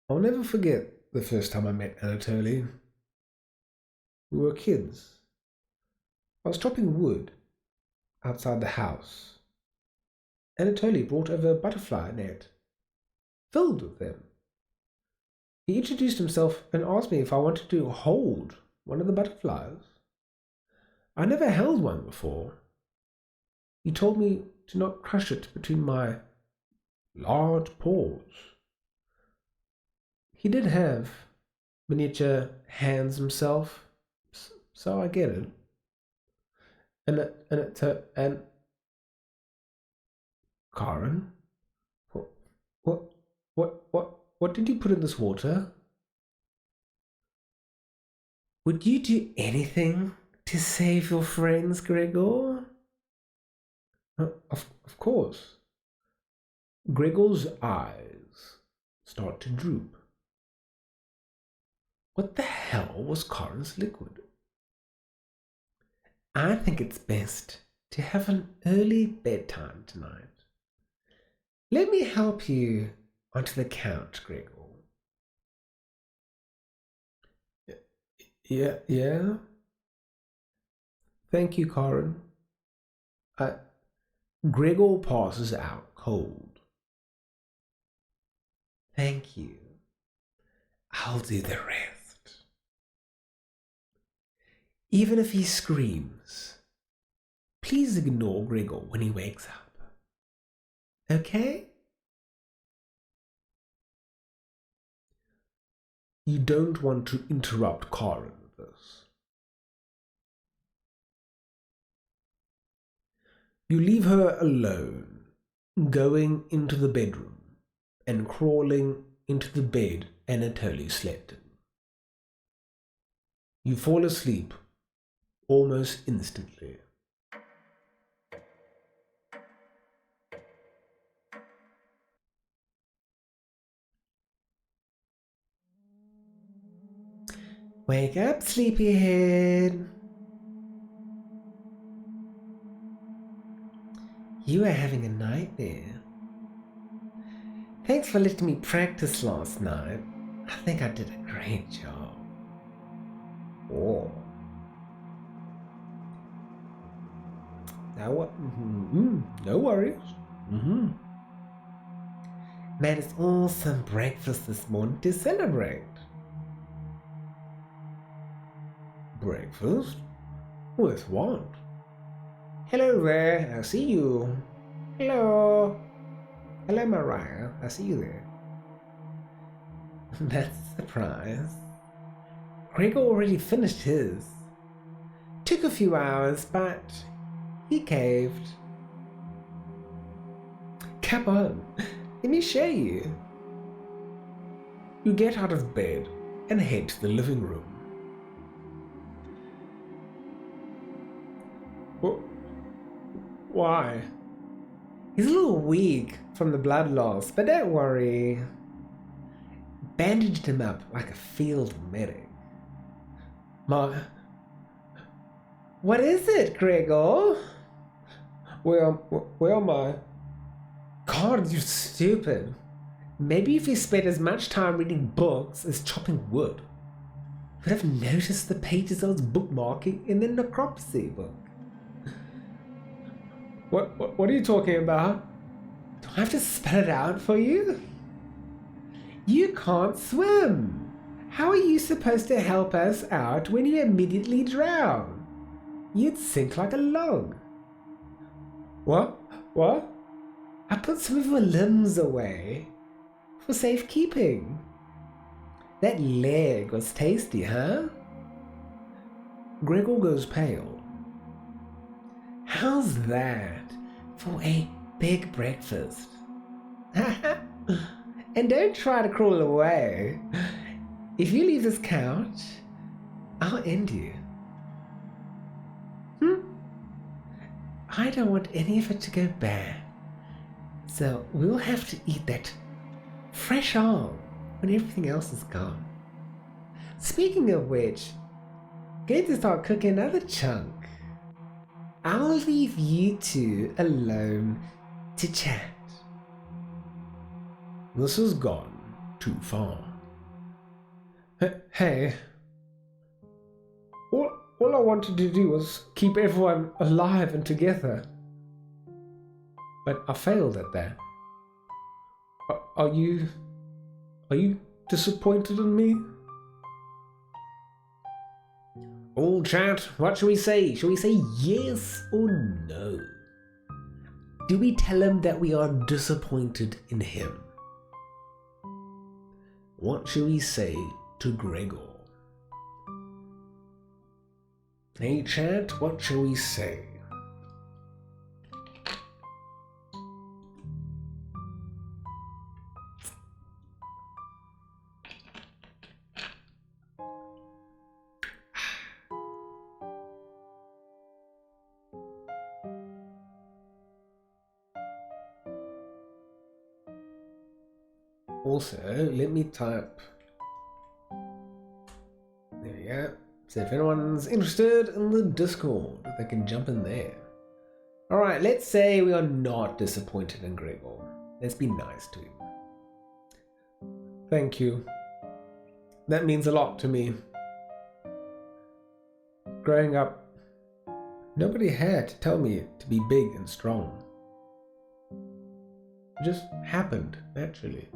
I'll never forget the first time I met Anatoly. We were kids. I was chopping wood outside the house. Anatoly brought over a butterfly net, filled with them. He introduced himself and asked me if I wanted to hold one of the butterflies. I never held one before. He told me to not crush it between my large paws. He did have miniature hands himself, so I get it. And Karen, what did you put in this water? Would you do anything to save your friends, Gregor? Of course. Gregor's eyes start to droop. What the hell was Karen's liquid? I think it's best to have an early bedtime tonight. Let me help you onto the couch, Gregor. Yeah? Thank you, Karen. Gregor passes out cold. Thank you. I'll do the rest. Even if he screams, please ignore Gregor when he wakes up. Okay? You don't want to interrupt Karen with this. You leave her alone, going into the bedroom and crawling into the bed Anatoly slept in. You fall asleep almost instantly. Wake up, sleepyhead. You are having a nightmare. Thanks for letting me practice last night. I think I did a great job. Oh. Now what? No worries. Man, it's awesome breakfast this morning to celebrate. Breakfast? With what? Hello there, I see you. Hello, Mariah, I see you there. That's a surprise. Gregor already finished his. Took a few hours, but he caved. Come on, let me show you. You get out of bed and head to the living room. Why? He's a little weak from the blood loss, but don't worry. Bandaged him up like a field medic. What is it, Gregor? Where am I? God, you're stupid. Maybe if you spent as much time reading books as chopping wood, you'd have noticed the pages I was bookmarking in the necropsy book. What are you talking about? Do I have to spell it out for you? You can't swim. How are you supposed to help us out when you immediately drown? You'd sink like a log. What? What? I put some of your limbs away for safekeeping. That leg was tasty, huh? Gregor goes pale. How's that for a big breakfast? And don't try to crawl away. If you leave this couch, I'll end you. I don't want any of it to go bad. So we'll have to eat that fresh arm when everything else is gone. Speaking of which, going to start cooking another chunk. I'll leave you two alone to chat. This has gone too far. Hey, all I wanted to do was keep everyone alive and together. But I failed at that. Are you disappointed in me? All chat, what shall we say? Shall we say yes or no? Do we tell him that we are disappointed in him? What shall we say to Gregor? Hey chat, what shall we say? Also, let me type. There we go. So if anyone's interested in the Discord, they can jump in there. Alright, let's say we are not disappointed in Gregor. Let's be nice to him. Thank you. That means a lot to me. Growing up, nobody had to tell me to be big and strong. It just happened naturally.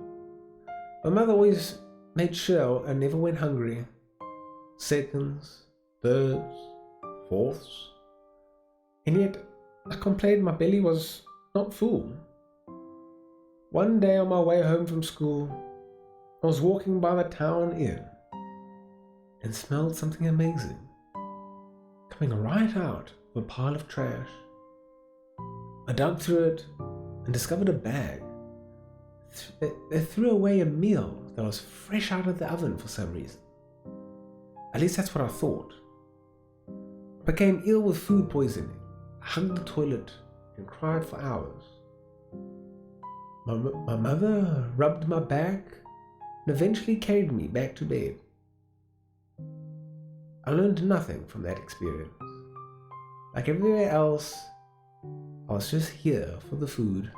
My mother always made sure I never went hungry. Seconds, thirds, fourths. And yet, I complained my belly was not full. One day on my way home from school, I was walking by the town inn and smelled something amazing, coming right out of a pile of trash. I dug through it and discovered a bag. They threw away a meal that was fresh out of the oven for some reason. At least that's what I thought. I became ill with food poisoning. I hugged the toilet and cried for hours. My mother rubbed my back and eventually carried me back to bed. I learned nothing from that experience. Like everywhere else, I was just here for the food.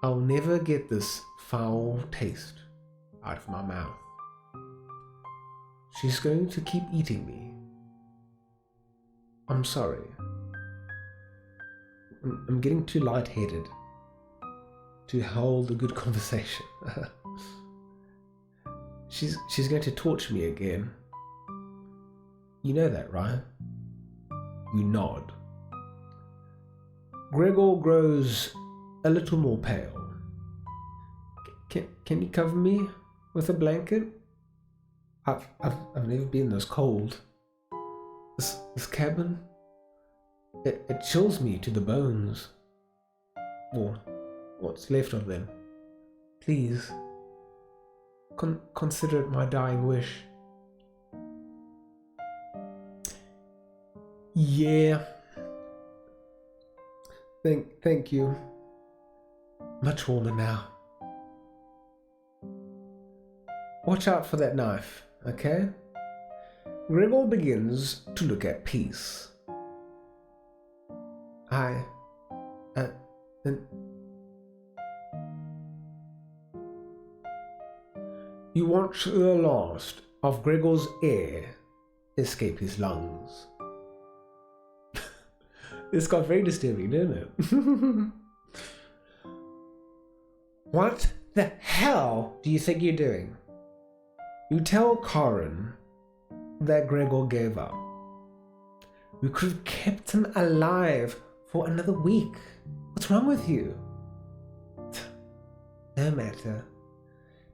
I'll never get this foul taste out of my mouth. She's going to keep eating me. I'm sorry. I'm getting too lightheaded to hold a good conversation. She's going to torture me again. You know that, right? You nod. Gregor grows a little more pale. Can you cover me with a blanket? I've never been this cold. This cabin, it chills me to the bones. Or what's left of them. Please, consider it my dying wish. Yeah. Thank you. Much warmer now. Watch out for that knife, okay? Gregor begins to look at peace. You watch the last of Gregor's air escape his lungs. This got very disturbing, didn't it? What the hell do you think you're doing? You tell Corin that Gregor gave up. We could have kept him alive for another week. What's wrong with you? No matter.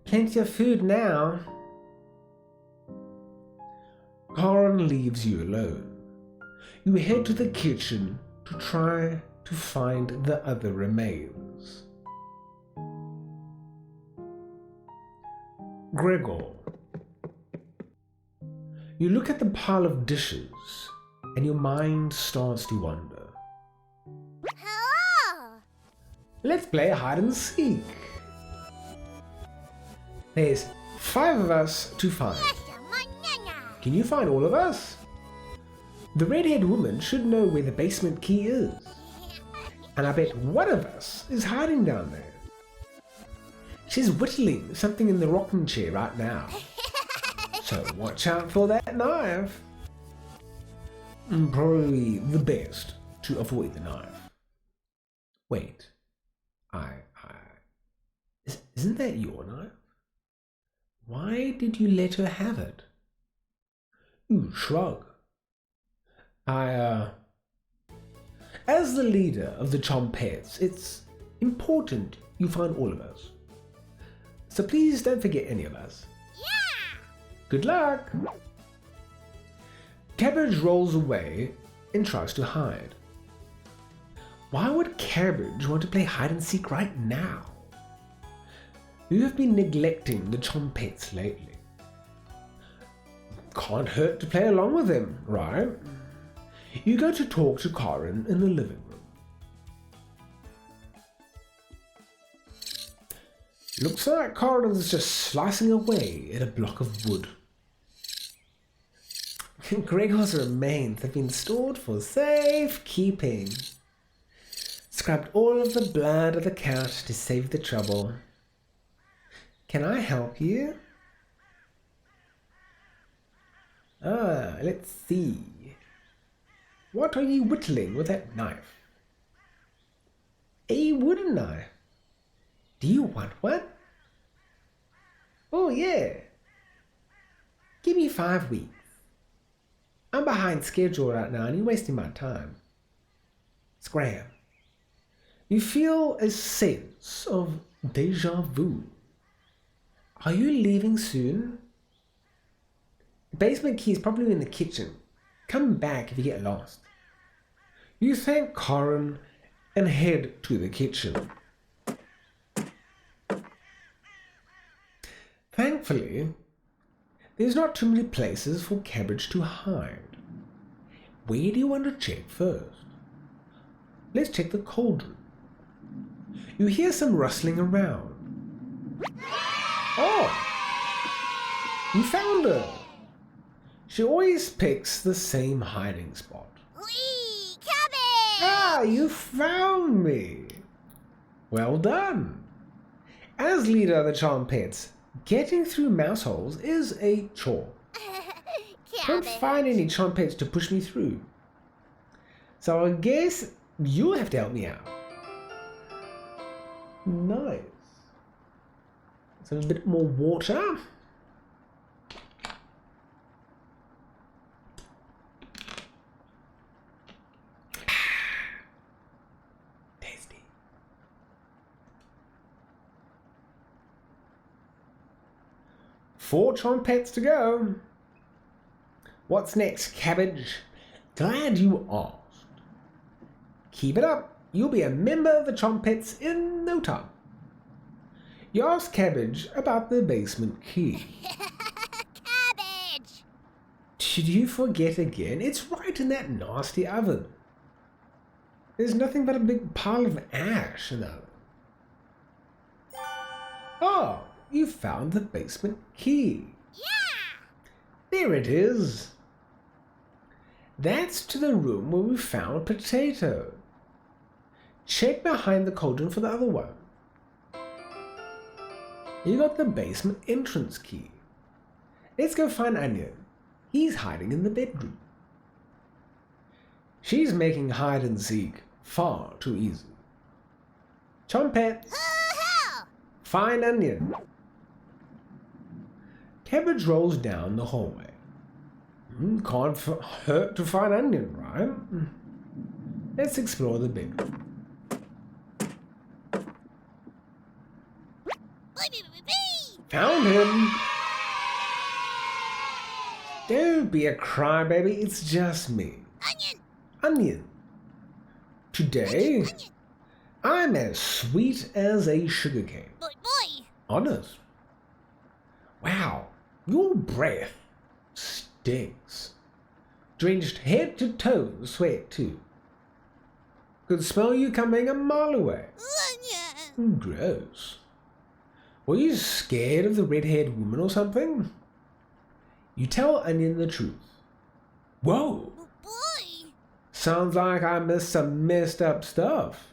Plenty of food now. Karen leaves you alone. You head to the kitchen to try to find the other remains. Gregor. You look at the pile of dishes and your mind starts to wander. Hello! Let's play hide and seek. There's 5 of us to find. Can you find all of us? The red-haired woman should know where the basement key is. And I bet one of us is hiding down there. She's whittling something in the rocking chair right now. So watch out for that knife. Probably the best to avoid the knife. Wait. Isn't that your knife? Why did you let her have it? You shrug. As the leader of the Chompettes, it's important you find all of us. So please don't forget any of us. Yeah! Good luck! Cabbage rolls away and tries to hide. Why would Cabbage want to play hide and seek right now? You have been neglecting the Chompettes lately. Can't hurt to play along with them, right? You go to talk to Karen in the living room. Looks like Karen is just slicing away at a block of wood. Gregor's remains have been stored for safekeeping. Scrubbed all of the blood of the couch to save the trouble. Can I help you? Let's see. What are you whittling with that knife? A wooden knife. Do you want one? Oh yeah. Give me 5 weeks. I'm behind schedule right now and you're wasting my time. Scram. You feel a sense of deja vu. Are you leaving soon? The basement key is probably in the kitchen. Come back if you get lost. You thank Karen and head to the kitchen. Thankfully, there's not too many places for Cabbage to hide. Where do you want to check first? Let's check the cauldron. You hear some rustling around. Oh! You found her! She always picks the same hiding spot. Whee! Cabbage! Ah, you found me! Well done! As leader of the Chompettes, getting through mouse holes is a chore. Can't find any Chompettes to push me through. So I guess you'll have to help me out. Nice. So a bit more water. Tasty. Four Chompettes to go. What's next, Cabbage? Glad you asked. Keep it up. You'll be a member of the Chompettes in no time. You asked Cabbage about the basement key. Cabbage! Did you forget again? It's right in that nasty oven. There's nothing but a big pile of ash in the oven. Oh, you found the basement key. Yeah! There it is. That's to the room where we found Potato. Check behind the cauldron for the other one. You got the basement entrance key. Let's go find Onion. He's hiding in the bedroom. She's making hide and seek far too easy. Chompettes, find Onion. Cabbage rolls down the hallway. Can't hurt to find Onion, right? Let's explore the bedroom. Found him! Don't be a crybaby, it's just me. Onion. Today, I'm as sweet as a sugarcane. Boy. Honest. Wow, your breath stinks. Drenched head to toe in sweat, too. Could smell you coming a mile away. Gross. Were you scared of the red-haired woman or something? You tell Onion the truth. Whoa! Boy. Sounds like I missed some messed up stuff.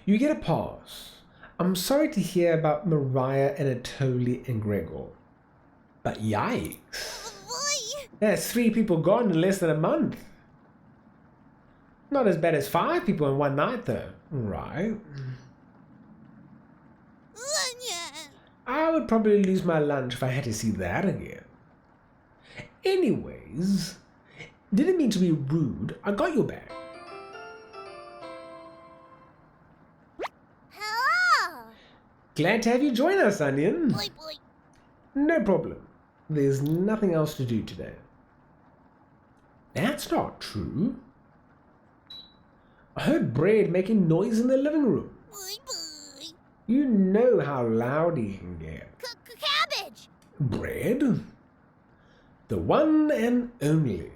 You get a pass. I'm sorry to hear about Mariah, Anatoly, and Gregor. But yikes. Boy. That's 3 people gone in less than a month. Not as bad as 5 people in one night, though. Right. I would probably lose my lunch if I had to see that again. Anyways, didn't mean to be rude. I got your bag. Hello. Glad to have you join us, Onion. Boy. No problem. There's nothing else to do today. That's not true. I heard Bread making noise in the living room. Boy. You know how loud he can get. Cabbage. Bread? The one and only.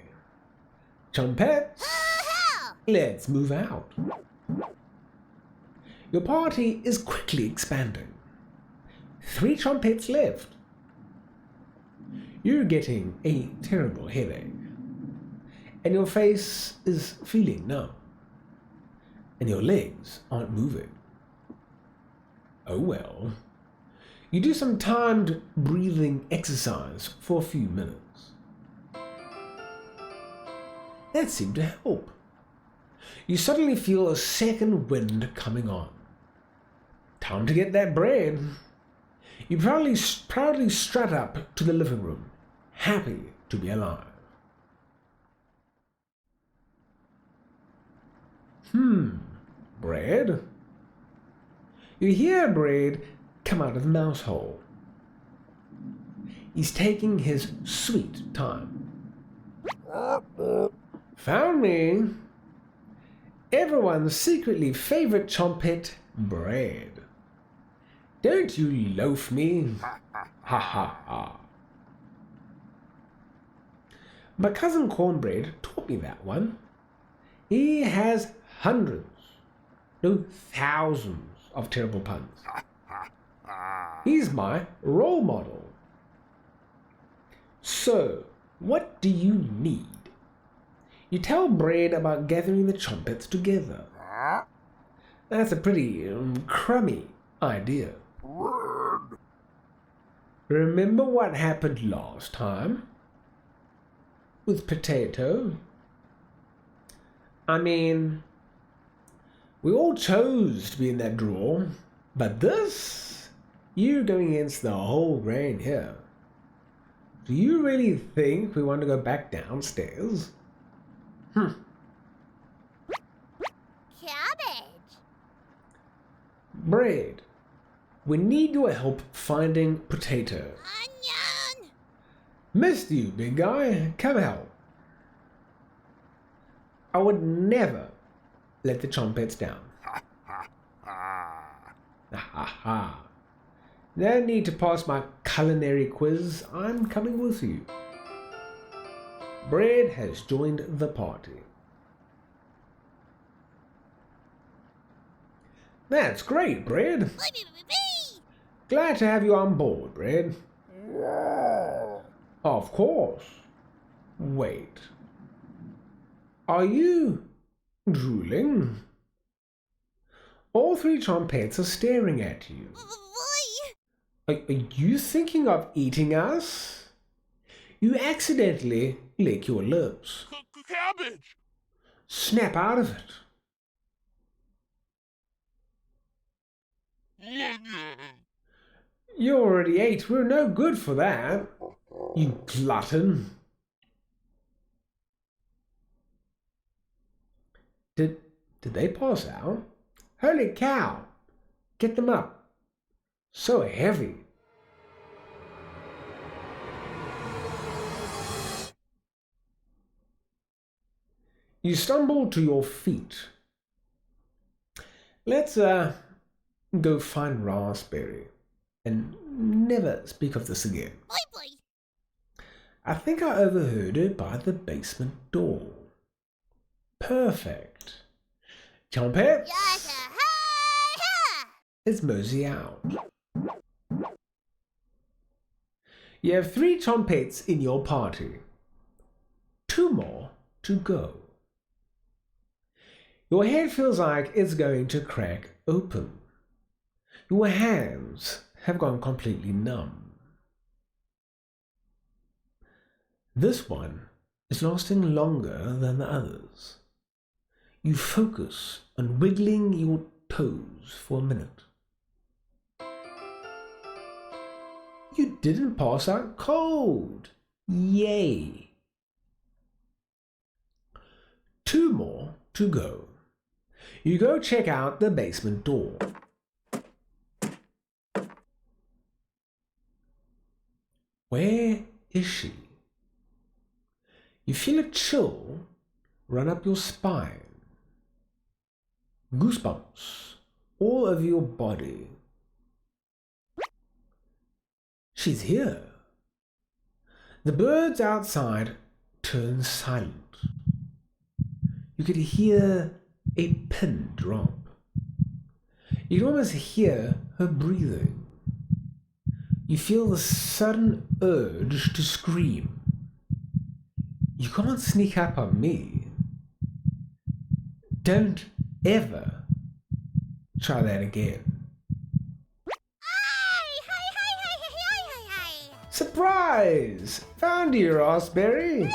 Trumpets, let's move out. Your party is quickly expanding. 3 trumpets left. You're getting a terrible headache. And your face is feeling numb. And your legs aren't moving. Oh well. You do some timed breathing exercise for a few minutes. That seemed to help. You suddenly feel a second wind coming on. Time to get that bread. You proudly strut up to the living room, happy to be alive. Bread? You hear Bread come out of the mouse hole. He's taking his sweet time. Found me. Everyone's secretly favorite trumpet, Bread. Don't you loaf me? Ha ha ha. My cousin Cornbread taught me that one. He has hundreds, no thousands of terrible puns. He's my role model. So, what do you need? You tell Bread about gathering the trumpets together. That's a pretty crummy idea. Remember what happened last time? With Potato? I mean, we all chose to be in that drawer, but this, you're going against the whole grain here. Do you really think we want to go back downstairs? Cabbage. Bread, we need your help finding Potato. Onion. Missed you, big guy. Come help. I would never let the trumpets down. Ha ha. No need to pass my culinary quiz. I'm coming with you. Bread has joined the party. That's great, Bread. Glad to have you on board, Bread. Of course. Wait. Are you drooling? All 3 trumpets are staring at you. Are you thinking of eating us? You accidentally lick your lips. Cabbage! Snap out of it. You already ate. We're no good for that. You glutton. Did they pass out? Holy cow! Get them up. So heavy. You stumble to your feet. Let's go find Raspberry and never speak of this again. Boy, boy. I think I overheard her by the basement door. Perfect. Trumpets! Yes, ha! Let's mosey out. You have 3 trumpets in your party. 2 more to go. Your head feels like it's going to crack open. Your hands have gone completely numb. This one is lasting longer than the others. You focus on wiggling your toes for a minute. You didn't pass out cold. Yay! 2 more to go. You go check out the basement door. Where is she? You feel a chill run up your spine. Goosebumps all over your body. She's here. The birds outside turn silent. You could hear a pin drop. You can almost hear her breathing. You feel the sudden urge to scream. You can't sneak up on me. Don't ever try that again. Surprise! Found you, Raspberry! Raspberry!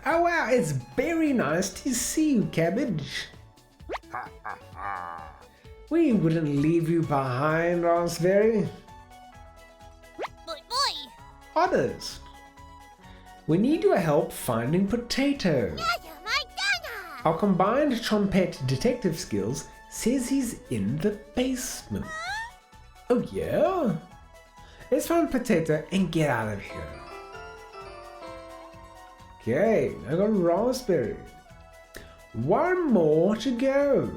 Oh wow, it's very nice to see you, Cabbage. We wouldn't leave you behind, Raspberry. Boy, boy. Honest. We need your help finding Potato. Yaya, my Dana. Our combined trumpet detective skills says he's in the basement. Oh yeah? Let's find Potato and get out of here. Okay, I got Raspberry. 1 more to go.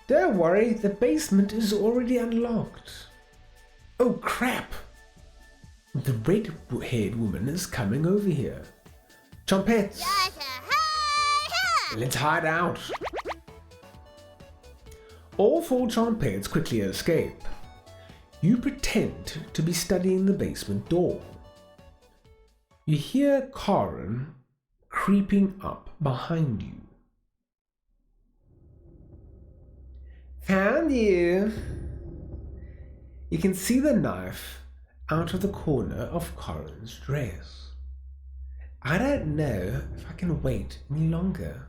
Don't worry, the basement is already unlocked. Oh crap! The red-haired woman is coming over here. Trumpets! Yaya, ha! Let's hide out. All 4 trumpets quickly escape. You pretend to be studying the basement door. You hear Karen creeping up behind you. Found you! You can see the knife out of the corner of Karen's dress. I don't know if I can wait any longer.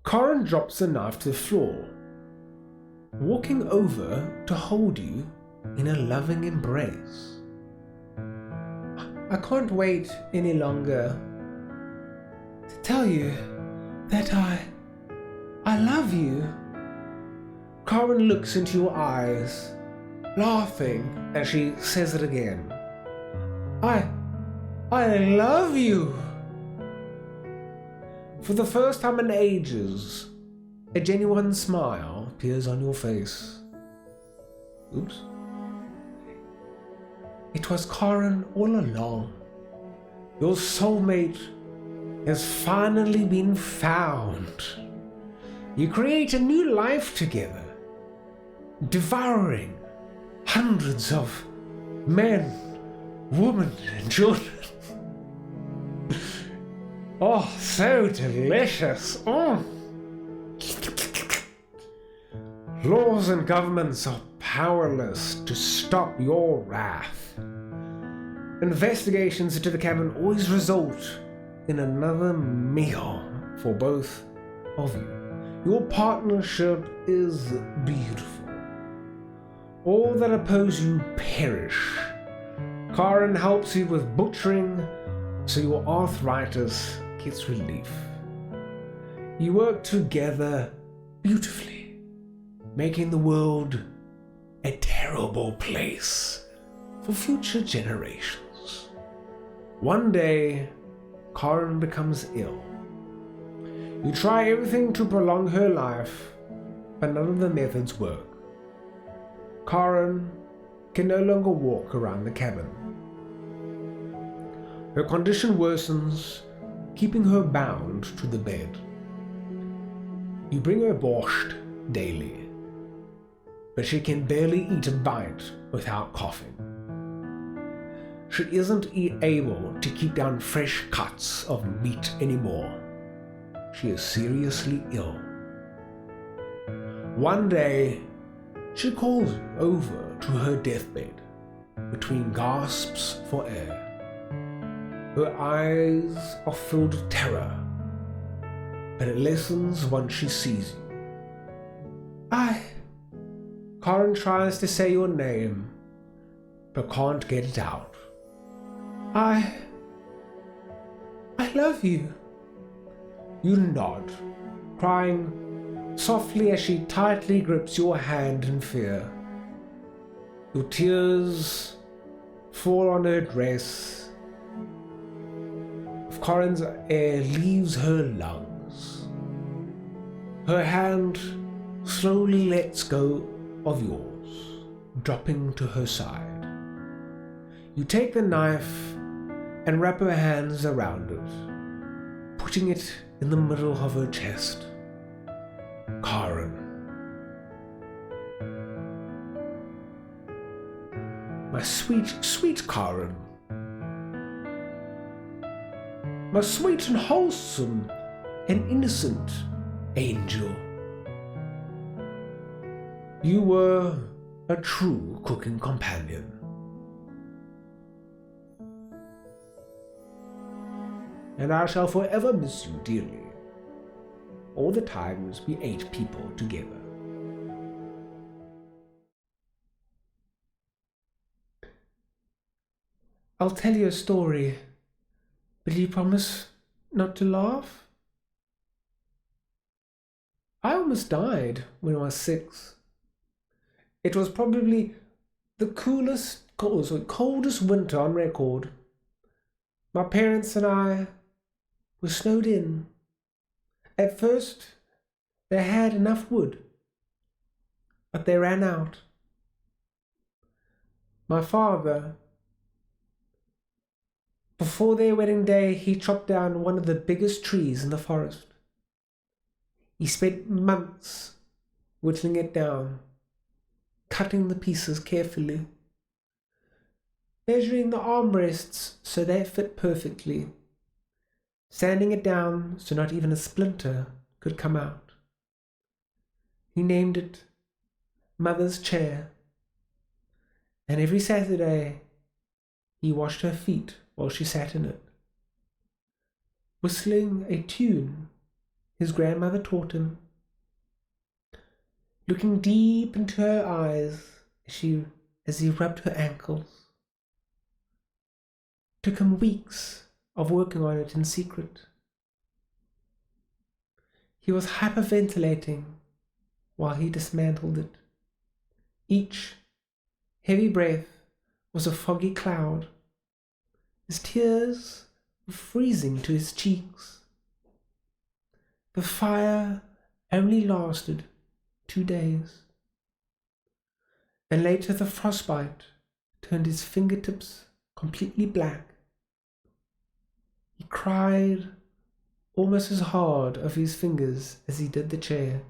Karen drops the knife to the floor, walking over to hold you in a loving embrace. I can't wait any longer to tell you that I love you. Karen looks into your eyes, laughing as she says it again. I love you. For the first time in ages, a genuine smile appears on your face. Oops. It was Karen all along. Your soulmate has finally been found. You create a new life together, devouring hundreds of men, women, and children. Oh, so delicious. Oh. Laws and governments are powerless to stop your wrath. Investigations into the cabin always result in another meal for both of you. Your partnership is beautiful. All that oppose you perish. Karen helps you with butchering, so your arthritis take its relief. You work together beautifully, making the world a terrible place for future generations. One day, Karen becomes ill. You try everything to prolong her life, but none of the methods work. Karen can no longer walk around the cabin. Her condition worsens, keeping her bound to the bed. You bring her borscht daily, but she can barely eat a bite without coughing. She isn't able to keep down fresh cuts of meat anymore. She is seriously ill. One day, she calls over to her deathbed, between gasps for air. Her eyes are filled with terror, but it lessens once she sees you. Karen tries to say your name, but can't get it out. I love you. You nod, crying softly as she tightly grips your hand in fear. Your tears fall on her dress. Karen's air leaves her lungs. Her hand slowly lets go of yours, dropping to her side. You take the knife and wrap her hands around it, putting it in the middle of her chest. Karen. My sweet, sweet Karen. My sweet and wholesome and innocent angel. You were a true cooking companion. And I shall forever miss you dearly, all the times we ate people together. I'll tell you a story. Will you promise not to laugh? I almost died when I was 6. It was probably the coldest winter on record. My parents and I were snowed in. At first, they had enough wood, but they ran out. My father, before their wedding day, he chopped down one of the biggest trees in the forest. He spent months whittling it down, cutting the pieces carefully, measuring the armrests so they fit perfectly, sanding it down so not even a splinter could come out. He named it Mother's Chair, and every Saturday he washed her feet while she sat in it, whistling a tune his grandmother taught him, looking deep into her eyes as he rubbed her ankles. It took him weeks of working on it in secret. He was hyperventilating while he dismantled it. Each heavy breath was a foggy cloud. His tears were freezing to his cheeks. The fire only lasted 2 days, and later the frostbite turned his fingertips completely black. He cried almost as hard of his fingers as he did the chair.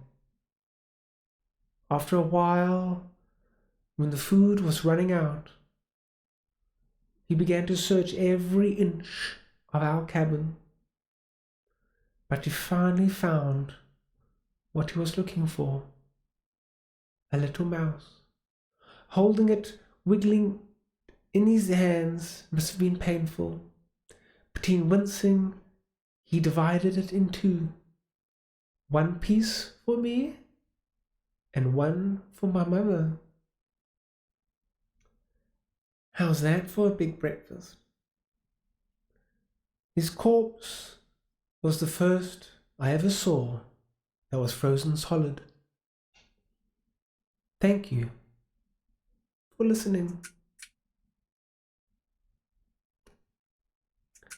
After a while, when the food was running out, he began to search every inch of our cabin, but he finally found what he was looking for: a little mouse. Holding it, wiggling in his hands must have been painful. Between wincing, he divided it in 2. 1 piece for me and 1 for my mother. How's that for a big breakfast? His corpse was the first I ever saw that was frozen solid. Thank you for listening.